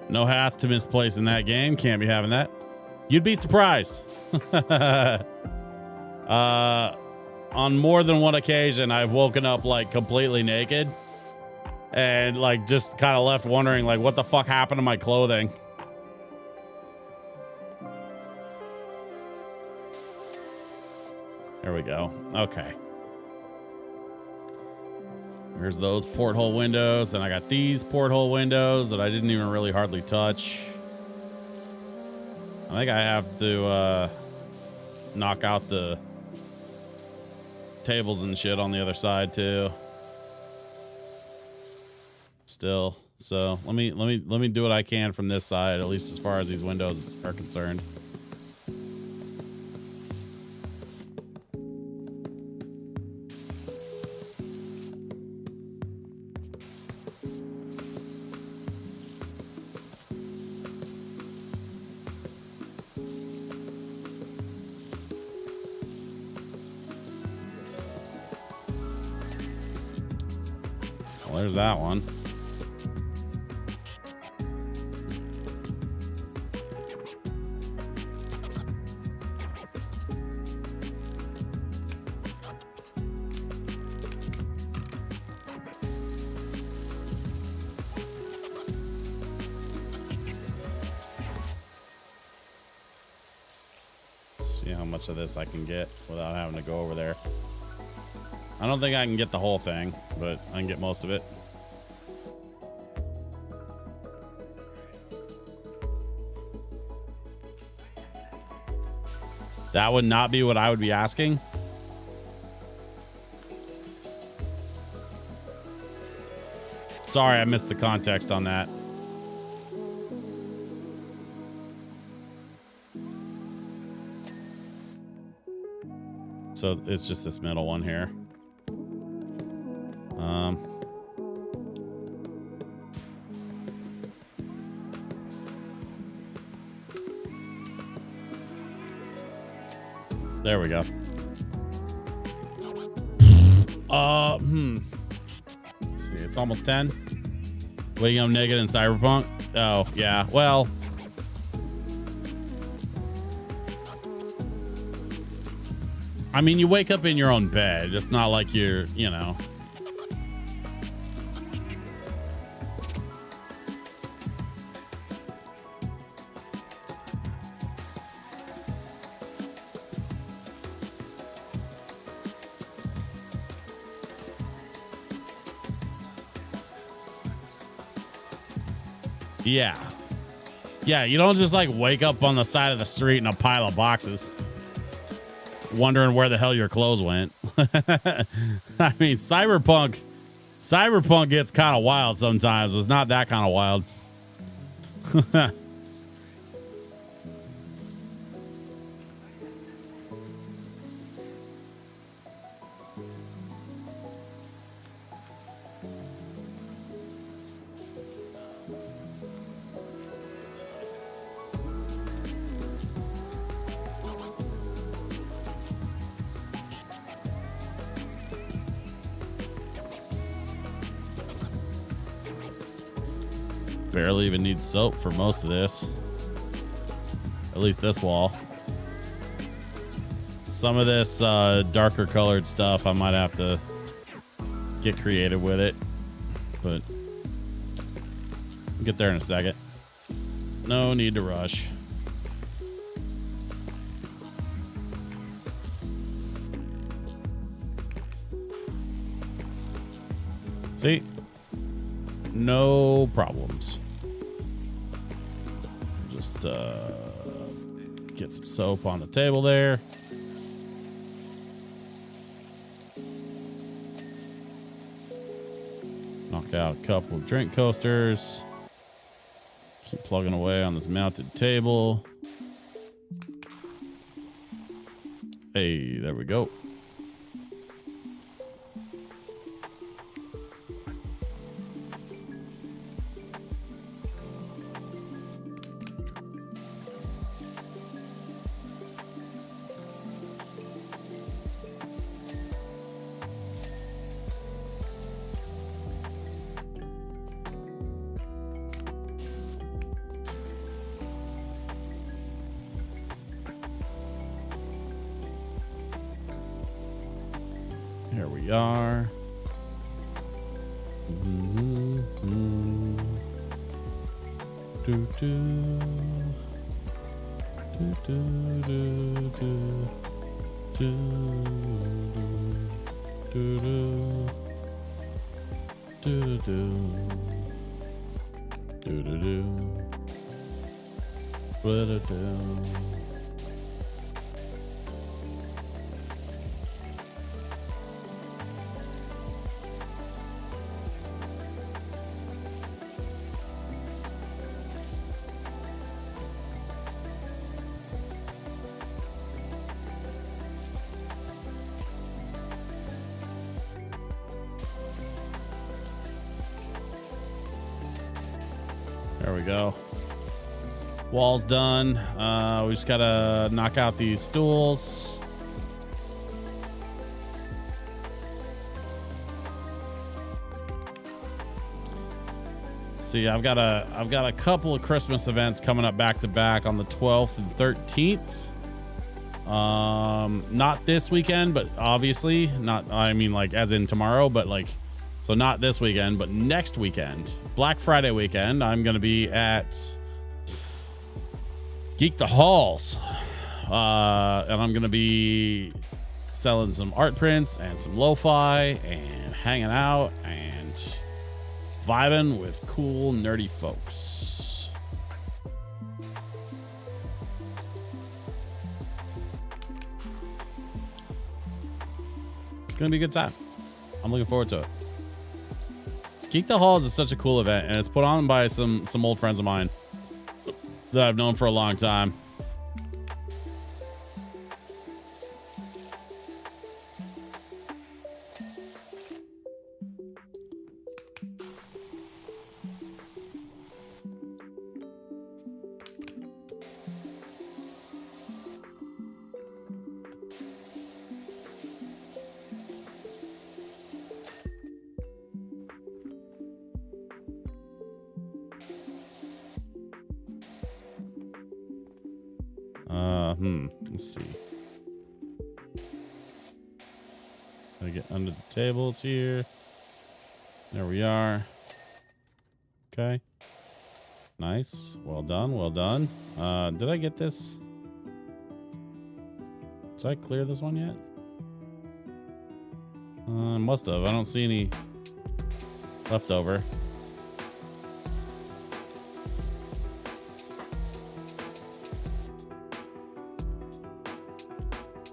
No hats to misplace in that game. Can't be having that. You'd be surprised. On more than one occasion, I've woken up like completely naked and like just kind of left wondering like what the fuck happened to my clothing. There we go. Okay. There's those porthole windows, and I got these porthole windows that I didn't even really hardly touch. I think I have to knock out the tables and shit on the other side too. Still, so let me do what I can from this side, at least as far as these windows are concerned. There's that one. Let's see how much of this I can get without having to go over there. I don't think I can get the whole thing, but I can get most of it. That would not be what I would be asking. Sorry, I missed the context on that. So it's just this middle one here. There we go. Let's see, it's almost 10. Waking up naked in Cyberpunk. Oh, yeah. Well, I mean, you wake up in your own bed. It's not like you're, you know. Yeah. Yeah, you don't just like wake up on the side of the street in a pile of boxes wondering where the hell your clothes went. I mean, Cyberpunk gets kind of wild sometimes, but it's not that kind of wild. Barely even need soap for most of this. At least this wall. Some of this darker colored stuff, I might have to get creative with it. But we'll get there in a second. No need to rush. See? No problems. Just get some soap on the table there. Knock out a couple of drink coasters. Keep plugging away on this mounted table. Hey, there we go. Here we are. There we go. Wall's done. We just gotta knock out these stools. See, I've got a couple of Christmas events coming up back to back on the 12th and 13th. Not this weekend, but obviously not. I mean, like as in tomorrow, but like. So not this weekend, but next weekend, Black Friday weekend, I'm going to be at Geek the Halls. And I'm going to be selling some art prints and some lo-fi and hanging out and vibing with cool, nerdy folks. It's going to be a good time. I'm looking forward to it. Geek the Halls is such a cool event, and it's put on by some old friends of mine that I've known for a long time. Let's see. Gotta get under the tables here. There we are. Okay. Nice. Well done. Well done. Did I get this? Did I clear this one yet? Must have. I don't see any left over.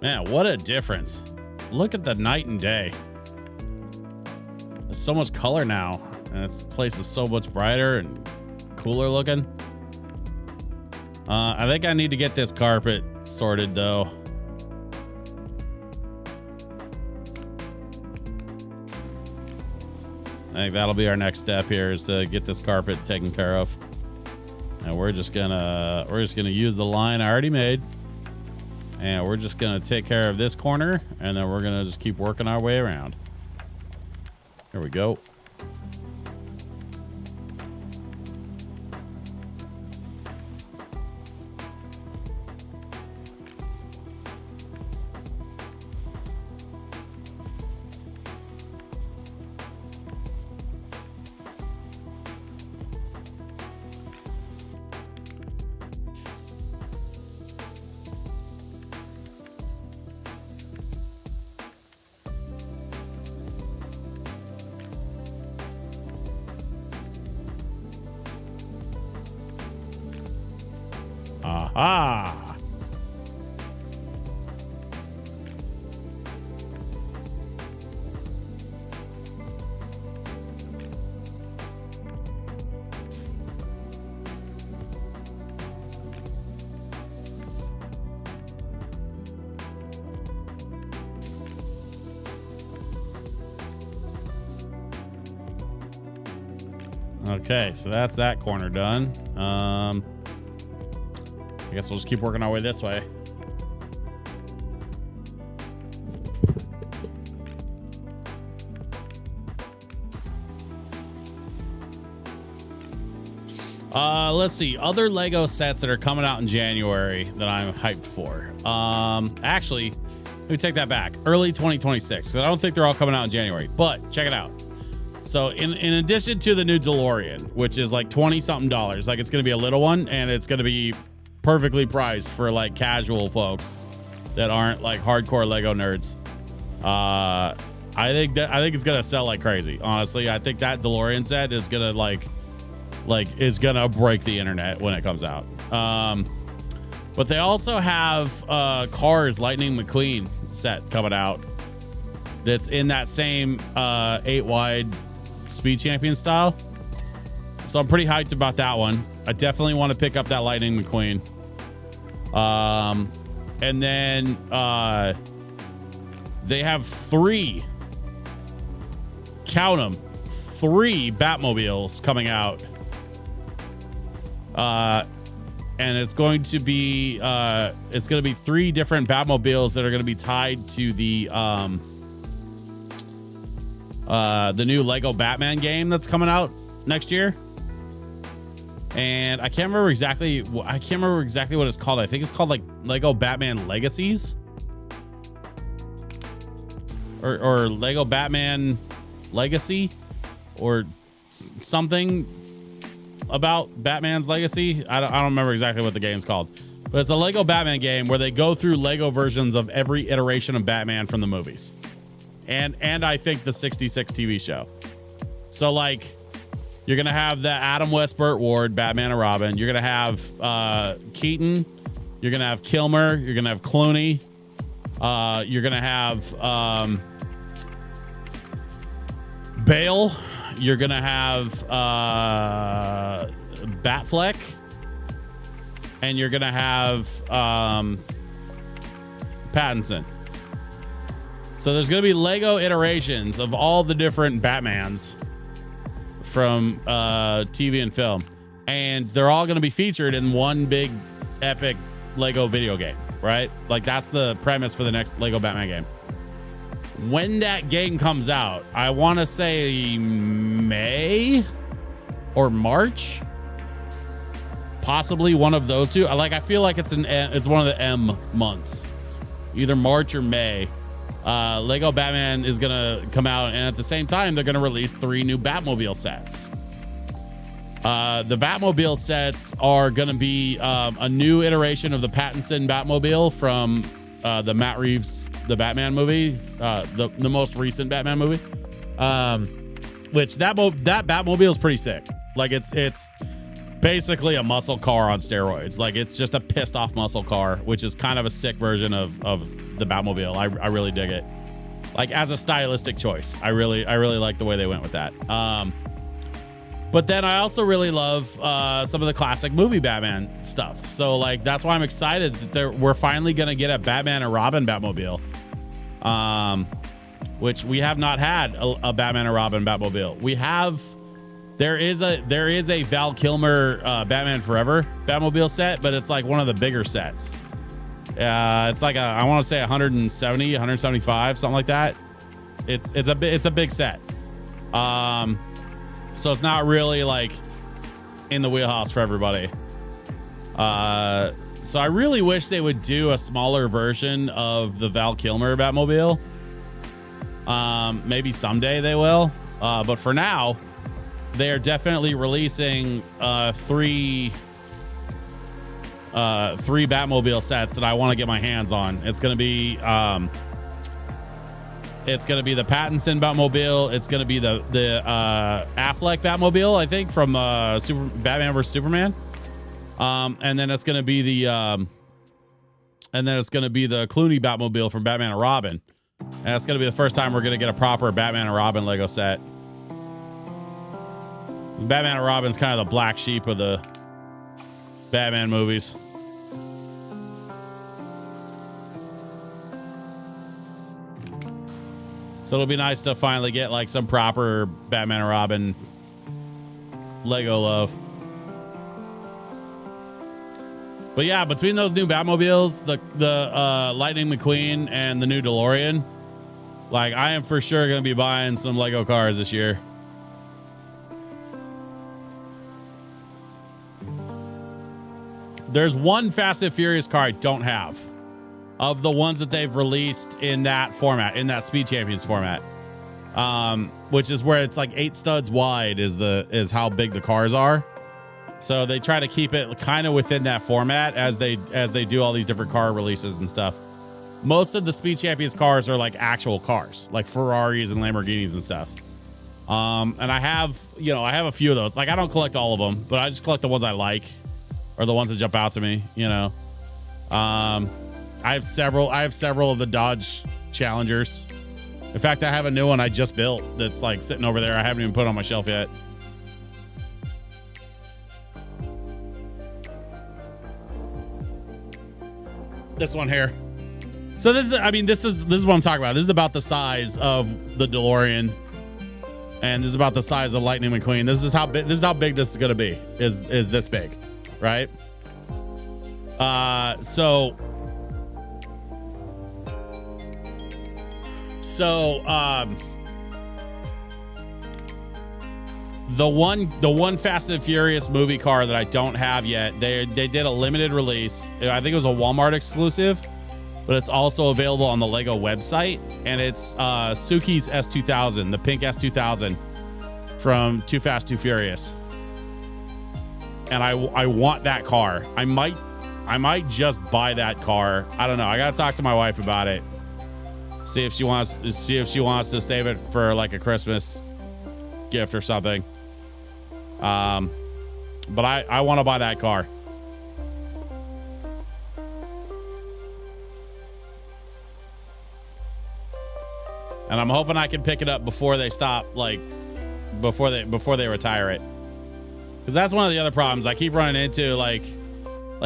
Man, what a difference. Look at the night and day. There's so much color now, and the place is so much brighter and cooler looking. I think I need to get this carpet sorted though. I think that'll be our next step here, is to get this carpet taken care of. And we're just gonna use the line I already made. And we're just gonna take care of this corner, and then we're gonna just keep working our way around. Here we go. Aha! Okay, so that's that corner done. I guess we'll just keep working our way this way. Let's see. Other Lego sets that are coming out in January that I'm hyped for. Actually, let me take that back. Early 2026. Because I don't think they're all coming out in January. But check it out. So in addition to the new DeLorean, which is like $20-something, like it's going to be a little one, and it's going to be perfectly priced for like casual folks that aren't like hardcore Lego nerds. I think it's gonna sell like crazy. Honestly, I think that DeLorean set is gonna is gonna break the internet when it comes out. But they also have Cars Lightning McQueen set coming out that's in that same 8 wide Speed Champion style. So I'm pretty hyped about that one. I definitely want to pick up that Lightning McQueen. And then they have 3, count them, 3 Batmobiles coming out. And it's going to be 3 different Batmobiles that are going to be tied to the new Lego Batman game that's coming out next year. And I can't remember exactly what it's called. I think it's called like Lego Batman Legacies or Lego Batman Legacy or something about Batman's legacy. I don't remember exactly what the game's called, but it's a Lego Batman game where they go through Lego versions of every iteration of Batman from the movies. And I think the 66 TV show. So like, you're going to have the Adam West, Burt Ward, Batman and Robin. You're going to have Keaton. You're going to have Kilmer. You're going to have Clooney. You're going to have Bale. You're going to have Batfleck. And you're going to have Pattinson. So there's going to be Lego iterations of all the different Batmans from TV and film, and they're all going to be featured in one big epic Lego video game, right? Like that's the premise for the next Lego Batman game. When that game comes out, I want to say May or March, possibly one of those two. I feel like it's one of the M months, either March or May. Lego Batman is gonna come out, and at the same time, they're gonna release 3 new Batmobile sets. The Batmobile sets are gonna be a new iteration of the Pattinson Batmobile from the Matt Reeves the Batman movie, the most recent Batman movie. Which that Batmobile is pretty sick. Like it's basically a muscle car on steroids. Like it's just a pissed off muscle car, which is kind of a sick version of the Batmobile. I really dig it. Like as a stylistic choice, I really like the way they went with that. But then I also really love some of the classic movie Batman stuff. So like that's why I'm excited that we're finally gonna get a Batman and Robin Batmobile, which we have not had a Batman and Robin Batmobile. We have. There is a Val Kilmer Batman Forever Batmobile set, but it's like one of the bigger sets. It's like I want to say 170, 175, something like that. It's a big set. So it's not really like in the wheelhouse for everybody. So I really wish they would do a smaller version of the Val Kilmer Batmobile. Maybe someday they will. But for now, they are definitely releasing 3 Batmobile sets that I want to get my hands on. It's gonna be the Pattinson Batmobile. It's gonna be the Affleck Batmobile, I think, from Batman vs Superman. And then it's gonna be the Clooney Batmobile from Batman and Robin. And it's gonna be the first time we're gonna get a proper Batman and Robin Lego set. Batman and Robin's kind of the black sheep of the Batman movies. So it'll be nice to finally get like some proper Batman and Robin Lego love. But yeah, between those new Batmobiles, the Lightning McQueen and the new DeLorean, like I am for sure going to be buying some Lego cars this year. There's one Fast and Furious car I don't have of the ones that they've released in that format, in that Speed Champions format, which is where it's like 8 studs wide is how big the cars are. So they try to keep it kind of within that format as they do all these different car releases and stuff. Most of the Speed Champions cars are like actual cars, like Ferraris and Lamborghinis and stuff. And I have a few of those. Like I don't collect all of them, but I just collect the ones I like. Or the ones that jump out to me, I have several of the Dodge Challengers. In fact, I have a new one I just built that's like sitting over there. I haven't even put it on my shelf yet. This one here. So this is what I'm talking about. This is about the size of the DeLorean, and this is about the size of Lightning McQueen. This is how big this is gonna be. Is this big? Right? So the one Fast and Furious movie car that I don't have yet, they did a limited release. I think it was a Walmart exclusive, but it's also available on the Lego website, and it's Suki's S2000, the pink S2000 from Too Fast, Too Furious. And I want that car. I might just buy that car. I don't know. I gotta talk to my wife about it. See if she wants to save it for like a Christmas gift or something. But I want to buy that car. And I'm hoping I can pick it up before they stop, like before they retire it. Because that's one of the other problems I keep running into. Like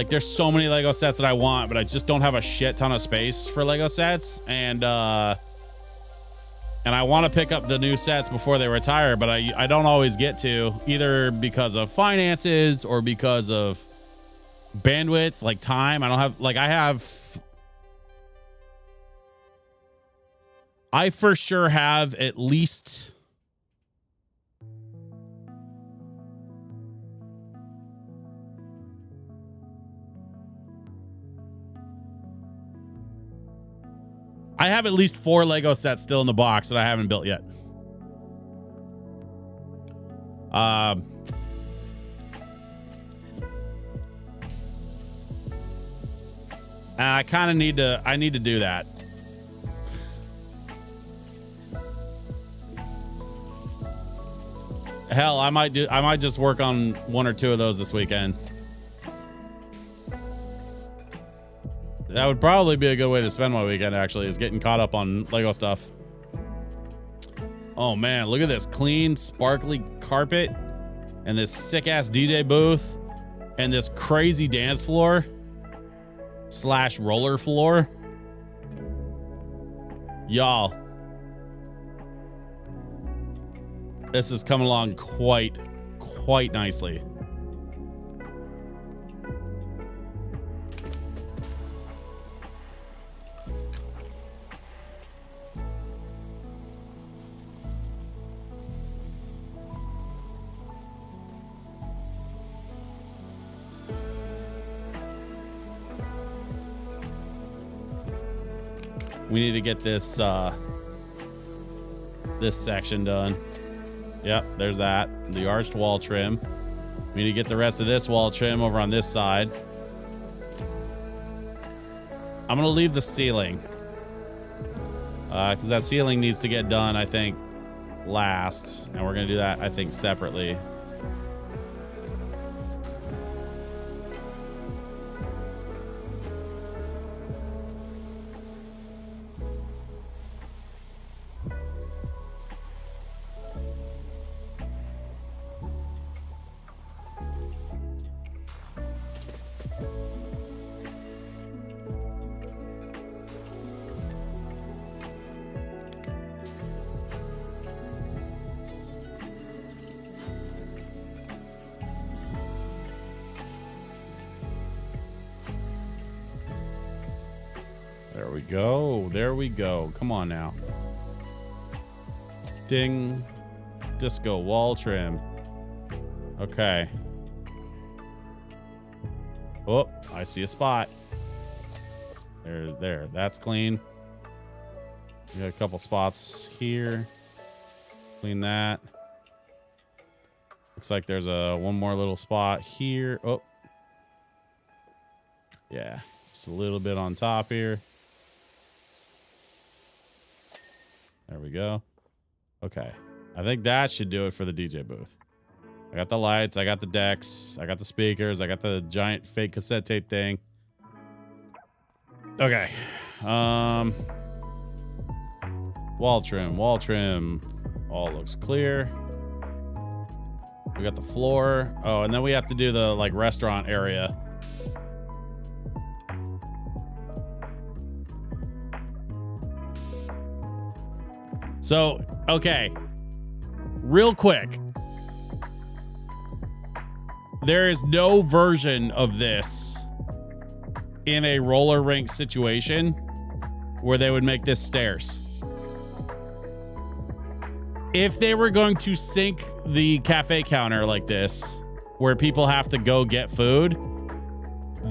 there's so many Lego sets that I want, but I just don't have a shit ton of space for Lego sets. And I want to pick up the new sets before they retire, but I don't always get to, either because of finances or because of bandwidth, like time. I for sure have at least I have at least 4 Lego sets still in the box that I haven't built yet. I kind of need to, I need to do that. Hell, I might just work on 1 or 2 of those this weekend. That would probably be a good way to spend my weekend, actually, is getting caught up on Lego stuff. Oh man, look at this clean, sparkly carpet and this sick ass DJ booth and this crazy dance floor / roller floor. Y'all, this is coming along quite nicely. We need to get this this section done. Yep, there's that. The arched wall trim. We need to get the rest of this wall trim over on this side. I'm gonna leave the ceiling because that ceiling needs to get done, I think, last, and we're gonna do that, I think, separately. There we go. Come on now. Ding. Disco wall trim. Okay. Oh, I see a spot. There. That's clean. We got a couple spots here. Clean that. Looks like there's one more little spot here. Oh. Yeah. Just a little bit on top here. There we go. Okay. I think that should do it for the DJ booth. I got the lights. I got the decks. I got the speakers. I got the giant fake cassette tape thing. Okay. Wall trim. All looks clear. We got the floor. Oh, and then we have to do the like restaurant area. So, okay, real quick, there is no version of this in a roller rink situation where they would make this stairs. If they were going to sync the cafe counter like this, where people have to go get food,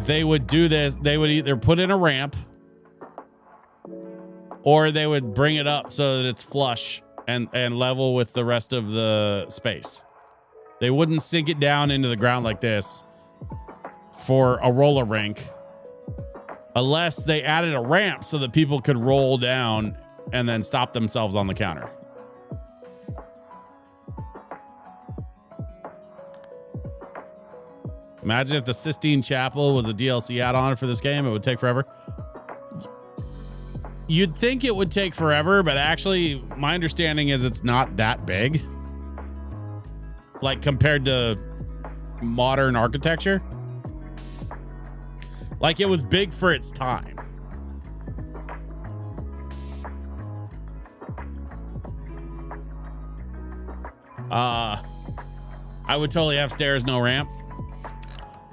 they would do this. They would either put in a ramp, or they would bring it up so that it's flush and level with the rest of the space. They wouldn't sink it down into the ground like this for a roller rink unless they added a ramp so that people could roll down and then stop themselves on the counter. Imagine if the Sistine Chapel was a DLC add-on for this game. It would take forever. You'd think it would take forever, but actually my understanding is it's not that big. Like compared to modern architecture. Like it was big for its time. I would totally have stairs, no ramp.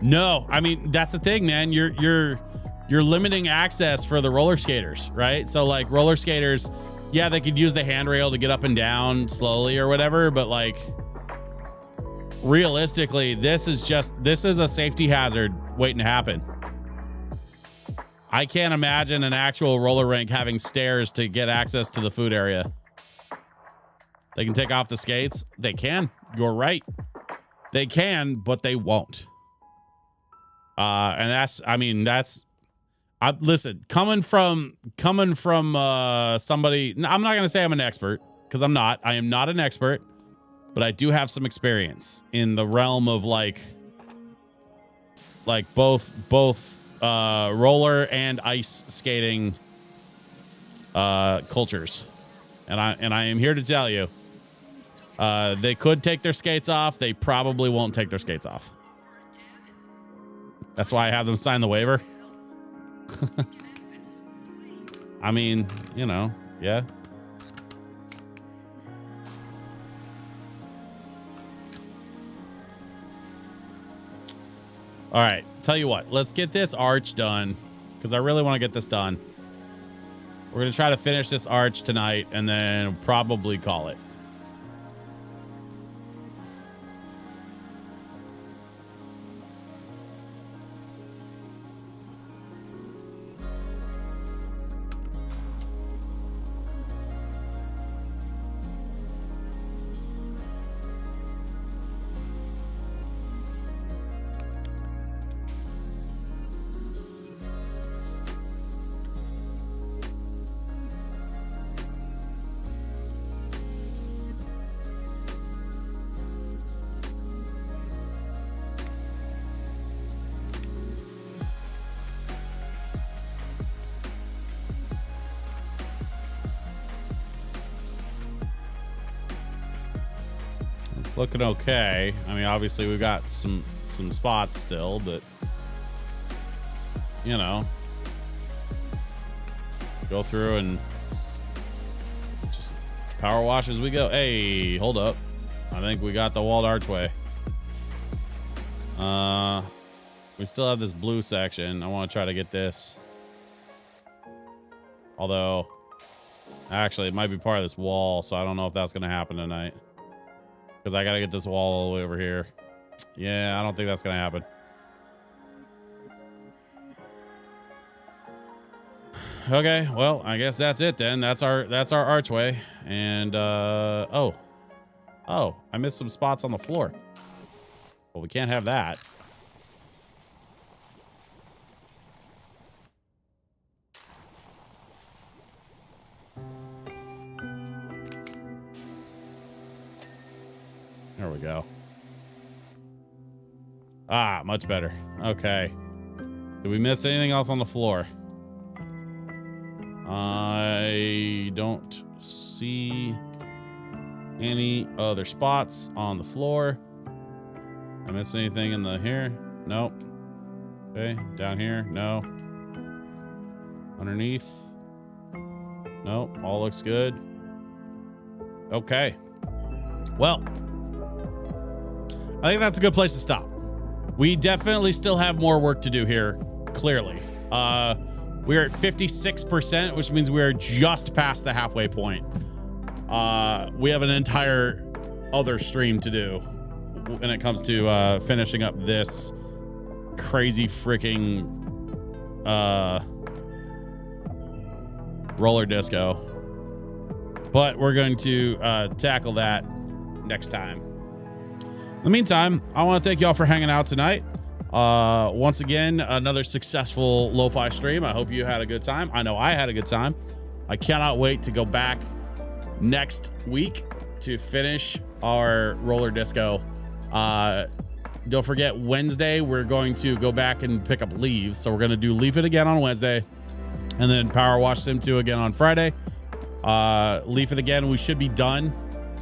No, I mean, that's the thing, man. You're limiting access for the roller skaters, right? So like roller skaters, yeah, they could use the handrail to get up and down slowly or whatever, but like realistically, this is a safety hazard waiting to happen. I can't imagine an actual roller rink having stairs to get access to the food area. They can take off the skates. They can. You're right. They can, but they won't. And listen, coming from somebody, I'm not going to say I'm an expert because I'm not. I am not an expert, but I do have some experience in the realm of like both roller and ice skating cultures. And I am here to tell you, they could take their skates off. They probably won't take their skates off. That's why I have them sign the waiver. I mean, you know, yeah. All right, tell you what, let's get this arch done because I really want to get this done. We're going to try to finish this arch tonight and then probably call it. Looking okay. I mean, obviously we've got some spots still, but you know, go through and just power wash as we go. Hey, hold up. I think we got the walled archway. We still have this blue section. I want to try to get this. Although, actually, it might be part of this wall, so I don't know if that's going to happen tonight. Because I got to get this wall all the way over here. Yeah, I don't think that's going to happen. Okay, well, I guess that's it then. That's our archway. And, oh, I missed some spots on the floor. Well, we can't have that. There we go. Ah, much better. Okay. Did we miss anything else on the floor? I don't see any other spots on the floor. I miss anything in the here? Nope. Okay, down here? No. Underneath? Nope, all looks good. Okay. Well, I think that's a good place to stop. We definitely still have more work to do here, clearly. We're at 56%, which means we are just past the halfway point. We have an entire other stream to do when it comes to finishing up this crazy freaking roller disco. But we're going to tackle that next time. In the meantime, I want to thank y'all for hanging out tonight. Once again, another successful lo-fi stream. I hope you had a good time. I know I had a good time. I cannot wait to go back next week to finish our roller disco. Don't forget, Wednesday, we're going to go back and pick up Leaves. So we're going to do Leave It again on Wednesday and then Power Wash Sim 2 again on Friday. Leave It again, we should be done.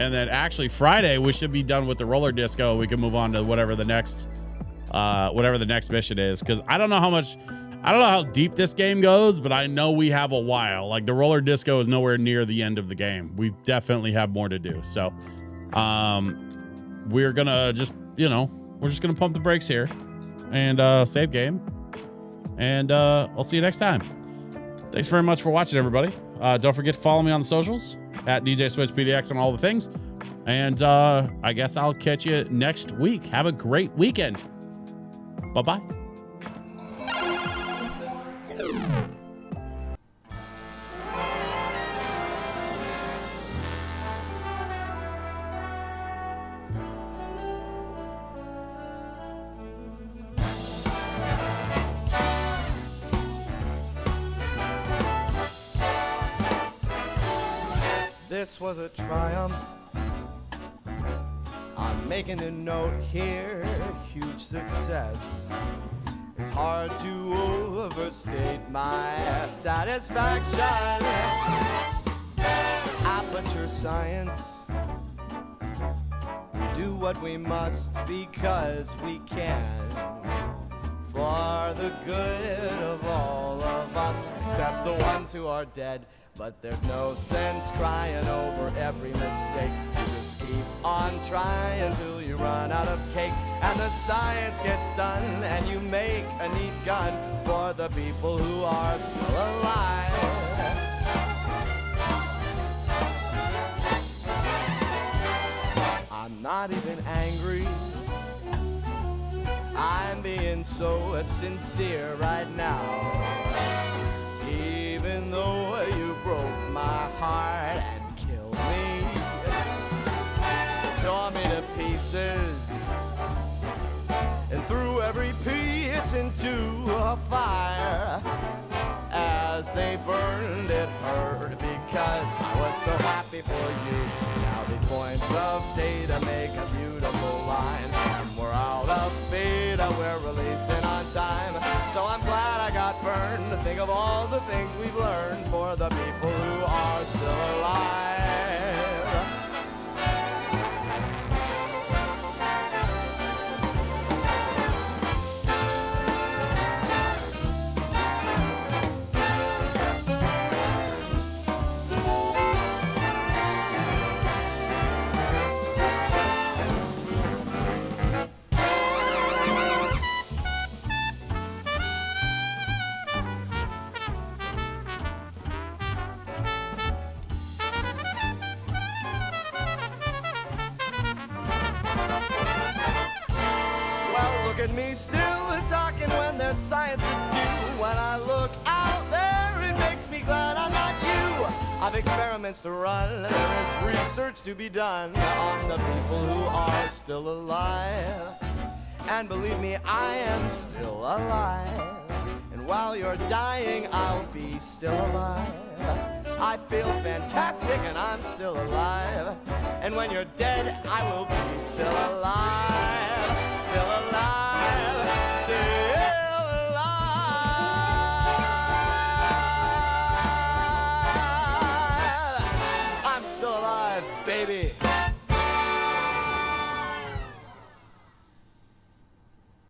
And then actually Friday, we should be done with the roller disco. We can move on to whatever the next mission is. Cause I don't know how deep this game goes, but I know we have a while. Like the roller disco is nowhere near the end of the game. We definitely have more to do. So, we're gonna just, we're just gonna pump the brakes here and, save game. And, I'll see you next time. Thanks very much for watching, everybody. Don't forget to follow me on the socials at DJ Switch PDX and all the things. And I guess I'll catch you next week. Have a great weekend. Bye-bye. this was a triumph. I'm making a note here, huge success. It's hard to overstate my satisfaction. Aperture science. We do what we must because we can, for the good of all of us, except the ones who are dead. But there's no sense crying over every mistake. You just keep on trying till you run out of cake, and the science gets done, and you make a neat gun for the people who are still alive. I'm not even angry. I'm being so sincere right now. Even though you broke my heart and killed me, tore me to pieces, and threw every piece into a fire. As they burned, it hurt because I was so happy for you. Now these points of data make a beautiful line, and we're out of beta, we're releasing on time. So I'm glad I got burned to think of all the things we've learned for the people who are still alive. Look at me still talking when there's science to do. When I look out there, it makes me glad I'm not you. I've experiments to run, there is research to be done on the people who are still alive. And believe me, I am still alive. And while you're dying, I'll be still alive. I feel fantastic and I'm still alive. And when you're dead, I will be still alive. Still alive, still alive. I'm still alive, baby.